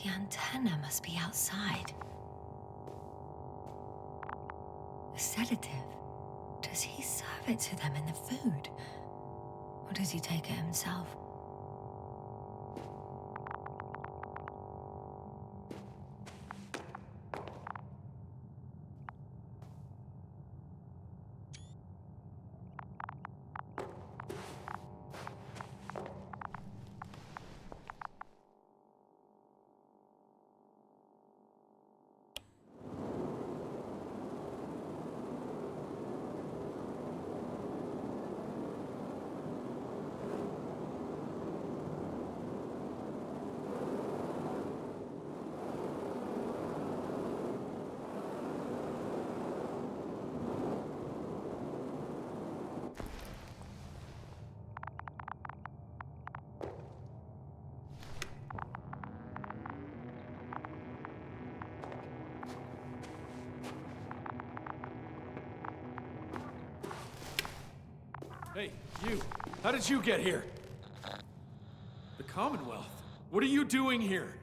The antenna must be outside. A sedative. Does he serve it to them in the food? Or does he take it himself? Hey, you! How did you get here? The Commonwealth? What are you doing here?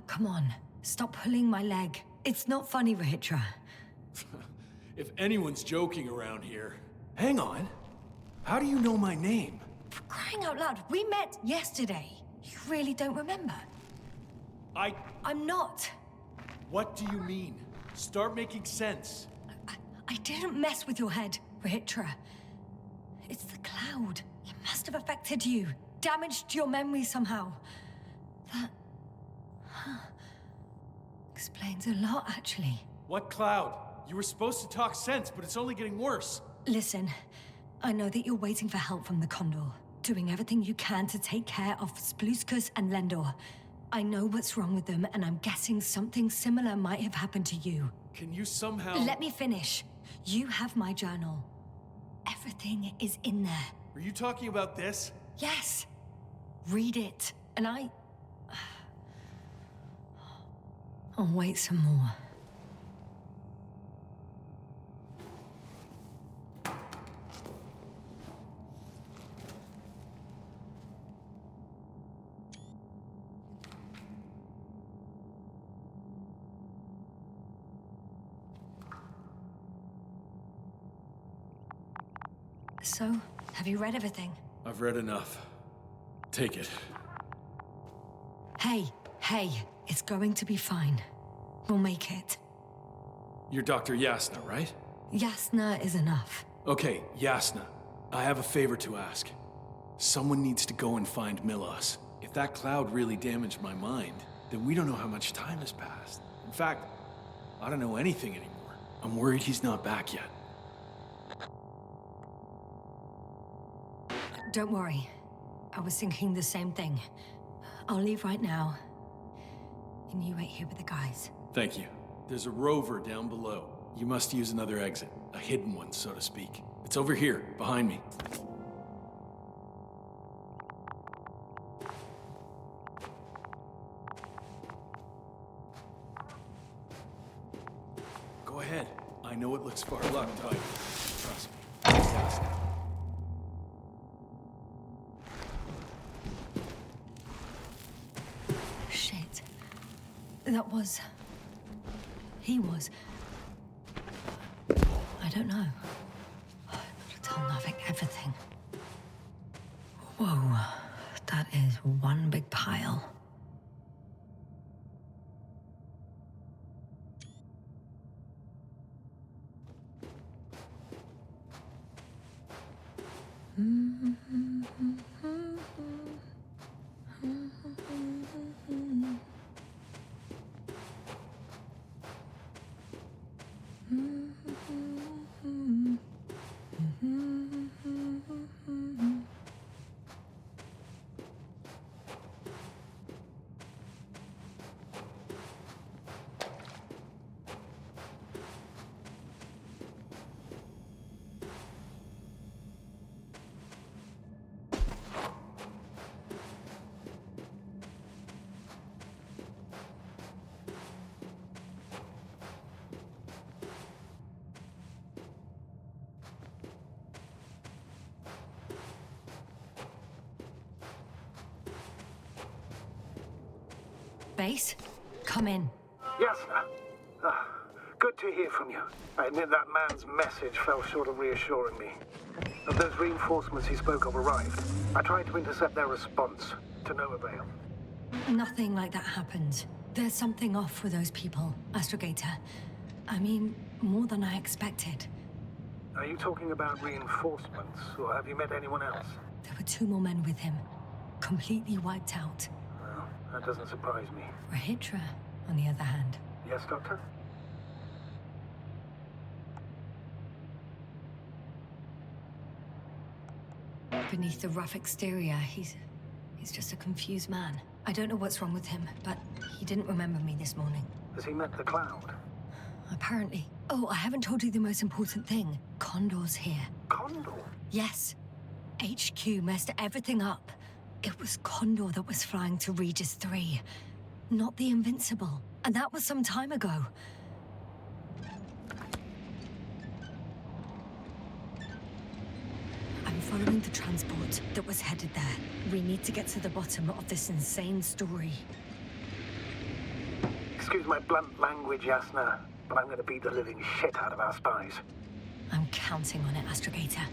Come on, stop pulling my leg. It's not funny, Rahitra. If anyone's joking around here... Hang on. How do you know my name? For crying out loud, we met yesterday. You really don't remember? I'm not. What do you mean? Start making sense. I didn't mess with your head, Rahitra. It's the cloud. It must have affected you. Damaged your memory somehow. That... explains a lot, actually. What cloud? You were supposed to talk sense, but it's only getting worse. Listen, I know that you're waiting for help from the Condor. Doing everything you can to take care of Spluskus and Lendor. I know what's wrong with them, and I'm guessing something similar might have happened to you. Can you somehow... Let me finish. You have my journal. Everything is in there. Are you talking about this? Yes. Read it. And I'll wait some more. So, have you read everything? I've read enough. Take it. Hey, it's going to be fine. We'll make it. You're Dr. Yasna, right? Yasna is enough. Okay, Yasna. I have a favor to ask. Someone needs to go and find Milos. If that cloud really damaged my mind, then we don't know how much time has passed. In fact, I don't know anything anymore. I'm worried he's not back yet. Don't worry. I was thinking the same thing. I'll leave right now. And you wait here with the guys. Thank you. There's a rover down below. You must use another exit. A hidden one, so to speak. It's over here, behind me. Go ahead. I know it looks far locked tight. Trust me. Yes. Shit. That was... He was... I don't know. I've got to tell Navik everything. Whoa. That is one big pile. Base, come in. Yes, sir. Good to hear from you. I admit that man's message fell short of reassuring me. Of those reinforcements he spoke of arrived. I tried to intercept their response, to no avail. Nothing like that happened. There's something off with those people, Astrogator. I mean, more than I expected. Are you talking about reinforcements, or have you met anyone else? There were 2 more men with him, completely wiped out. Well, that doesn't surprise me. Rahitra, on the other hand. Yes, Doctor? Beneath the rough exterior, he's just a confused man. I don't know what's wrong with him, but he didn't remember me this morning. Has he met the Cloud? Apparently. Oh, I haven't told you the most important thing. Condor's here. Condor? Yes. HQ messed everything up. It was Condor that was flying to Regis 3, not the Invincible. And that was some time ago. I'm following the transport that was headed there. We need to get to the bottom of this insane story. Excuse my blunt language, Yasna, but I'm going to beat the living shit out of our spies. I'm counting on it, Astrogator.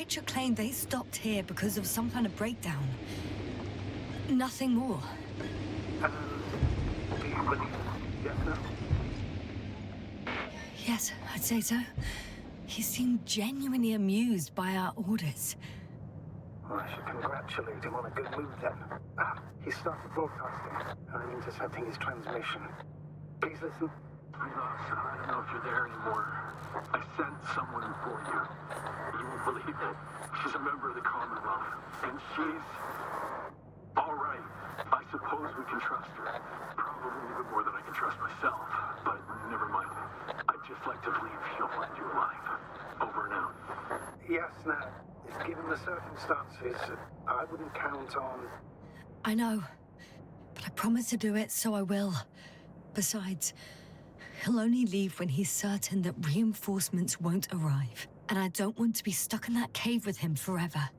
creature claimed they stopped here because of some kind of breakdown. Nothing more. Do you believe yes, no? Yes, I'd say so. He seemed genuinely amused by our orders. Well, I should congratulate him on a good move then. He started broadcasting. I'm intercepting his transmission. Please listen. I don't know if you're there anymore. I sent someone for you. You won't believe it. She's a member of the Commonwealth. And she's... all right. I suppose we can trust her. Probably even more than I can trust myself. But never mind. I'd just like to believe she'll find you alive. Over and out. Yes, now, given the circumstances, I wouldn't count on... I know, but I promised to do it, so I will. Besides, he'll only leave when he's certain that reinforcements won't arrive. And I don't want to be stuck in that cave with him forever.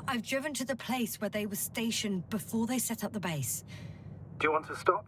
I've driven to the place where they were stationed before they set up the base. Do you want to stop?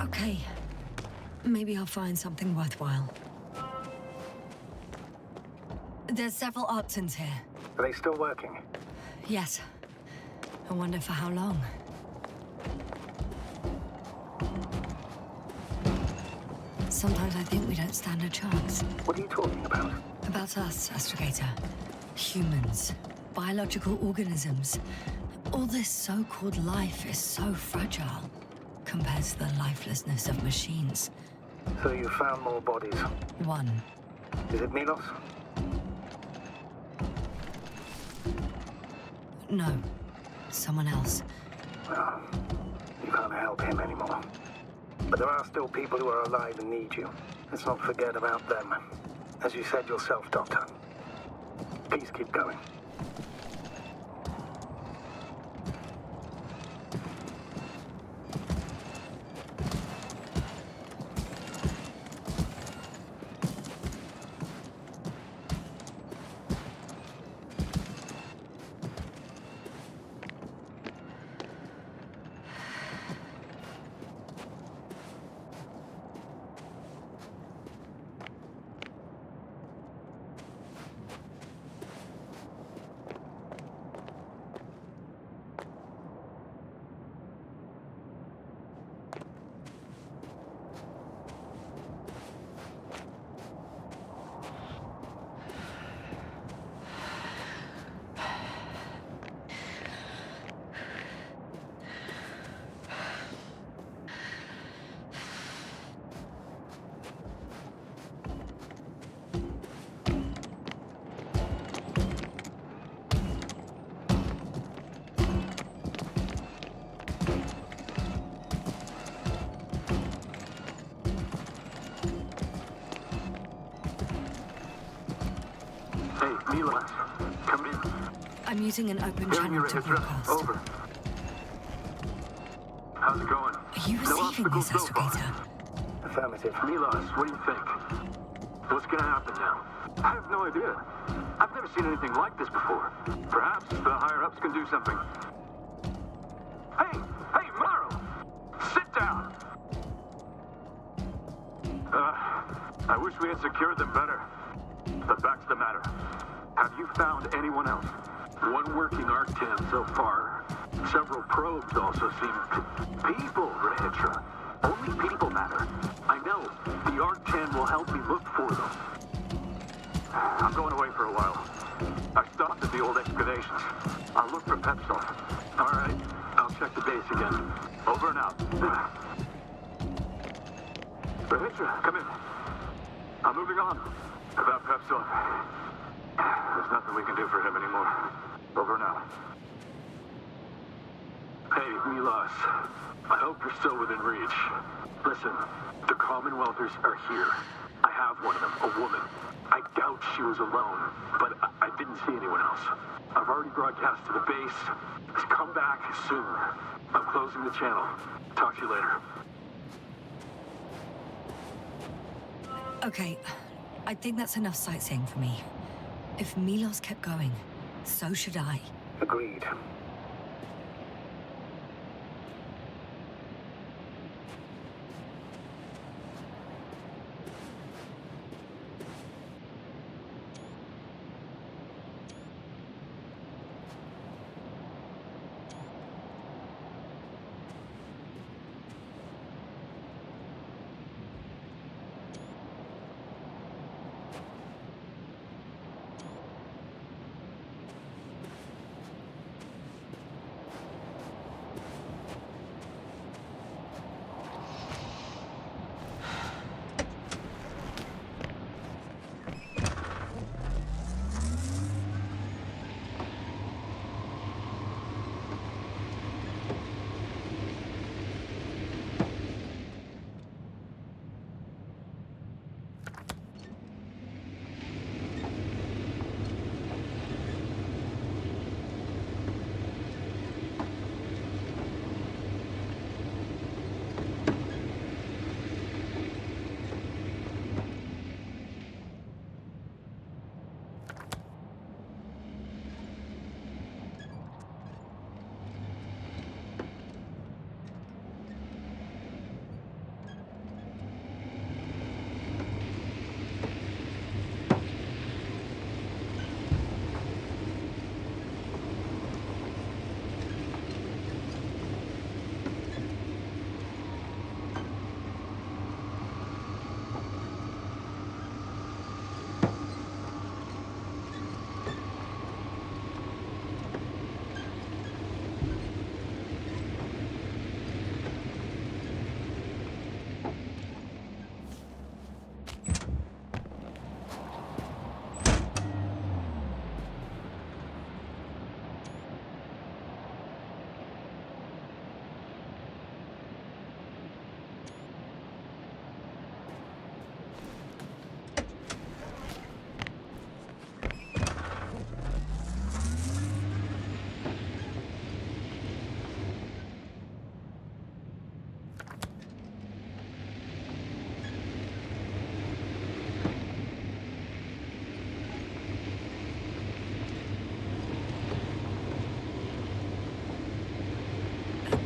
Okay. Maybe I'll find something worthwhile. There's several Arctons here. Are they still working? Yes. I wonder for how long. Sometimes I think we don't stand a chance. What are you talking about? About us, Astrogator. Humans. Biological organisms. All this so-called life is so fragile compared to the lifelessness of machines. So you found more bodies. One. Is it Milos? No. Someone else. Well, you can't help him anymore. But there are still people who are alive and need you. Let's not forget about them. As you said yourself, Doctor. Please keep going. Hey, Mila, come in. I'm using an open Hearing channel you, to Hitra. broadcast. Over. How's it going? Are you No receiving obstacles this, so far. Astrogator? Affirmative. Milos, what do you think? What's gonna happen now? I have no idea. I've never seen anything like this before. Perhaps the higher-ups can do something. Hey, Morrow! Sit down! I wish we had secured them better. But back to the matter. Have you found anyone else? One working Arc-10 so far. Several probes also seem... People, Hitra. Only people matter. I know. The Arc-10 will help me look for them. I'm going away for a while. I stopped at the old excavations. I'll look for Pepsol. All right. I'll check the base again. Over and out. Hitra, come in. I'm moving on. About Pepsol. There's nothing we can do for him anymore. Over and out. Hey, Milos. I hope you're still within reach. Listen, the Commonwealthers are here. I have one of them, a woman. I doubt she was alone, but I didn't see anyone else. I've already broadcast to the base. Just come back soon. I'm closing the channel. Talk to you later. Okay, I think that's enough sightseeing for me. If Milos kept going, so should I. Agreed.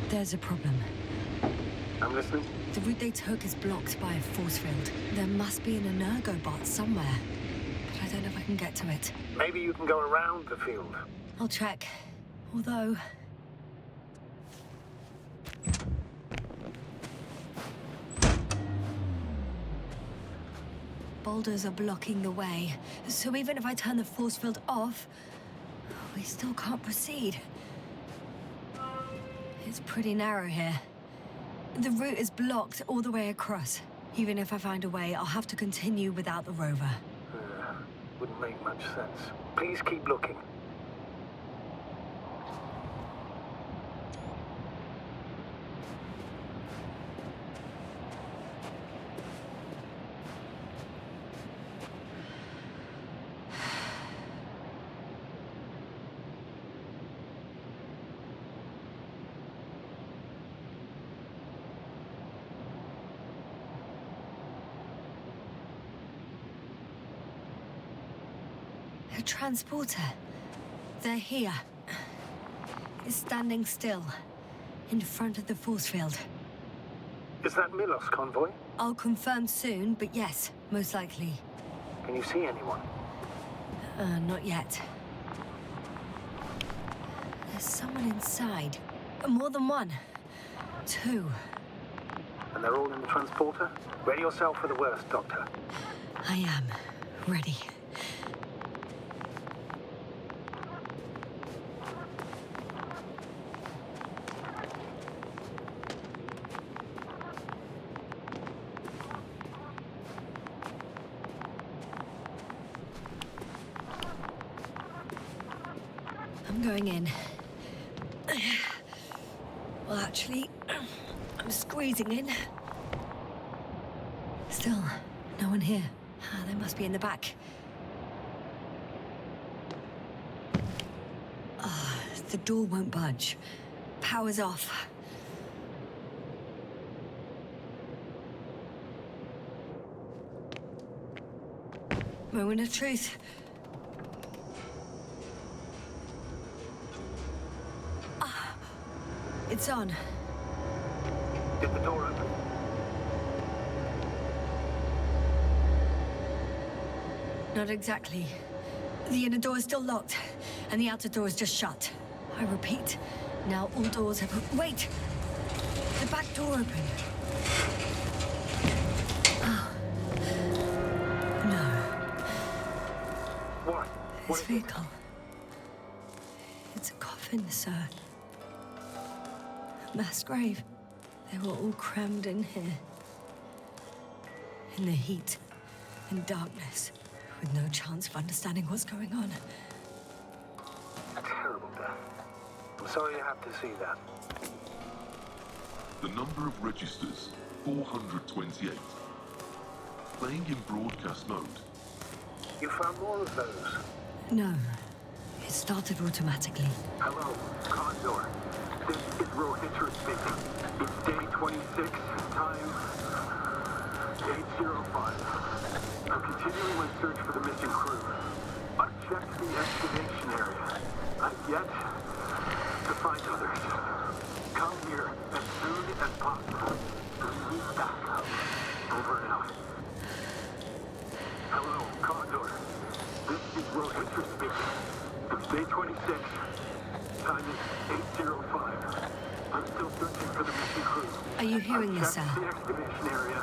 There's a problem. I'm listening. The route they took is blocked by a force field. There must be an energobot somewhere, but I don't know if I can get to it. Maybe you can go around the field. I'll check. Although... boulders are blocking the way, so even if I turn the force field off, we still can't proceed. It's pretty narrow here. The route is blocked all the way across. Even if I find a way, I'll have to continue without the rover. Wouldn't make much sense. Please keep looking. A transporter. They're here. It's standing still, in front of the force field. Is that Milos' convoy? I'll confirm soon, but yes, most likely. Can you see anyone? Not yet. There's someone inside. More than one. Two. And they're all in the transporter? Ready yourself for the worst, Doctor. I am. Ready. I'm going in. Well, actually, I'm squeezing in. Still, no one here. They must be in the back. The door won't budge. Power's off. Moment of truth. It's on. Did the door open? Not exactly. The inner door is still locked, and the outer door is just shut. I repeat, now all doors have... Wait! The back door opened. Oh. No. What? This vehicle. It's a coffin, sir. A mass grave. They were all crammed in here. In the heat and darkness, with no chance of understanding what's going on. A terrible death. I'm sorry you have to see that. The number of registers, 428. Playing in broadcast mode. You found more of those? No. It started automatically. Hello, Condor. This is Rohitra speaking. It's day 26, time 8:05. I'm continuing my search for the missing crew. I've checked the excavation area. I've yet to find others. Come here as soon as possible. We need backup. Over and out. Hello, Condor. This is Rohitra speaking. It's day 26. Time is 8:05. I'm still searching for the missing crew. Are you hearing this, sir? I've checked the excavation area,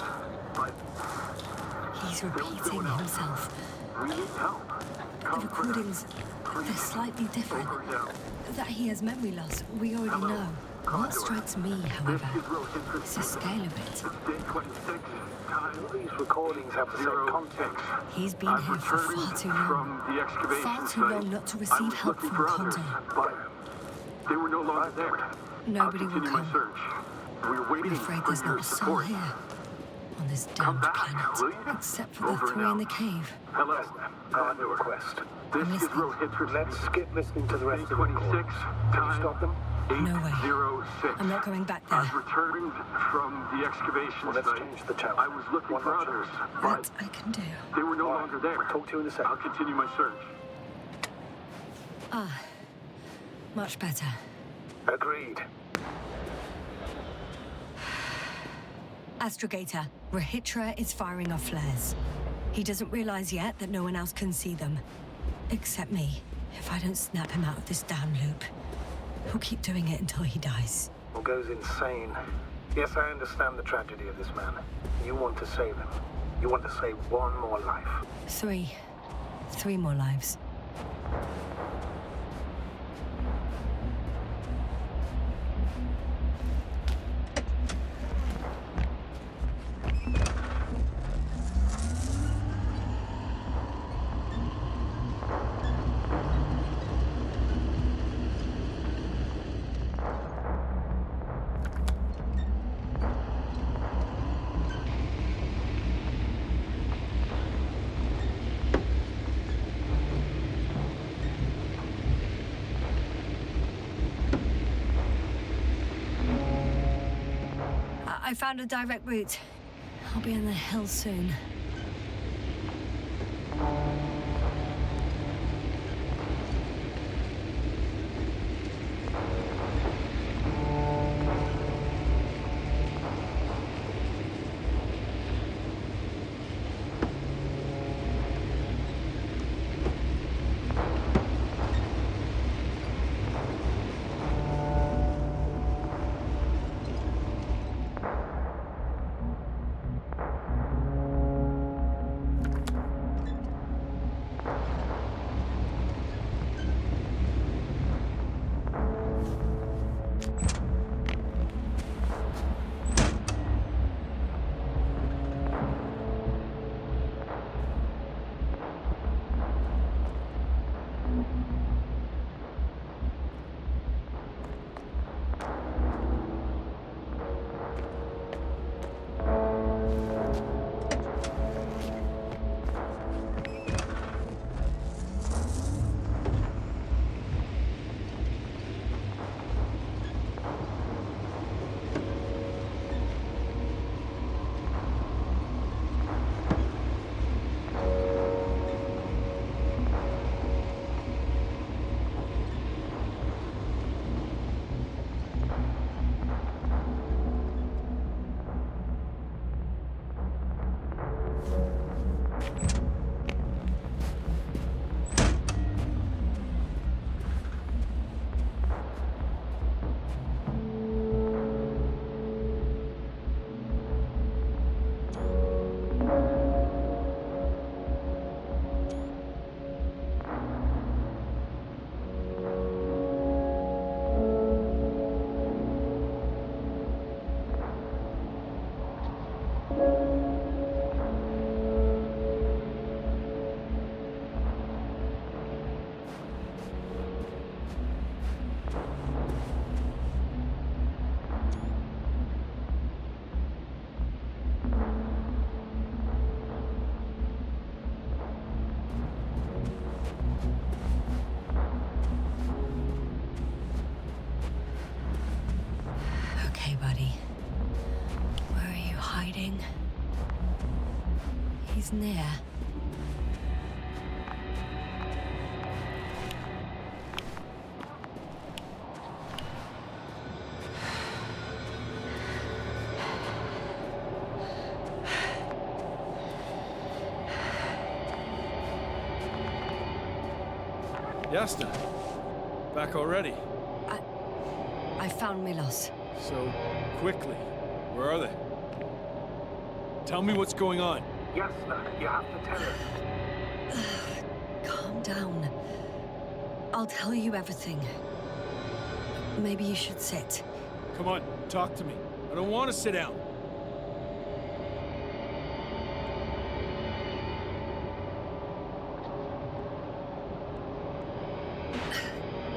but He's repeating himself. we need help. The Come recordings, first. they're slightly different. Over and out. That he has memory loss, we already Hello, know. Condor. What strikes me, This however, is Rohitra is the speaking. scale of it. It's day 26. Time All these recordings have the same content. He's been I've here for returned far too long. from the excavation Far too site. long not to I receive was help looking from for others, Condor. but they were no longer there. Nobody I'll will continue my come. search. We're I'm waiting afraid for there's your not a soul support. here. On this Come damned back, planet. will you? Except for the Over and three in out. the cave. Hello, I have a request. This I'm is listening. Rohitra. Let's skip listening to the rest of the 26. recording. Can you Time stop them? No way. 8:06. I'm not going back there. I've returned from the excavation Well, let's site. change the channel. I was looking One for more others, chance. but That I can do. they were no All right. longer there. Talk to you in a second. I'll continue my search. Much better. Agreed. Astrogator, Rohitra is firing off flares. He doesn't realize yet that no one else can see them. Except me. If I don't snap him out of this damn loop, he'll keep doing it until he dies. Or goes insane. Yes, I understand the tragedy of this man. You want to save him. You want to save one more life. Three more lives. I found a direct route. I'll be in the hills soon. Okay, buddy. Where are you hiding? He's near. Yasna, back already. I found Milos. So quickly. Where are they? Tell me what's going on. Yasna, you have to tell us. Calm down. I'll tell you everything. Maybe you should sit. Come on, talk to me. I don't want to sit down.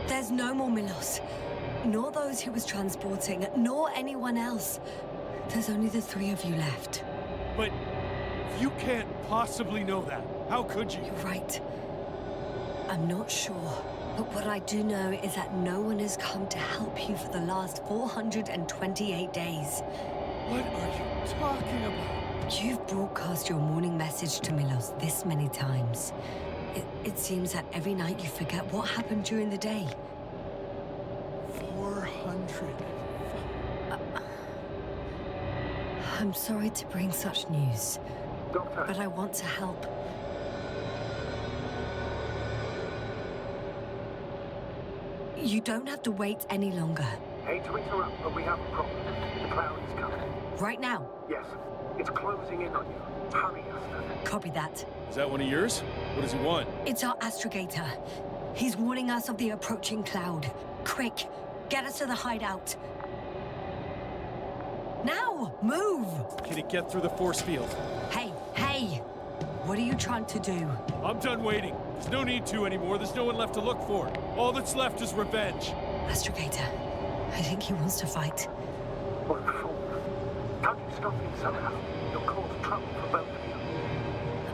There's no more Milos. Nor those he was transporting, nor anyone else. There's only the three of you left. But you can't possibly know that. How could you? You're right. I'm not sure. But what I do know is that no one has come to help you for the last 428 days. What are you talking about? You've broadcast your morning message to Milos this many times. It seems that every night you forget what happened during the day. 400. I'm sorry to bring such news, Doctor, but I want to help. You don't have to wait any longer. hate to interrupt, but we have a problem. The cloud is coming. Right now. Yes, it's closing in on you. Hurry, Yasna. Copy that. Is that one of yours? What does he want? It's our astrogator. He's warning us of the approaching cloud. Quick, get us to the hideout. Now, move! Can he get through the force field? Hey, hey! What are you trying to do? I'm done waiting. There's no need to anymore. There's no one left to look for. All that's left is revenge. Astrogator, I think he wants to fight. What a fool. Can't you stop him somehow? You'll cause trouble for both of you.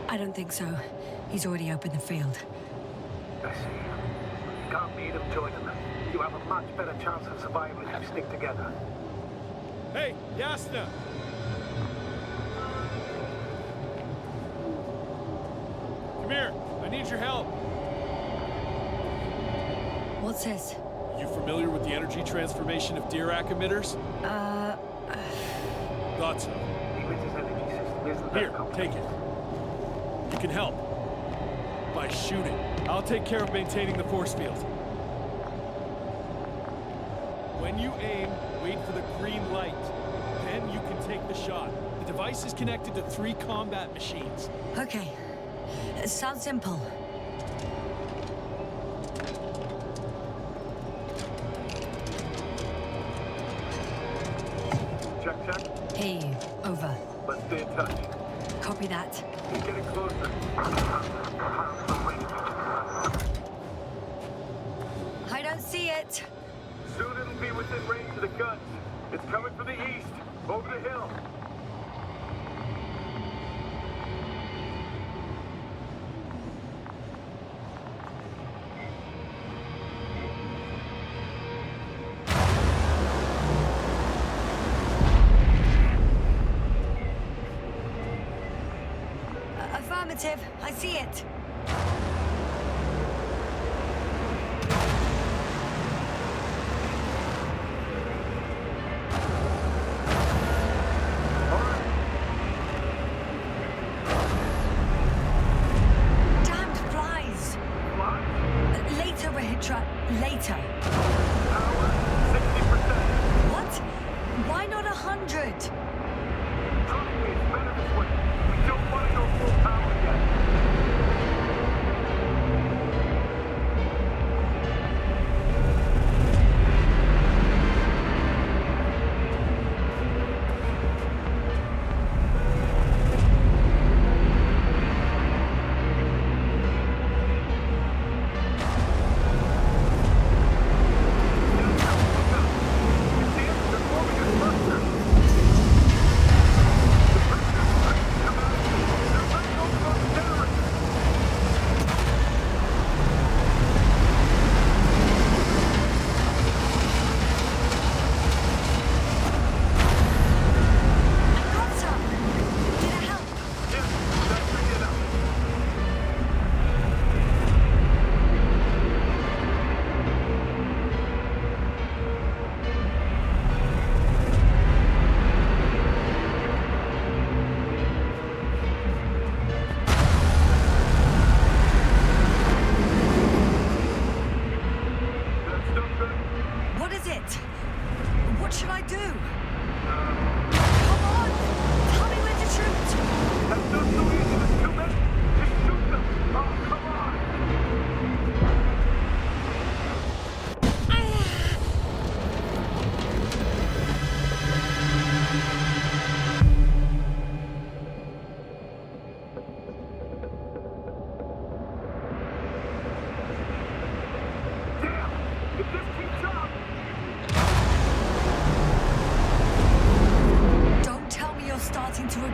I don't think so. He's already opened the field. I see. You can't beat him, join him. You have a much better chance of survival if you stick together. Hey, Yasna! Come here. I need your help. What's this? You familiar with the energy transformation of Dirac emitters? Thought so. The emitter's energy system isn't Here, that complex. take it. You can help. By shooting. I'll take care of maintaining the force field. When you aim, wait for the green light. Then you can take the shot. The device is connected to 3 combat machines. Okay. It sounds simple. Check. Hey, over. Let's stay in touch. Copy that. Keep getting closer. I don't see it. Soon it'll be within range of the guns. It's coming from the east, over the hill. Affirmative. I see it. Damned flies. Later, Rahitra. Later. Power, 60%. What? Why not 100? Trust me, it's better this way. We don't want to go full power yet.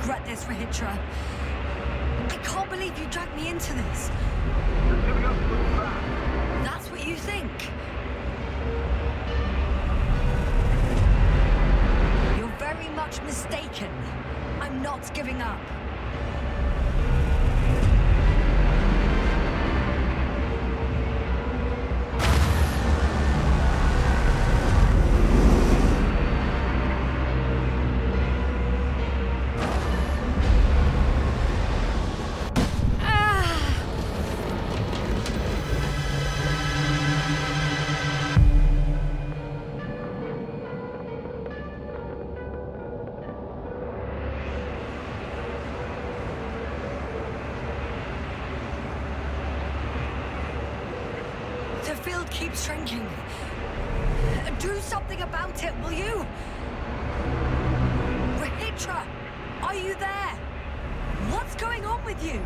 regret this, Rahitra. I can't believe you dragged me into this. You're giving us a little back. That's what you think? You're very much mistaken. I'm not giving up. The field keeps shrinking. Do something about it, will you? Rahitra, are you there? What's going on with you?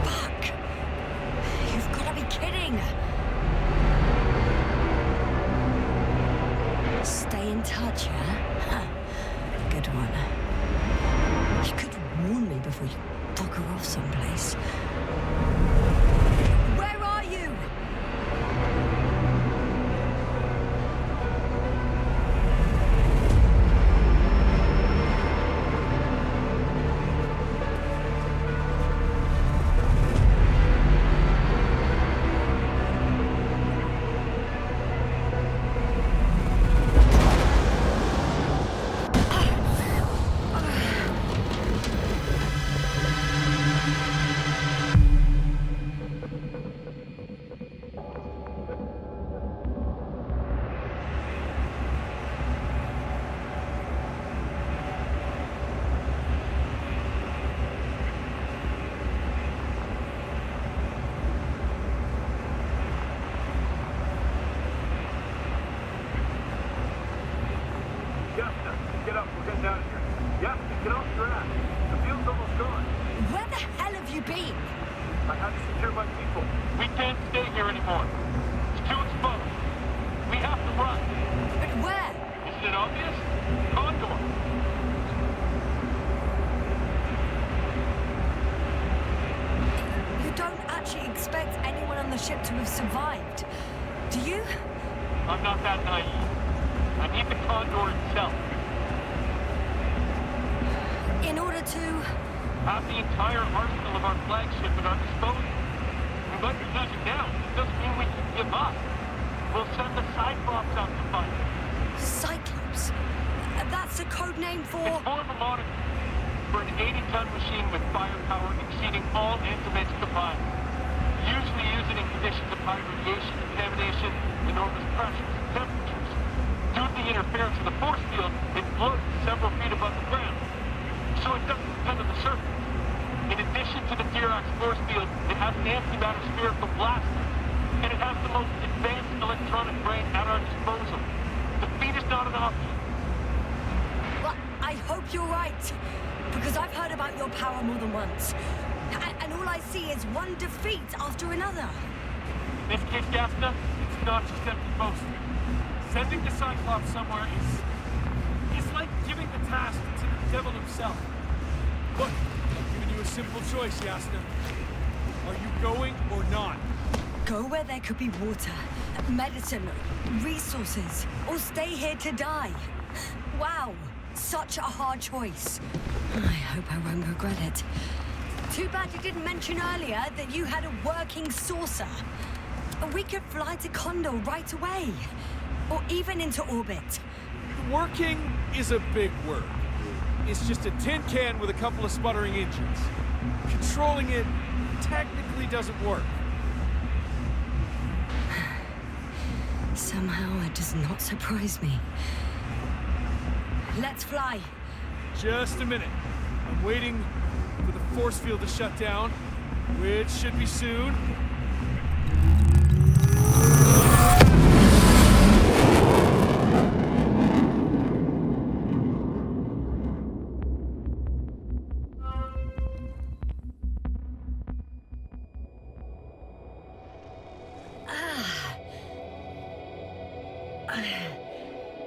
Fuck. You've got to be kidding. Stay in touch, yeah? Huh. Good one. You could warn me before you bugger off someplace. Where are you? Yasna, get up. We're getting out of here. Yasna, get off your ass. The field's almost gone. Where the hell have you been? I had to secure my people. We can't stay here anymore. It's too exposed. We have to run. But where? Isn't it obvious? Condor. You don't actually expect anyone on the ship to have survived, do you? I'm not that naive. I need the Condor itself. In order to... Have the entire arsenal of our flagship at our disposal. We might be touching down. It doesn't mean we can give up. We'll send the Cyclops out to fight. Cyclops? That's a code name for... It's more of a moniker for an 80-ton machine with firepower exceeding all instruments combined. Usually used in conditions of high radiation contamination, enormous pressures, and temperatures. Due to the interference of the force field, it floats several feet above the ground, so it doesn't depend on the surface. In addition to the Dirac force field, it has an antimatter spherical blaster, and it has the most advanced electronic brain at our disposal. Defeat is not an option. Well, I hope you're right, because I've heard about your power more than once. And all I see is one defeat after another. This kid, Yasna, it's not just empty boasting. Sending the Cyclops somewhere is like giving the task to the devil himself. Look, I'm giving you a simple choice, Yasna. Are you going or not? Go where there could be water, medicine, resources, or stay here to die. Wow, such a hard choice. I hope I won't regret it. Too bad you didn't mention earlier that you had a working saucer. We could fly to Condor right away, or even into orbit. Working is a big word. It's just a tin can with a couple of sputtering engines. Controlling it technically doesn't work. Somehow it does not surprise me. Let's fly. Just a minute. I'm waiting for the force field to shut down, which should be soon.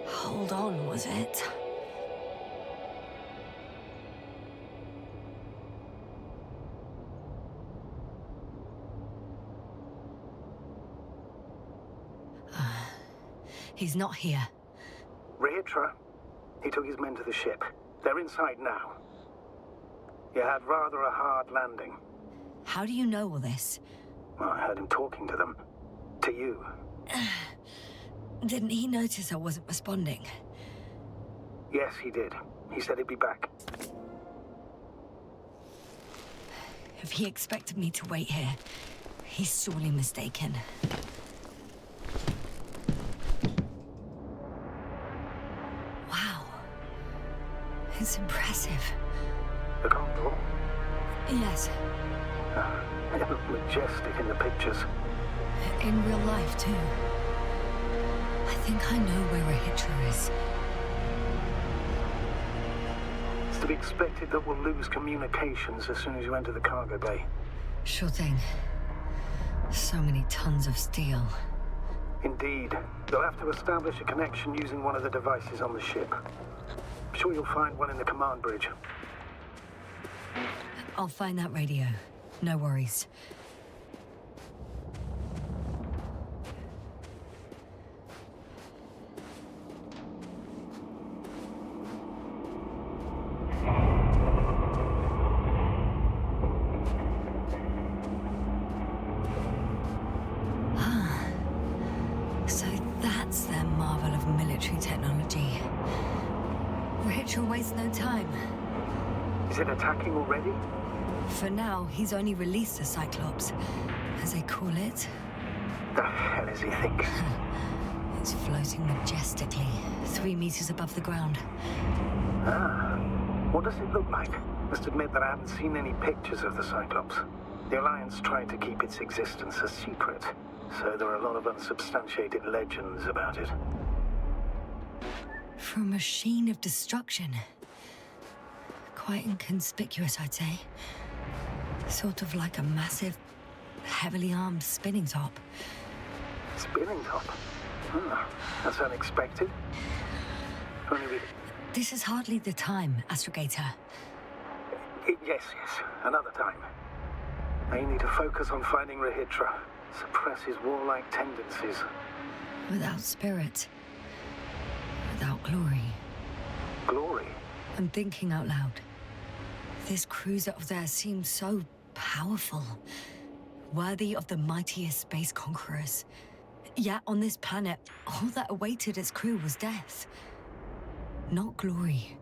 Hold on, was it? He's not here. Rehitra? He took his men to the ship. They're inside now. You had rather a hard landing. How do you know all this? Well, I heard him talking to them. To you. Didn't he notice I wasn't responding? Yes, he did. He said he'd be back. If he expected me to wait here, he's sorely mistaken. Wow. It's impressive. The Condor? Yes. It looked majestic in the pictures. In real life, too. I think I know where Rehitra is. It's to be expected that we'll lose communications as soon as you enter the cargo bay. Sure thing. So many tons of steel. Indeed. You'll have to establish a connection using one of the devices on the ship. I'm sure you'll find one in the command bridge. I'll find that radio. No worries. So that's their marvel of military technology. Rehitra wastes no time. Is it attacking already? For now, he's only released the Cyclops, as they call it. The hell is he thinking? It's floating majestically, 3 meters above the ground. Ah. What does it look like? Must admit that I haven't seen any pictures of the Cyclops. The Alliance tried to keep its existence a secret, so there are a lot of unsubstantiated legends about it. For a machine of destruction. Quite inconspicuous, I'd say. Sort of like a massive, heavily armed spinning top. Spinning top? That's unexpected. Only we... This is hardly the time, Astrogator. Yes, another time. I need to focus on finding Rehitra. Suppress his warlike tendencies. Without spirit. Without glory. Glory? I'm thinking out loud. This cruiser of theirs seems so powerful. Worthy of the mightiest space conquerors. Yet on this planet, all that awaited its crew was death. Not glory.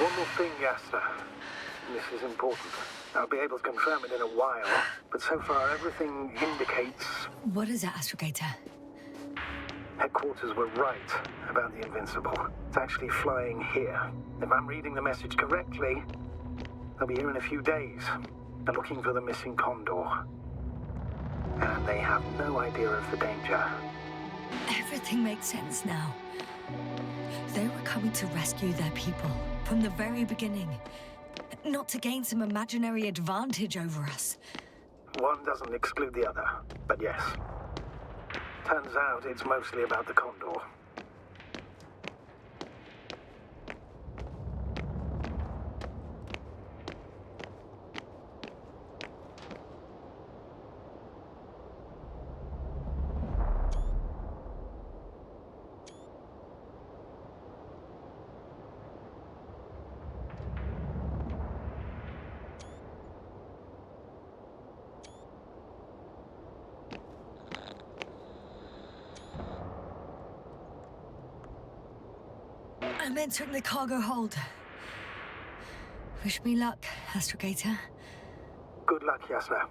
One more thing, Yasta. This is important. I'll be able to confirm it in a while, but so far everything indicates... What is it, Astrogator? Headquarters were right about the Invincible. It's actually flying here. If I'm reading the message correctly, they'll be here in a few days. They're looking for the missing Condor. And they have no idea of the danger. Everything makes sense now. They were coming to rescue their people from the very beginning. Not to gain some imaginary advantage over us. One doesn't exclude the other, but yes. Turns out it's mostly about the Condor. I'm entering the cargo hold. Wish me luck, Astrogator. Good luck, Yasna.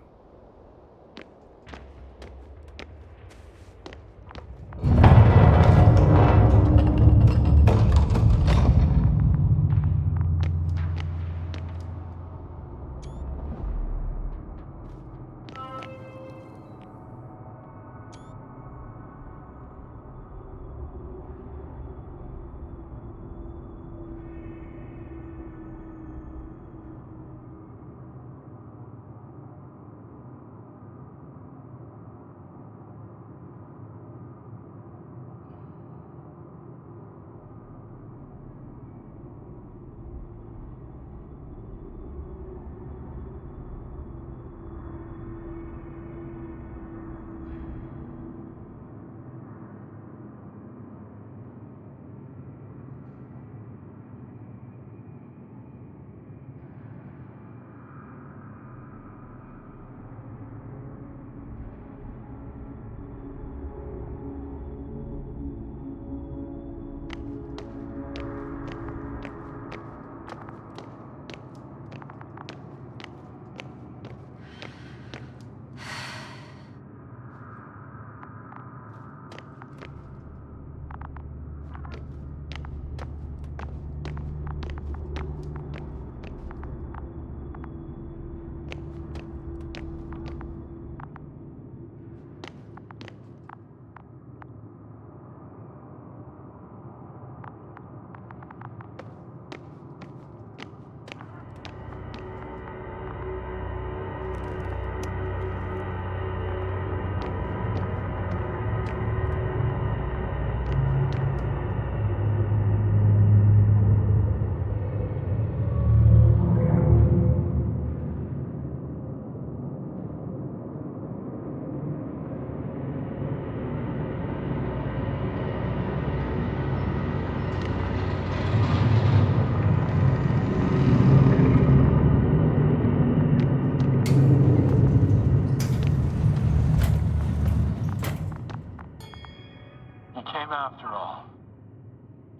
came after all.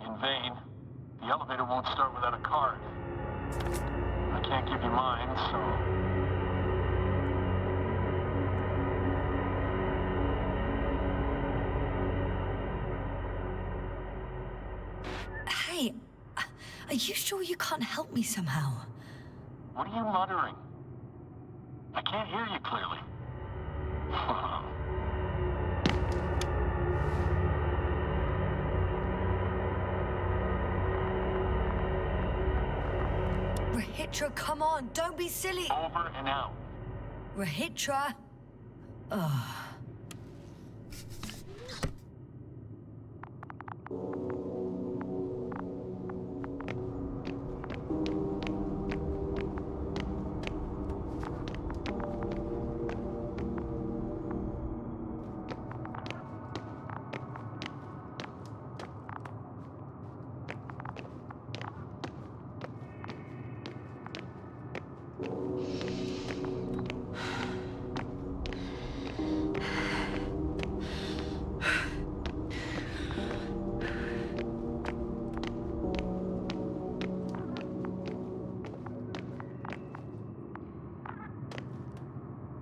In vain. The elevator won't start without a card. I can't give you mine, so... Hey, are you sure you can't help me somehow? What are you muttering? I can't hear you clearly. Rahitra, come on, don't be silly. Over and out. Rahitra. Ugh.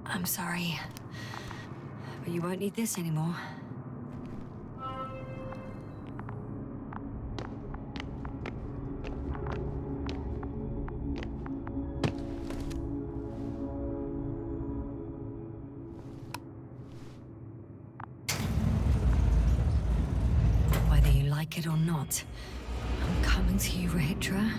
I'm sorry, but you won't need this anymore. Whether you like it or not, I'm coming to you, Rahitra.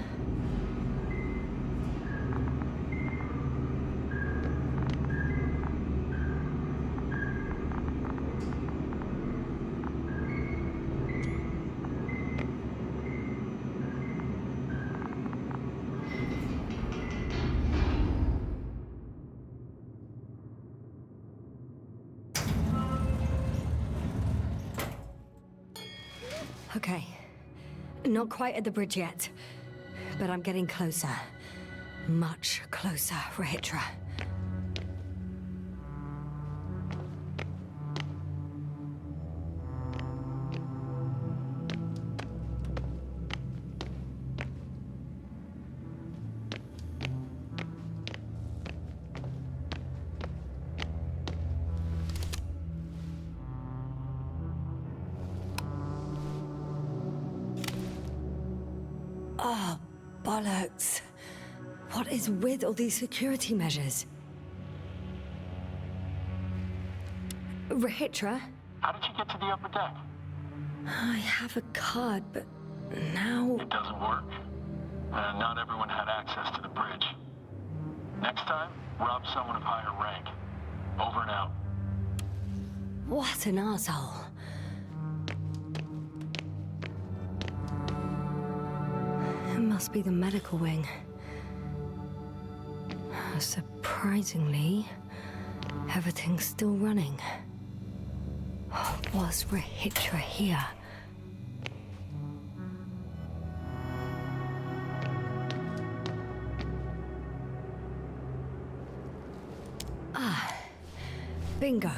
Okay. Not quite at the bridge yet, but I'm getting closer. Much closer, Rahitra. Oh, bollocks. What is with all these security measures? Rahitra? How did you get to the upper deck? I have a card, but now... It doesn't work. Not everyone had access to the bridge. Next time, rob someone of higher rank. Over and out. What an asshole. It must be the medical wing. Surprisingly, everything's still running. Was Rahitra here? Ah, bingo.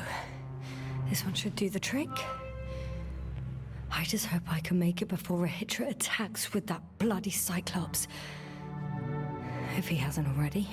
This one should do the trick. I just hope I can make it before Rahitra attacks with that bloody Cyclops. If he hasn't already.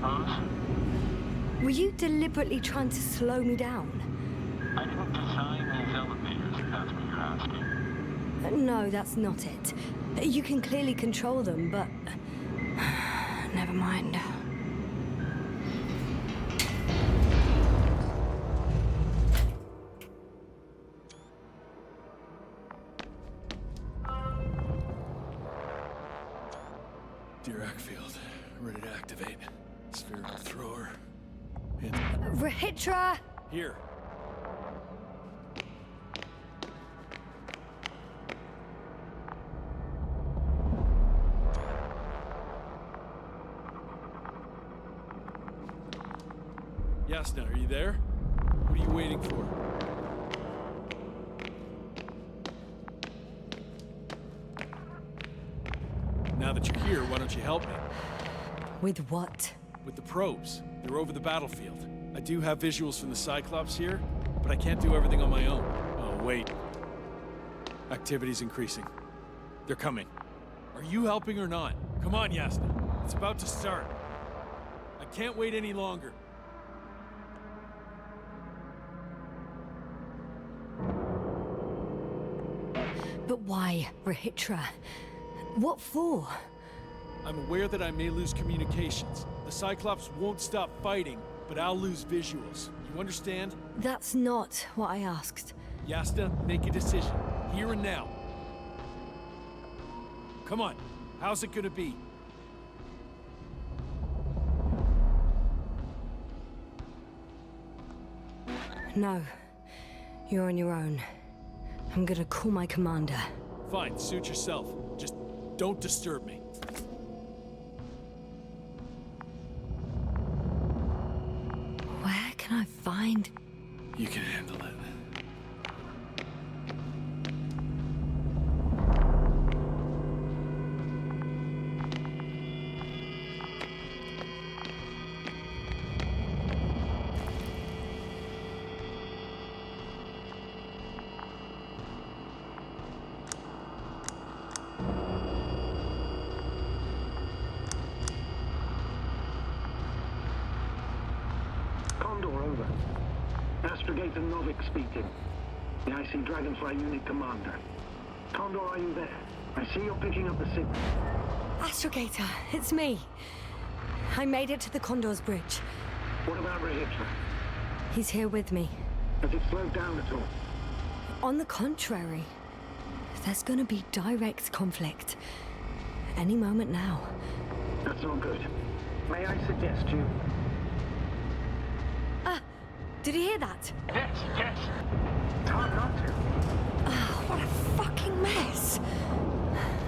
suppose. Were you deliberately trying to slow me down? I didn't design these elevators, if that's what you're asking. No, that's not it. You can clearly control them, but... Never mind. Dirac field, ready to activate. Spherical thrower. Hit. Rahitra! Here. Yasna, are you there? What are you waiting for? Now that you're here, why don't you help me? With what? With the probes. They're over the battlefield. I do have visuals from the Cyclops here, but I can't do everything on my own. Oh, wait. Activity's increasing. They're coming. Are you helping or not? Come on, Yasna. It's about to start. I can't wait any longer. But why, Rahitra? What for? I'm aware that I may lose communications. The Cyclops won't stop fighting, but I'll lose visuals. You understand? That's not what I asked. Yasna, make a decision. Here and now. Come on. How's it gonna be? No. You're on your own. I'm gonna call my commander. Fine, suit yourself. Just don't disturb me. Where can I find... You can handle it. Condor, over. Astrogator Novik speaking. The IC Dragonfly Unit Commander. Condor, are you there? I see you're picking up the signal. Astrogator, it's me. I made it to the Condor's bridge. What about Rahitra? He's here with me. Has it slowed down at all? On the contrary, there's gonna be direct conflict. Any moment now. That's not good. May I suggest you... Did you hear that? Yes, yes. It's hard not to. Oh, what a fucking mess.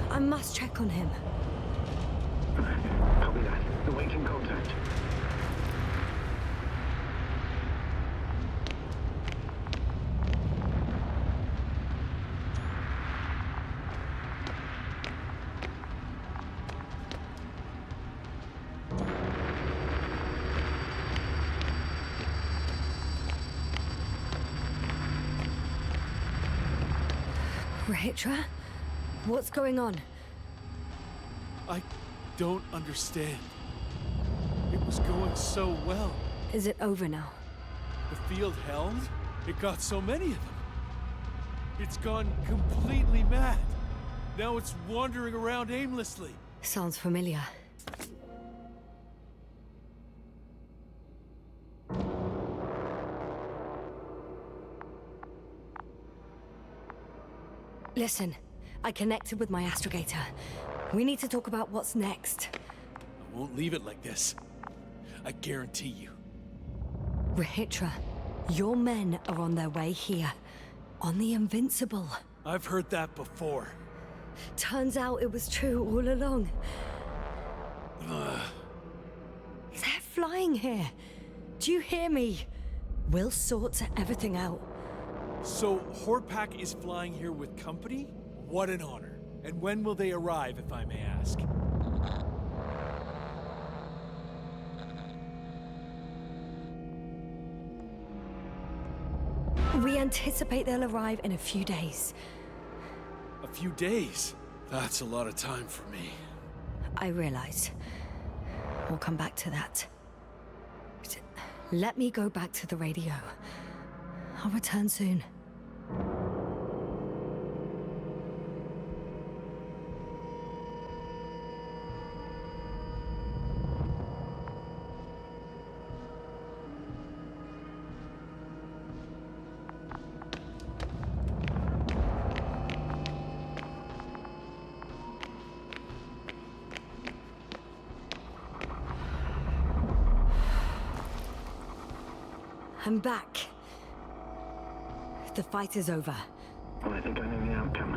I must check on him. Copy that. Awaiting contact. Rahitra? What's going on? I don't understand. It was going so well. Is it over now? The field held? It got so many of them. It's gone completely mad. Now it's wandering around aimlessly. Sounds familiar. Listen, I connected with my astrogator. We need to talk about what's next. I won't leave it like this. I guarantee you. Rahitra, your men are on their way here. On the Invincible. I've heard that before. Turns out it was true all along. Ugh. They're flying here. Do you hear me? We'll sort everything out. So, Hortpack is flying here with company? What an honor. And when will they arrive, if I may ask? We anticipate they'll arrive in a few days. A few days? That's a lot of time for me. I realize. We'll come back to that. Let me go back to the radio. I'll return soon. I'm back. The fight is over. Well, I think I know the outcome.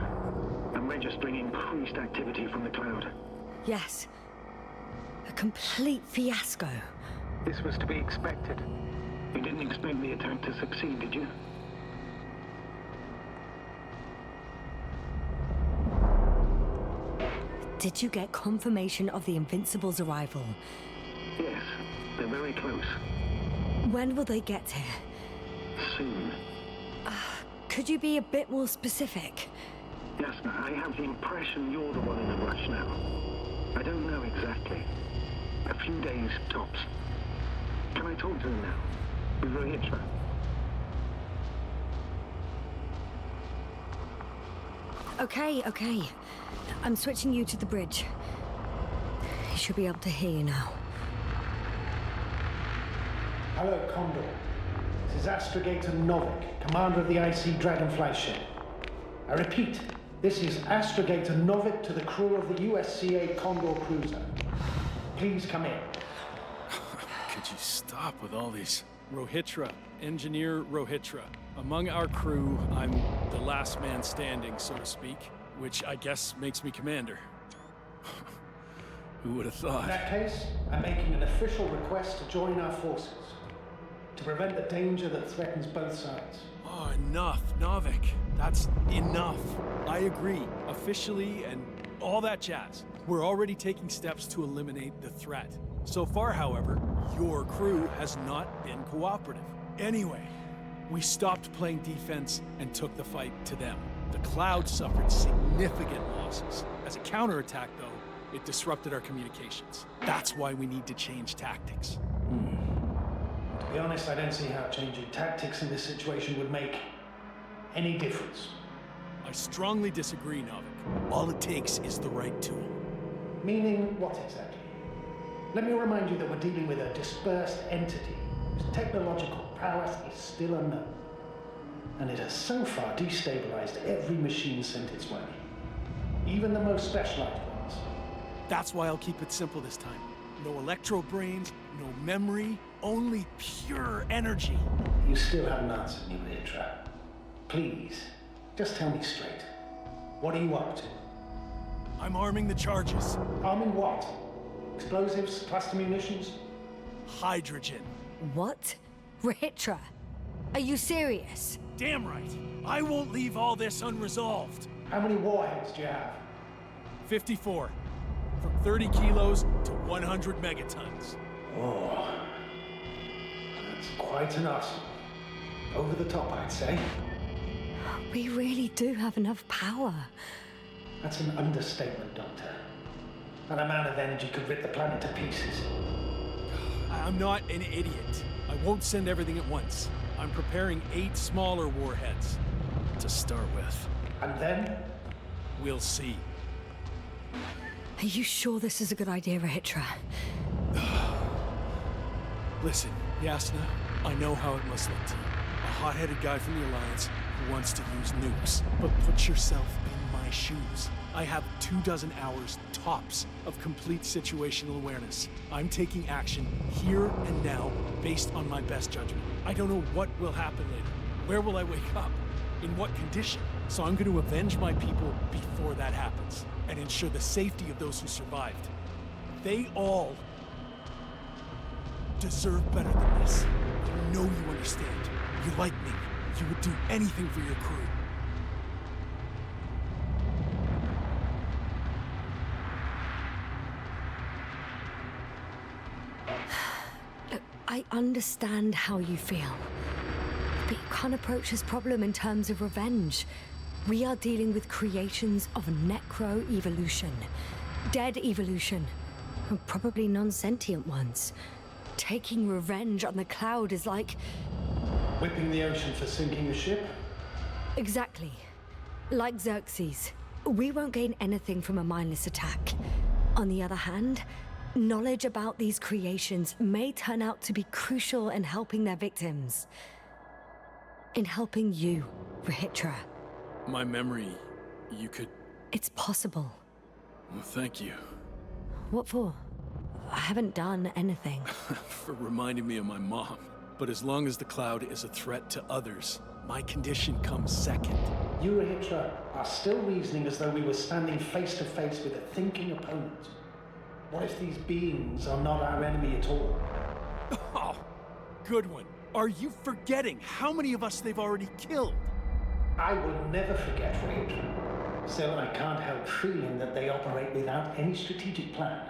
I'm registering increased activity from the cloud. Yes. A complete fiasco. This was to be expected. You didn't expect the attack to succeed, did you? Did you get confirmation of the Invincible's arrival? Yes, they're very close. When will they get here? Soon. Could you be a bit more specific? Yasna, I have the impression you're the one in a rush now. I don't know exactly. A few days, tops. Can I talk to them now? With Rohitra? Okay. I'm switching you to the bridge. He should be able to hear you now. Hello, Condor. This is Astrogator Novik, commander of the IC Dragonfly ship. I repeat, this is Astrogator Novik to the crew of the USCA Condor cruiser. Please come in. Could you stop with all these? Rohitra, Engineer Rohitra. Among our crew, I'm the last man standing, so to speak, which I guess makes me commander. Who would have thought? In that case, I'm making an official request to join our forces. To prevent the danger that threatens both sides. Oh, enough, Novik. That's enough. I agree, officially and all that jazz. We're already taking steps to eliminate the threat. So far, however, your crew has not been cooperative. Anyway, we stopped playing defense and took the fight to them. The Cloud suffered significant losses. As a counterattack, though, it disrupted our communications. That's why we need to change tactics. To be honest, I don't see how changing tactics in this situation would make any difference. I strongly disagree, Novik. All it takes is the right tool. Meaning what exactly? Let me remind you that we're dealing with a dispersed entity whose technological prowess is still unknown. And it has so far destabilized every machine sent its way. Even the most specialized ones. That's why I'll keep it simple this time. No electro brains, no memory, only pure energy. You still haven't answered me, Rohitra. Please, just tell me straight. What are you up to? I'm arming the charges. Arming what? Explosives, cluster munitions? Hydrogen. What? Rohitra? Are you serious? Damn right. I won't leave all this unresolved. How many warheads do you have? 54. From 30 kilos to 100 megatons. Oh, that's quite an arsenal. Over the top, I'd say. We really do have enough power. That's an understatement, Doctor. That amount of energy could rip the planet to pieces. I'm not an idiot. I won't send everything at once. I'm preparing 8 smaller warheads to start with. And then? We'll see. Are you sure this is a good idea, Rohitra? Listen, Yasna, I know how it must look to you. A hot-headed guy from the Alliance who wants to use nukes. But put yourself in my shoes. I have 24 hours tops of complete situational awareness. I'm taking action here and now based on my best judgment. I don't know what will happen later. Where will I wake up? In what condition? So I'm going to avenge my people before that happens and ensure the safety of those who survived. They all deserve better than this. I know you understand. You like me. You would do anything for your crew. Look, I understand how you feel. But you can't approach this problem in terms of revenge. We are dealing with creations of necro-evolution. Dead evolution. And probably non-sentient ones. Taking revenge on the Cloud is like... Whipping the ocean for sinking a ship? Exactly. Like Xerxes, we won't gain anything from a mindless attack. On the other hand, knowledge about these creations may turn out to be crucial in helping their victims. In helping you, Rahitra. My memory, you could... It's possible. Well, thank you. What for? I haven't done anything. For reminding me of my mom. But as long as the Cloud is a threat to others, my condition comes second. You, Rahitra, are still reasoning as though we were standing face to face with a thinking opponent. What if these beings are not our enemy at all? Oh, good one. Are you forgetting how many of us they've already killed? I will never forget, Rahitra. Still, I can't help feeling that they operate without any strategic plan.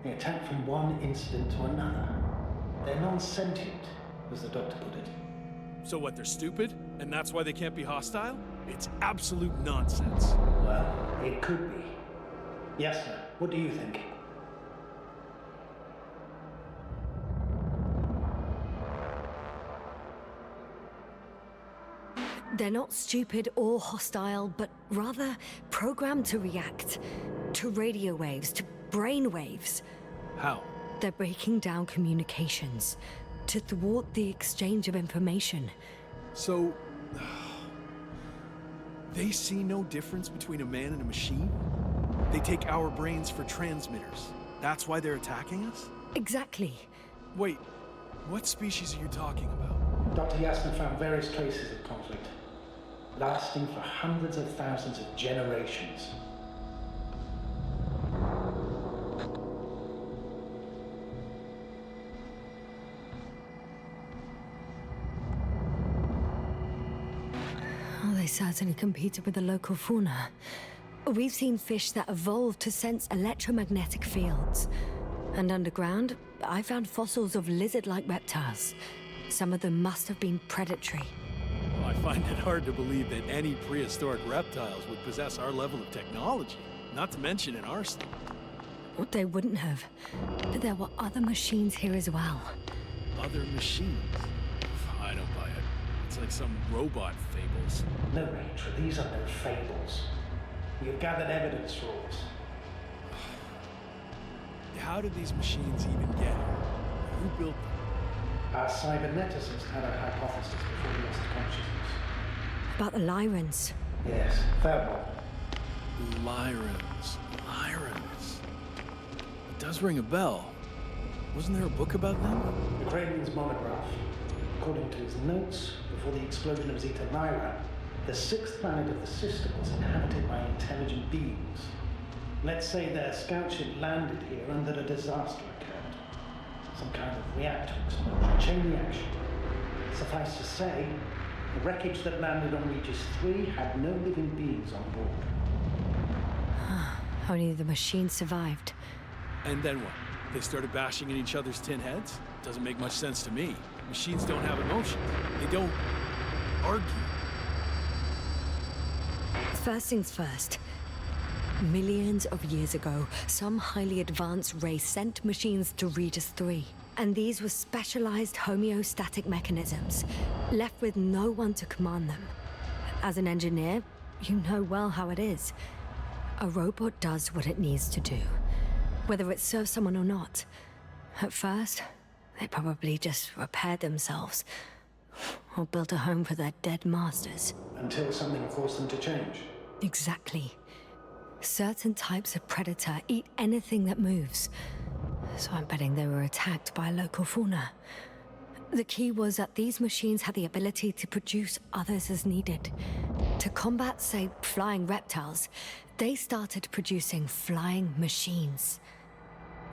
They attack from one incident to another. They're non-sentient, as the doctor put it. So what, they're stupid? And that's why they can't be hostile? It's absolute nonsense. Well, it could be. Yes, sir. What do you think? They're not stupid or hostile, but rather programmed to react. To radio waves, to brain waves. How? They're breaking down communications to thwart the exchange of information. So... they see no difference between a man and a machine? They take our brains for transmitters. That's why they're attacking us? Exactly. Wait, what species are you talking about? Dr. Yasna found various traces of conflict, lasting for hundreds of thousands of generations. Oh, they certainly competed with the local fauna. We've seen fish that evolved to sense electromagnetic fields. And underground, I found fossils of lizard-like reptiles. Some of them must have been predatory. Well, I find it hard to believe that any prehistoric reptiles would possess our level of technology, not to mention an arsenal. They wouldn't have. But there were other machines here as well. Other machines? I don't buy it. It's like some robot fables. No, Rachel, these are no fables. We have gathered evidence for all this. How did these machines even get here? Who built them? Our cyberneticist had a hypothesis before he lost consciousness. About the Lyrans. Yes, fair one. Lyrans. It does ring a bell. Wasn't there a book about them? The Kraven's monograph. According to his notes, before the explosion of Zeta Lyra, the sixth planet of the system was inhabited by intelligent beings. Let's say their scout ship landed here and that a disaster occurred. Some kind of reactor explosion, chain reaction. Suffice to say, the wreckage that landed on Regis 3 had no living beings on board. Only the machines survived. And then what? They started bashing in each other's tin heads? Doesn't make much sense to me. Machines don't have emotions. They don't argue. First things first. Millions of years ago, some highly advanced race sent machines to Regis 3. And these were specialized homeostatic mechanisms, left with no one to command them. As an engineer, you know well how it is. A robot does what it needs to do, whether it serves someone or not. At first, they probably just repaired themselves, or built a home for their dead masters. Until something forced them to change. Exactly. Certain types of predator eat anything that moves. So I'm betting they were attacked by local fauna. The key was that these machines had the ability to produce others as needed. To combat, say, flying reptiles, they started producing flying machines.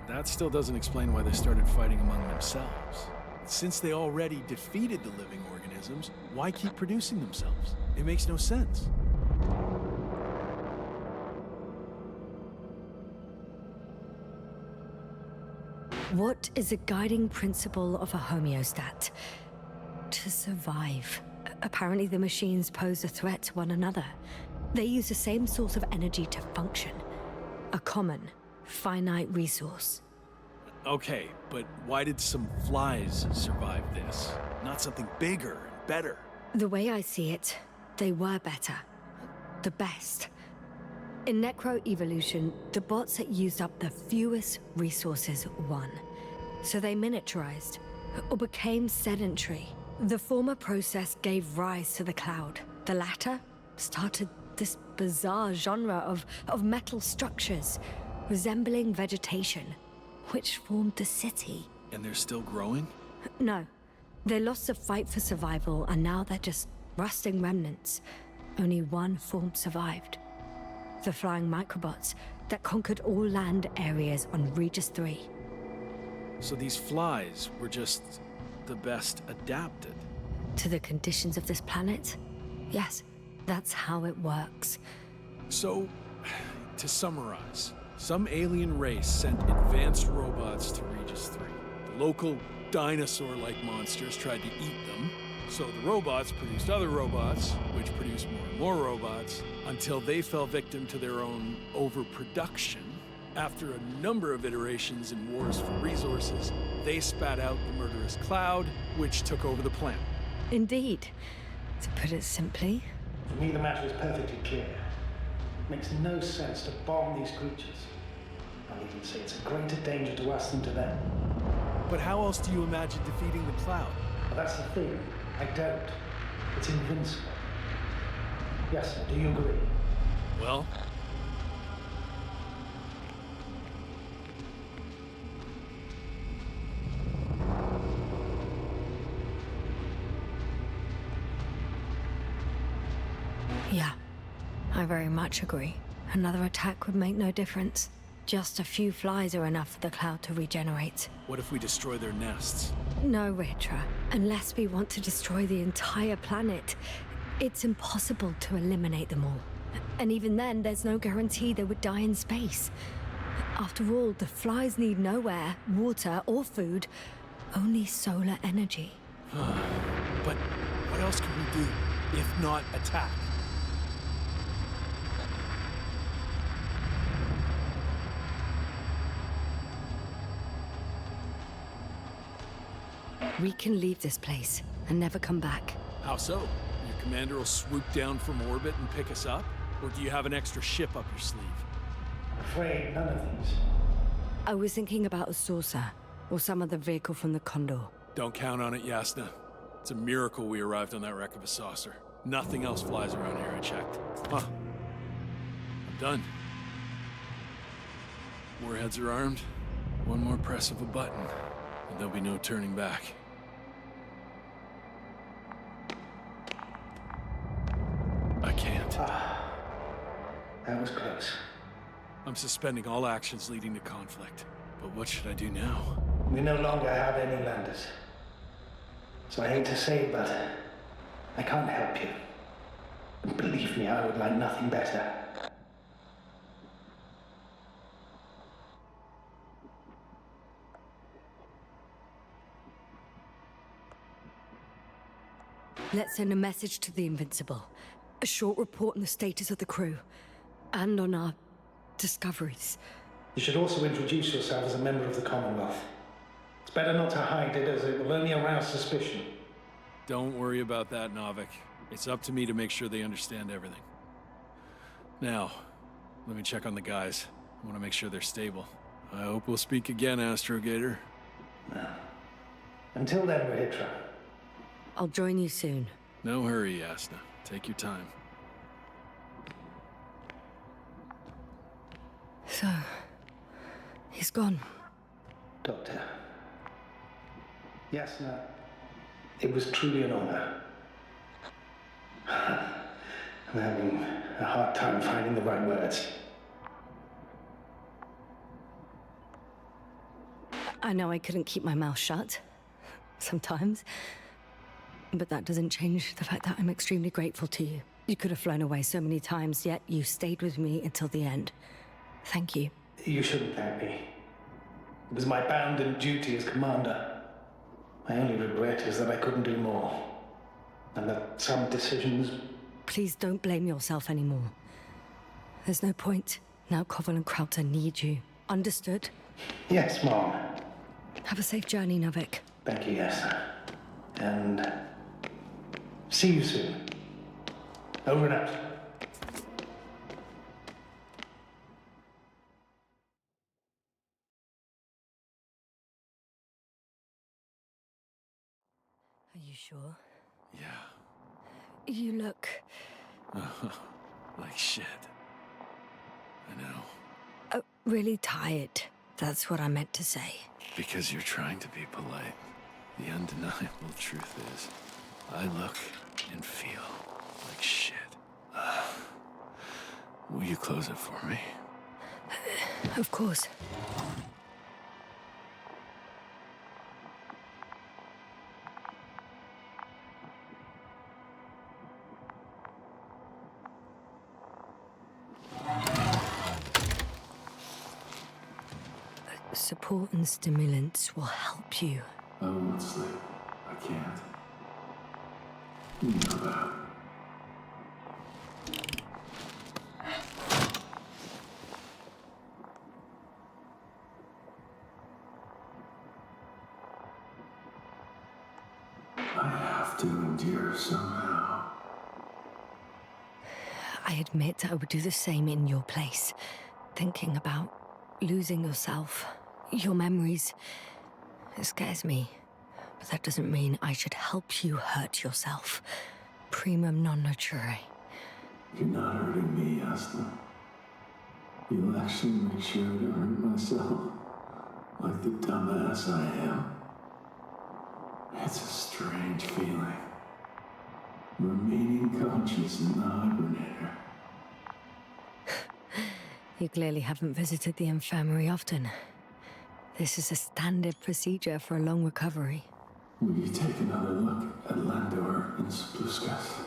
That still doesn't explain why they started fighting among themselves. Since they already defeated the living organisms, why keep producing themselves? It makes no sense. What is a guiding principle of a homeostat? To survive. Apparently the machines pose a threat to one another. They use the same source of energy to function. A common, finite resource. Okay, but why did some flies survive this? Not something bigger and better. The way I see it, they were better. The best. In Necro-Evolution, the bots that used up the fewest resources won. So they miniaturized, or became sedentary. The former process gave rise to the Cloud. The latter started this bizarre genre of metal structures, resembling vegetation, which formed the city. And they're still growing? No. They lost the fight for survival, and now they're just rusting remnants. Only one form survived. The flying microbots that conquered all land areas on Regis 3. So these flies were just the best adapted. To the conditions of this planet? Yes, that's how it works. So, to summarize, some alien race sent advanced robots to Regis 3. The local dinosaur-like monsters tried to eat them, so the robots produced other robots, which produced more and more robots, until they fell victim to their own overproduction. After a number of iterations and wars for resources, they spat out the murderous Cloud, which took over the planet. Indeed. To put it simply, For me, the matter is perfectly clear. It makes no sense to bomb these creatures. I'll even say it's a greater danger to us than to them. But how else do you imagine defeating the Cloud? But that's the thing. I don't. It's invincible. Yes, sir. Do you agree? Well, yeah, I very much agree. Another attack would make no difference. Just a few flies are enough for the Cloud to regenerate. what if we destroy their nests? No, Ritra. Unless we want to destroy the entire planet, it's impossible to eliminate them all. And even then, there's no guarantee they would die in space. After all, the flies need no air, water, or food, only solar energy. But what else can we do, if not attack? We can leave this place and never come back. How so? Your commander will swoop down from orbit and pick us up? Or do you have an extra ship up your sleeve? I'm afraid none of these. I was thinking about a saucer, or some other vehicle from the Condor. Don't count on it, Yasna. It's a miracle we arrived on that wreck of a saucer. Nothing else flies around here, I checked. Huh. I'm done. Warheads are armed. One more press of a button, and there'll be no turning back. I can't. That was close. I'm suspending all actions leading to conflict. But what should I do now? We no longer have any landers. So I hate to say it, but I can't help you. And believe me, I would like nothing better. Let's send a message to the Invincible. A short report on the status of the crew. And on our discoveries. You should also introduce yourself as a member of the Commonwealth. It's better not to hide it, as it will only arouse suspicion. Don't worry about that, Novik. It's up to me to make sure they understand everything. Now, let me check on the guys. I want to make sure they're stable. I hope we'll speak again, Astrogator. Until then, Rahitra. I'll join you soon. No hurry, Yasna. Take your time. So, he's gone. Doctor. Yes, no. It was truly an honor. I'm having a hard time finding the right words. I know I couldn't keep my mouth shut. Sometimes. But that doesn't change the fact that I'm extremely grateful to you. You could have flown away so many times, yet you stayed with me until the end. Thank you. You shouldn't thank me. It was my bounden duty as commander. My only regret is that I couldn't do more. And that some decisions... Please don't blame yourself anymore. There's no point. Now Koval and Krauter need you. Understood? Yes, Mom. Have a safe journey, Novik. Becky, yes. And see you soon. Over and out. Are you sure? Yeah. You look... Like shit. I know. really tired. That's what I meant to say. Because you're trying to be polite. The undeniable truth is, I look and feel like shit. Will you close it for me? Of course. Support and stimulants will help you. I won't sleep. I can't. You know that. I have to endure somehow. I admit I would do the same in your place. Thinking about losing yourself, your memories, it scares me. But that doesn't mean I should help you hurt yourself. Primum non nocere. You're not hurting me, Asna. You'll actually make sure I don't hurt myself. Like the dumbass I am. It's a strange feeling. Remaining conscious in the hibernator. You clearly haven't visited the infirmary often. This is a standard procedure for a long recovery. Will you take another look at Landor and Spluskas?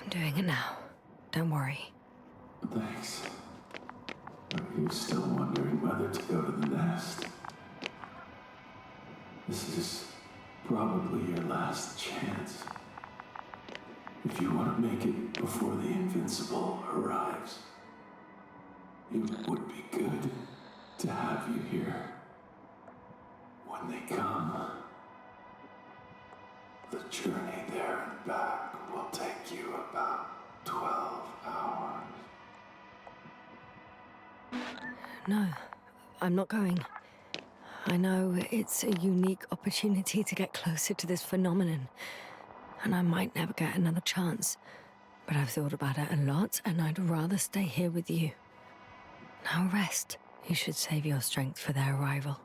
I'm doing it now. Don't worry. Thanks. Are you still wondering whether to go to the nest? This is probably your last chance. If you want to make it before the Invincible arrives, it would be good to have you here. When they come, the journey there and back will take you about 12 hours. No, I'm not going. I know it's a unique opportunity to get closer to this phenomenon, and I might never get another chance. But I've thought about it a lot, and I'd rather stay here with you. Now rest. You should save your strength for their arrival.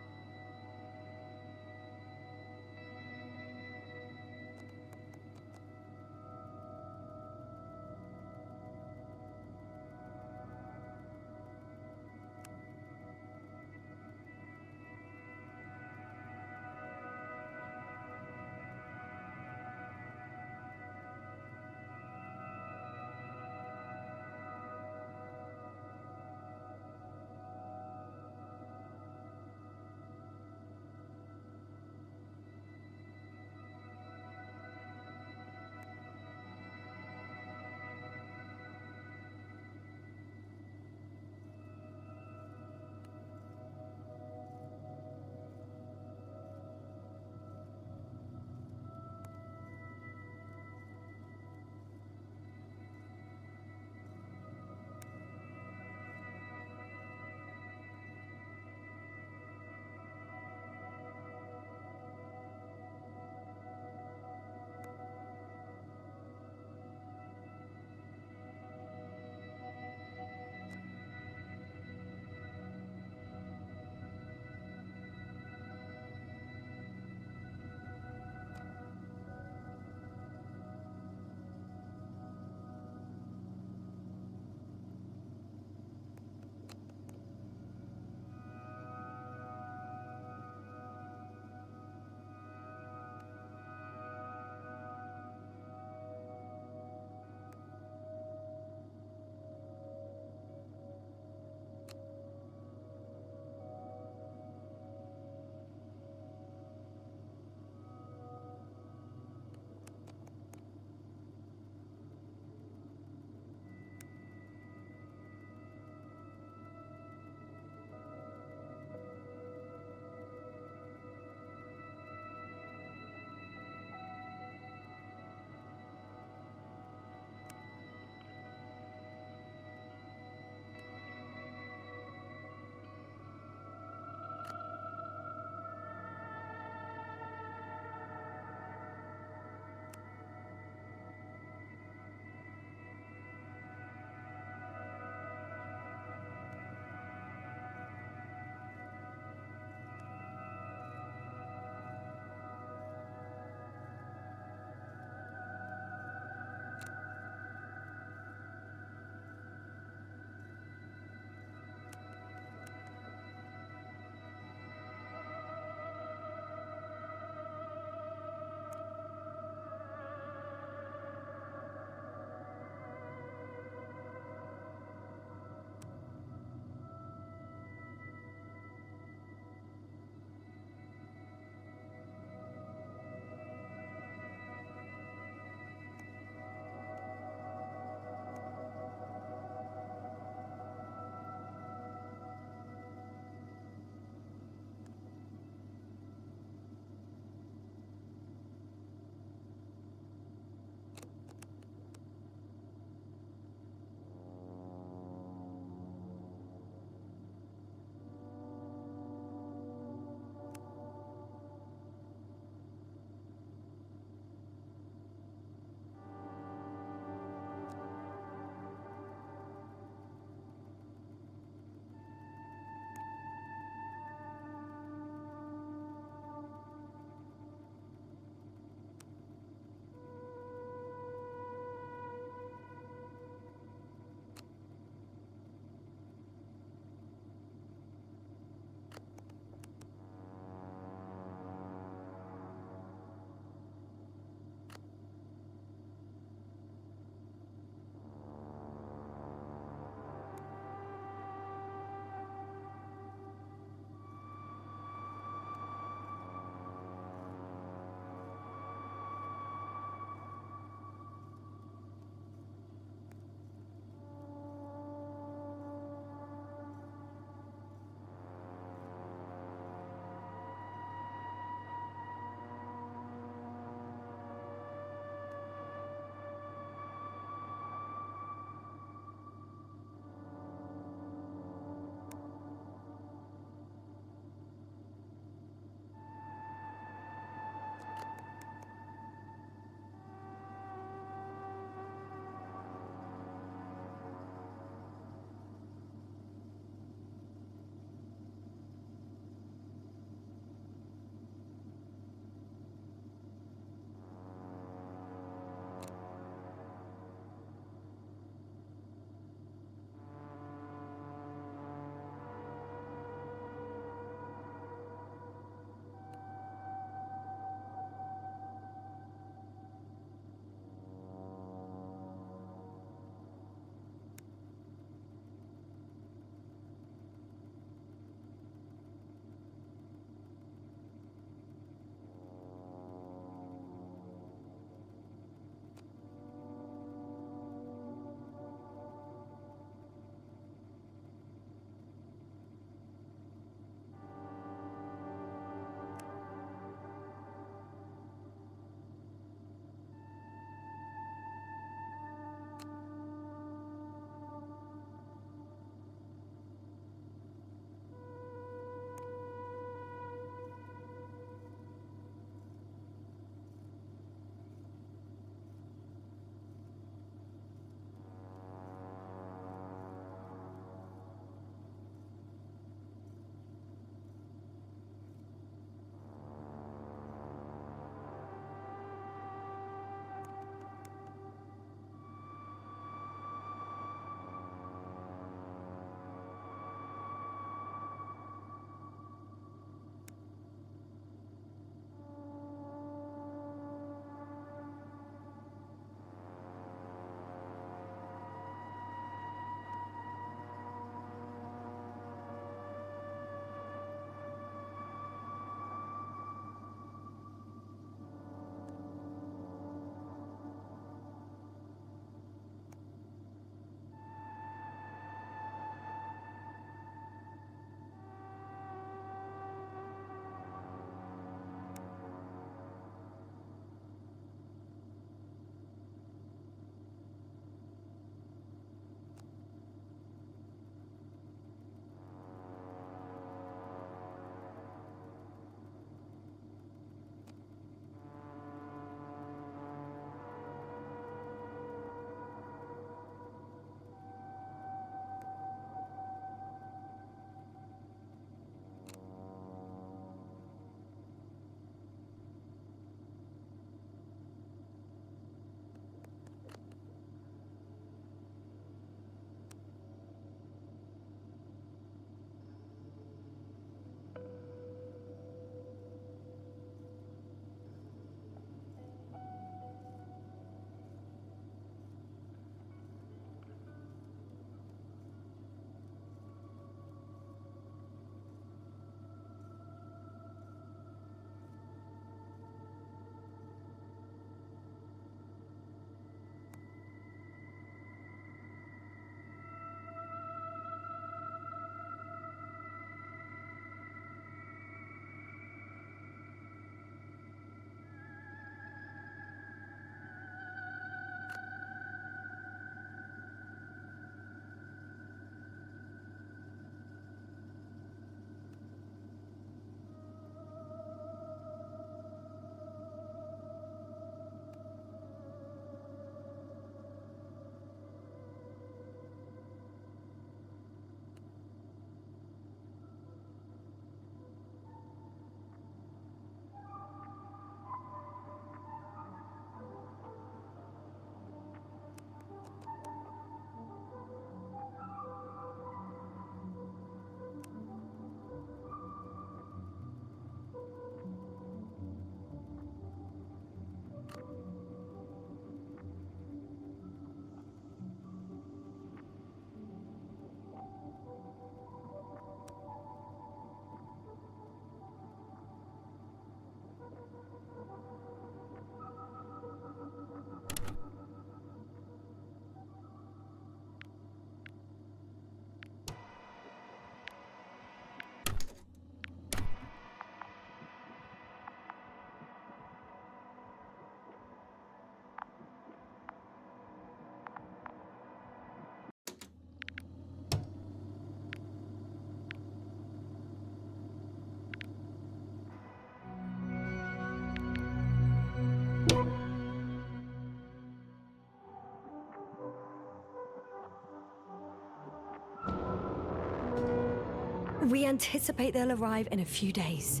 We anticipate they'll arrive in a few days.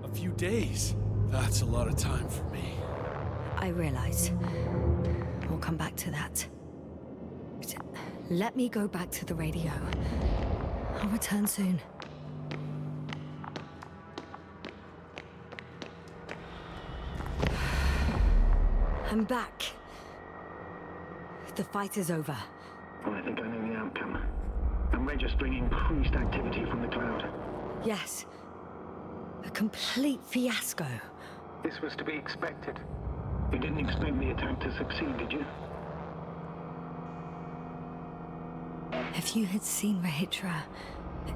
A few days? That's a lot of time for me. I realize. We'll come back to that. But let me go back to the radio. I'll return soon. I'm back. The fight is over. Well, I think I know the outcome. I'm registering increased activity from the cloud. Yes. A complete fiasco. This was to be expected. You didn't expect the attack to succeed, did you? If you had seen Rahitra,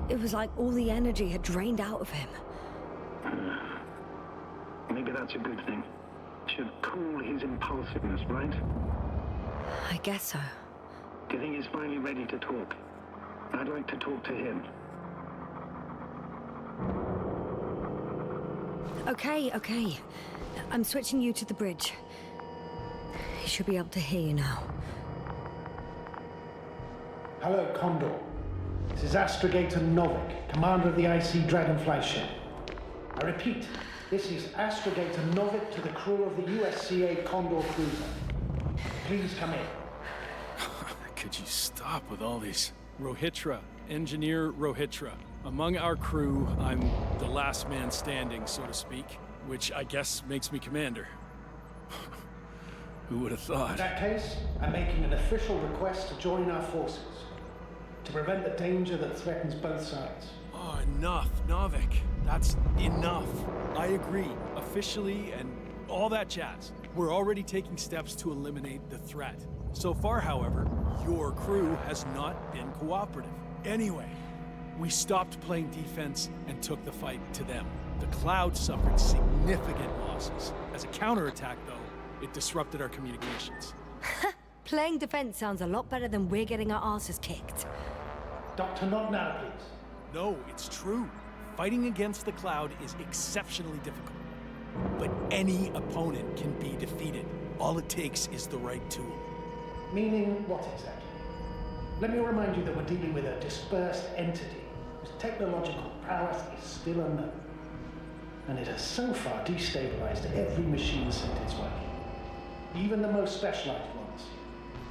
it was like all the energy had drained out of him. Maybe that's a good thing. Should cool his impulsiveness, right? I guess so. Do you think he's finally ready to talk? I'd like to talk to him. Okay. I'm switching you to the bridge. He should be able to hear you now. Hello, Condor. This is Astrogator Novik, commander of the IC Dragonfly ship. I repeat, this is Astrogator Novik to the crew of the USCA Condor cruiser. Please come in. Could you stop with all these? Rohitra, Engineer Rohitra. Among our crew, I'm the last man standing, so to speak, which I guess makes me commander. Who would have thought? In that case, I'm making an official request to join our forces, to prevent the danger that threatens both sides. Oh, enough, Novik. That's enough. I agree, officially, and all that jazz. We're already taking steps to eliminate the threat. So far, however, your crew has not been cooperative. Anyway, we stopped playing defense and took the fight to them. The Cloud suffered significant losses. As a counterattack, though, it disrupted our communications. Playing defense sounds a lot better than we're getting our asses kicked. Dr. Not now, please. No, it's true. Fighting against the Cloud is exceptionally difficult. But any opponent can be defeated. All it takes is the right tool. Meaning what exactly? Let me remind you that we're dealing with a dispersed entity whose technological prowess is still unknown. And it has so far destabilized every machine sent its way. Even the most specialized ones.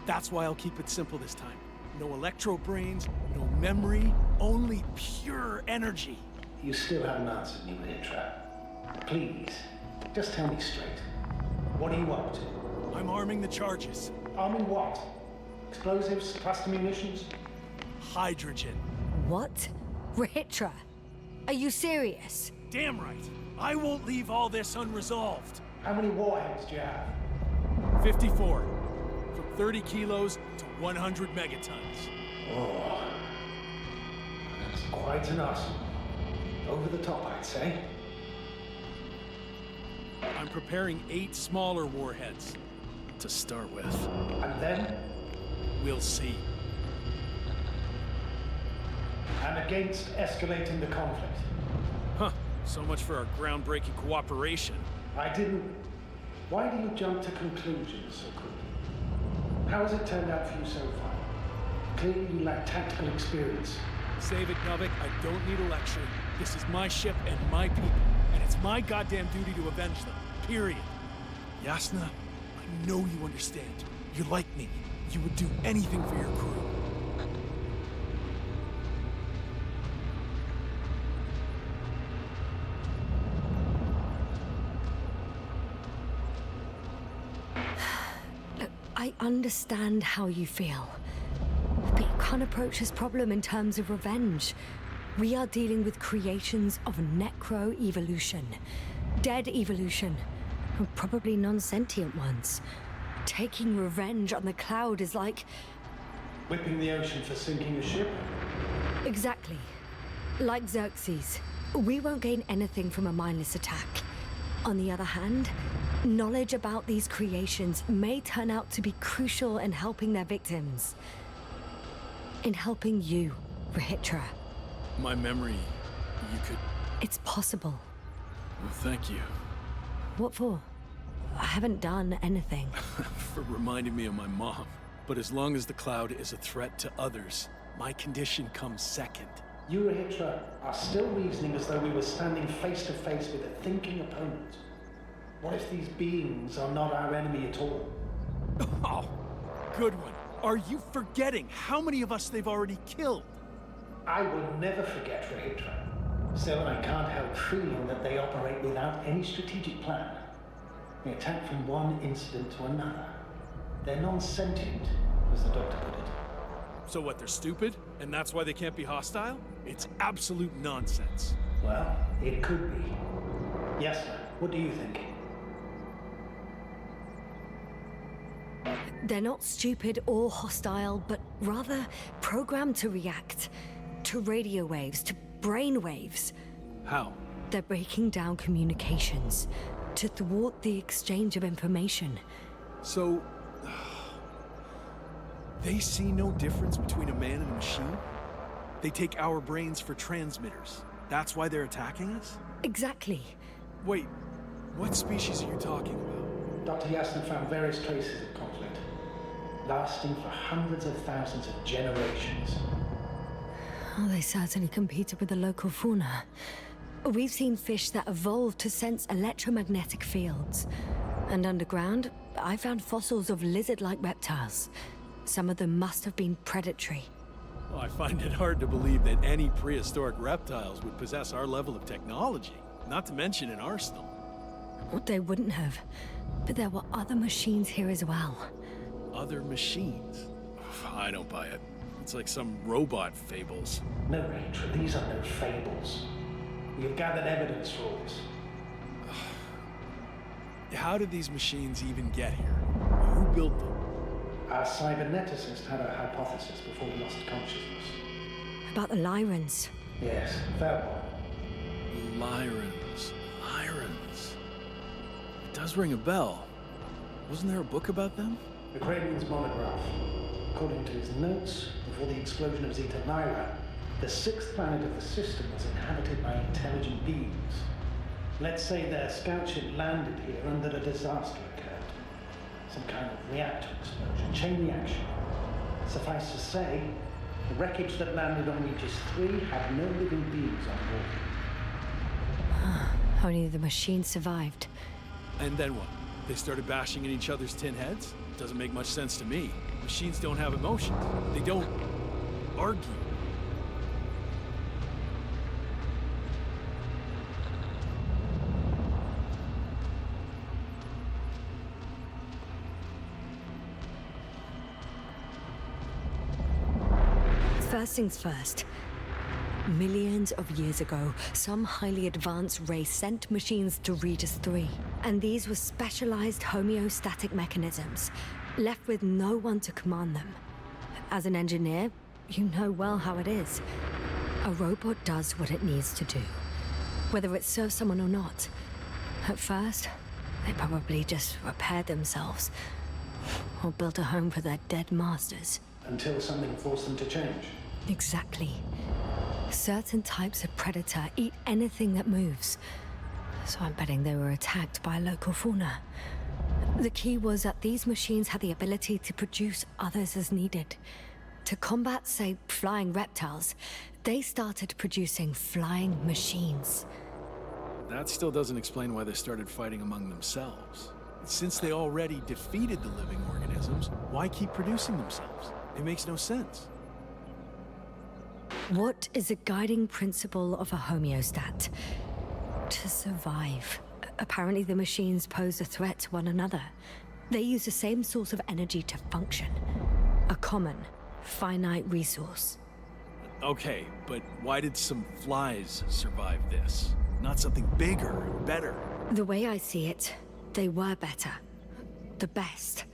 That's why I'll keep it simple this time. No electro brains, no memory, only pure energy. You still haven't answered me, Rahitra. Please, just tell me straight. What are you up to? I'm arming the charges. Arming what? Explosives, cluster munitions? Hydrogen. What? Rahitra? Are you serious? Damn right. I won't leave all this unresolved. How many warheads do you have? 54. From 30 kilos to 100 megatons. Oh, that's quite an arsenal. Over the top, I'd say. I'm preparing 8 smaller warheads to start with. And then? We'll see. I'm against escalating the conflict. Huh. So much for our groundbreaking cooperation. I didn't. Why do you jump to conclusions so quickly? How has it turned out for you so far? Clearly you lack tactical experience. Save it, Novik. I don't need a lecture. This is my ship and my people, and it's my goddamn duty to avenge them. Period. Yasna, I know you understand. You're like me. You would do anything for your crew. Look, I understand how you feel. But you can't approach this problem in terms of revenge. We are dealing with creations of necro-evolution. Dead evolution. And probably non-sentient ones. Taking revenge on the Cloud is like... Whipping the ocean for sinking a ship? Exactly. Like Xerxes. We won't gain anything from a mindless attack. On the other hand, knowledge about these creations may turn out to be crucial in helping their victims. In helping you, Rahitra. My memory, you could... It's possible. Well, thank you. What for? I haven't done anything. For reminding me of my mom. But as long as the Cloud is a threat to others, my condition comes second. You, Hitra, are still reasoning as though we were standing face to face with a thinking opponent. What if these beings are not our enemy at all? Oh, good one. Are you forgetting how many of us they've already killed? I will never forget, Hitra. Still, I can't help feeling that they operate without any strategic plan. They attack from one incident to another. They're non-sentient, as the doctor put it. So what, they're stupid? And that's why they can't be hostile? It's absolute nonsense. Well, it could be. Yes, sir. What do you think? They're not stupid or hostile, but rather programmed to react. To radio waves, to brain waves. How? They're breaking down communications to thwart the exchange of information. So... they see no difference between a man and a machine? They take our brains for transmitters. That's why they're attacking us? Exactly. Wait, what species are you talking about? Dr. Yasna found various traces of conflict, lasting for hundreds of thousands of generations. Oh, they certainly competed with the local fauna. We've seen fish that evolved to sense electromagnetic fields. And underground, I found fossils of lizard-like reptiles. Some of them must have been predatory. Well, I find it hard to believe that any prehistoric reptiles would possess our level of technology, not to mention an arsenal. Well, they wouldn't have. But there were other machines here as well. Other machines? I don't buy it. It's like some robot fables. No, Rachel, these are no fables. We have gathered evidence for all this. How did these machines even get here? Who built them? Our cyberneticist had a hypothesis before he lost consciousness. About the Lyrans. Yes, fair one. Lyrans. It does ring a bell. Wasn't there a book about them? The Kraven's monograph. According to his notes, before the explosion of Zeta Lyra, the sixth planet of the system was inhabited by intelligent beings. Let's say their scout ship landed here and that a disaster occurred. Some kind of reactor explosion, chain reaction. Suffice to say, the wreckage that landed on Regis 3 had no living beings on board. Only the machine survived. And then what? They started bashing in each other's tin heads? Doesn't make much sense to me. Machines don't have emotions. They don't argue. First things first. Millions of years ago, some highly advanced race sent machines to Regis 3. And these were specialized homeostatic mechanisms, left with no one to command them. As an engineer, you know well how it is. A robot does what it needs to do, whether it serves someone or not. At first, they probably just repaired themselves, or built a home for their dead masters. Until something forced them to change. Exactly. Certain types of predator eat anything that moves. So I'm betting they were attacked by local fauna. The key was that these machines had the ability to produce others as needed. To combat, say, flying reptiles, they started producing flying machines. That still doesn't explain why they started fighting among themselves. Since they already defeated the living organisms, why keep producing themselves? It makes no sense. What is a guiding principle of a homeostat? To survive. Apparently the machines pose a threat to one another. They use the same source of energy to function. A common, finite resource. Okay, but why did some flies survive this? Not something bigger, better. The way I see it, they were better. The best.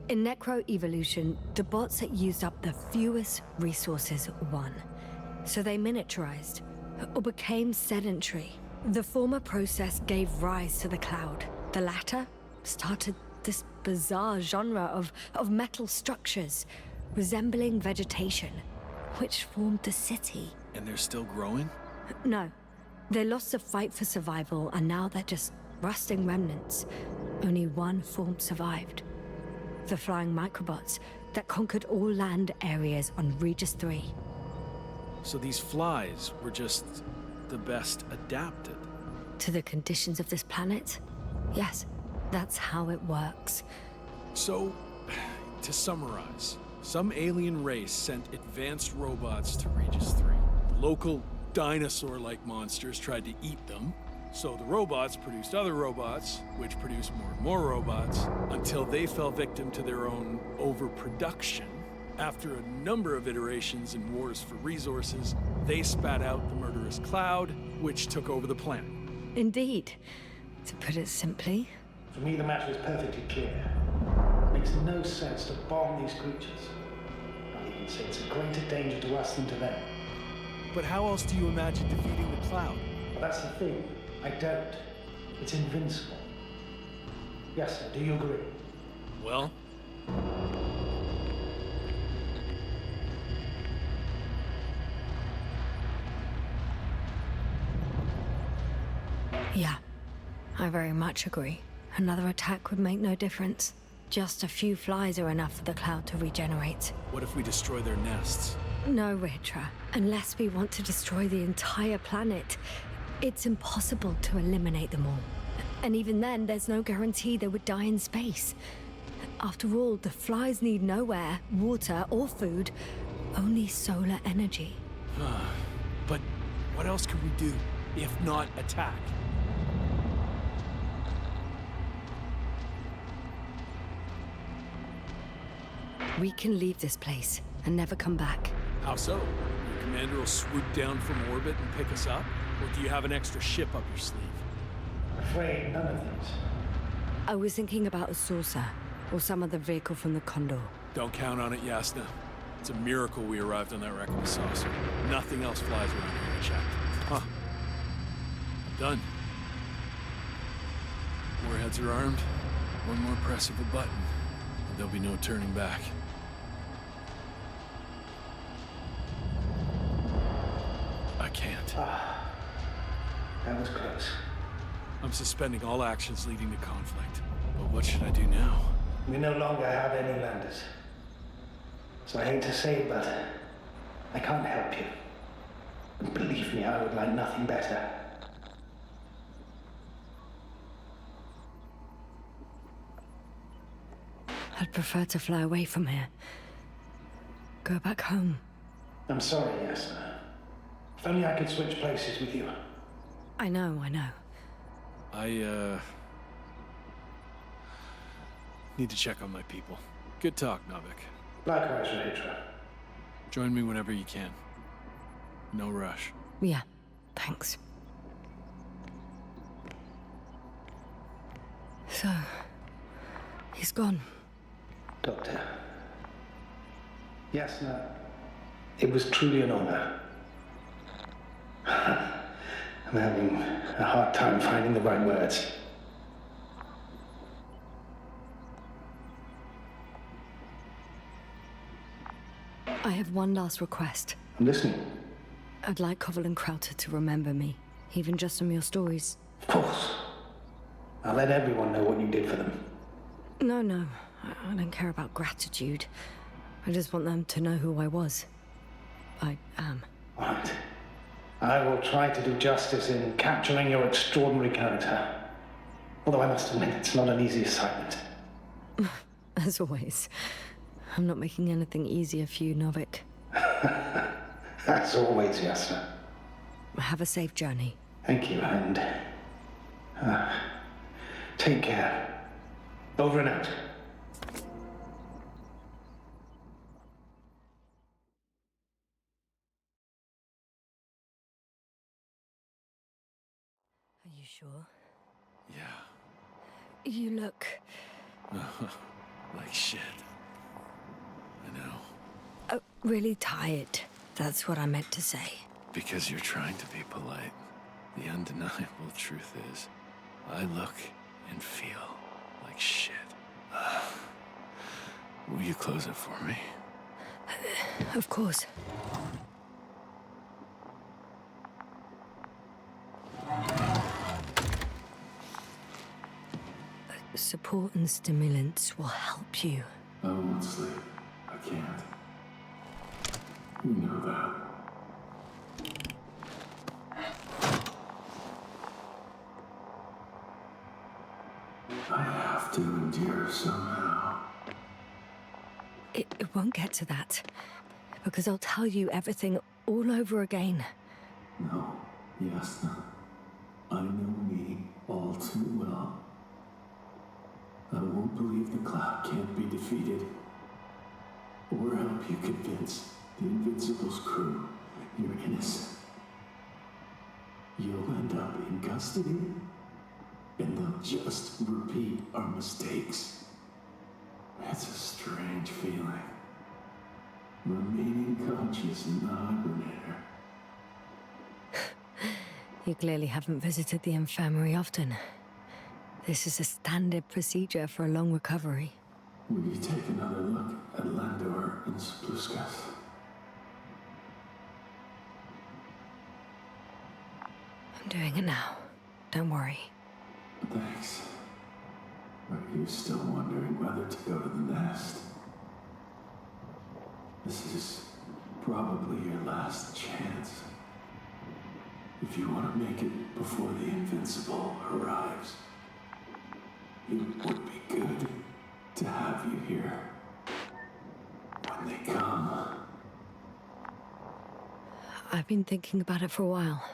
In necroevolution, the bots that used up the fewest resources won. So they miniaturized, or became sedentary. The former process gave rise to the cloud. The latter started this bizarre genre of metal structures, resembling vegetation, which formed the city. And they're still growing? No. They lost the fight for survival, and now they're just rusting remnants. Only one form survived. The flying microbots that conquered all land areas on Regis 3. So these flies were just the best adapted. To the conditions of this planet? Yes, that's how it works. So, to summarize, some alien race sent advanced robots to Regis 3. The local dinosaur-like monsters tried to eat them, so the robots produced other robots, which produced more and more robots, until they fell victim to their own overproduction. After a number of iterations and wars for resources, they spat out the murderous cloud, which took over the planet. Indeed. To put it simply. For me, the matter is perfectly clear. It makes no sense to bomb these creatures. I'll even say it's a greater danger to us than to them. But how else do you imagine defeating the cloud? But that's the thing. I don't. It's invincible. Yes, sir. Do you agree? Well, Yeah, I very much agree. Another attack would make no difference. Just a few flies are enough for the cloud to regenerate. what if we destroy their nests? No, Ritra. Unless we want to destroy the entire planet, it's impossible to eliminate them all. And even then, there's no guarantee they would die in space. After all, the flies need no air, water, or food, only solar energy. But what else could we do, if not attack? We can leave this place and never come back. How so? Your commander will swoop down from orbit and pick us up? Or do you have an extra ship up your sleeve? I'm afraid none of these. I was thinking about a saucer, or some other vehicle from the Condor. Don't count on it, Yasna. It's a miracle we arrived on that wreck of a saucer. Nothing else flies around here unchecked. Huh. Done. Warheads are armed. One more press of a button, and there'll be no turning back. I can't. That was close. I'm suspending all actions leading to conflict. But what should I do now? We no longer have any landers. So I hate to say it, but I can't help you. And believe me, I would like nothing better. I'd prefer to fly away from here. Go back home. I'm sorry, yes. If only I could switch places with you. I know. I need to check on my people. Good talk, Navik. Likewise, Rahitra. Join me whenever you can. No rush. Yeah, thanks. So, he's gone. Doctor. Yes, no. It was truly an honor. I'm having a hard time finding the right words. I have one last request. I'm listening. I'd like Koval and Krauter to remember me, even just from your stories. Of course. I'll let everyone know what you did for them. No. I don't care about gratitude. I just want them to know who I was. I am. All right. I will try to do justice in capturing your extraordinary character. Although I must admit, it's not an easy assignment. As always. I'm not making anything easier for you, Novik. As always, Yasna. Have a safe journey. Thank you, and take care. Over and out. Are you sure? Yeah. You look... Like shit. I know. Oh, really tired. That's what I meant to say. Because you're trying to be polite. The undeniable truth is, I look and feel like shit. Will you close it for me? Of course. Support and stimulants will help you. I won't sleep. I can't. You know that. to endure somehow. It won't get to that. Because I'll tell you everything all over again. No, Yasna. I know me all too well. I won't believe the Cloud can't be defeated. Or help you convince the Invincible's crew you're innocent. You'll end up in custody, and they'll just repeat our mistakes. It's a strange feeling. Remaining conscious in the hibernator. You clearly haven't visited the infirmary often. This is a standard procedure for a long recovery. Will you take another look at Landor and Spluskas? I'm doing it now. Don't worry. Thanks. Are you still wondering whether to go to the nest? This is probably your last chance. If you want to make it before the Invincible arrives, it would be good to have you here when they come. I've been thinking about it for a while.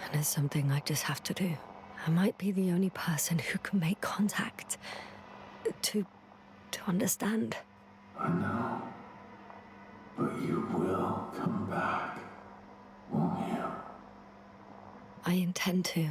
And it's something I just have to do. I might be the only person who can make contact. To understand. I know. But you will come back, won't you? I intend to.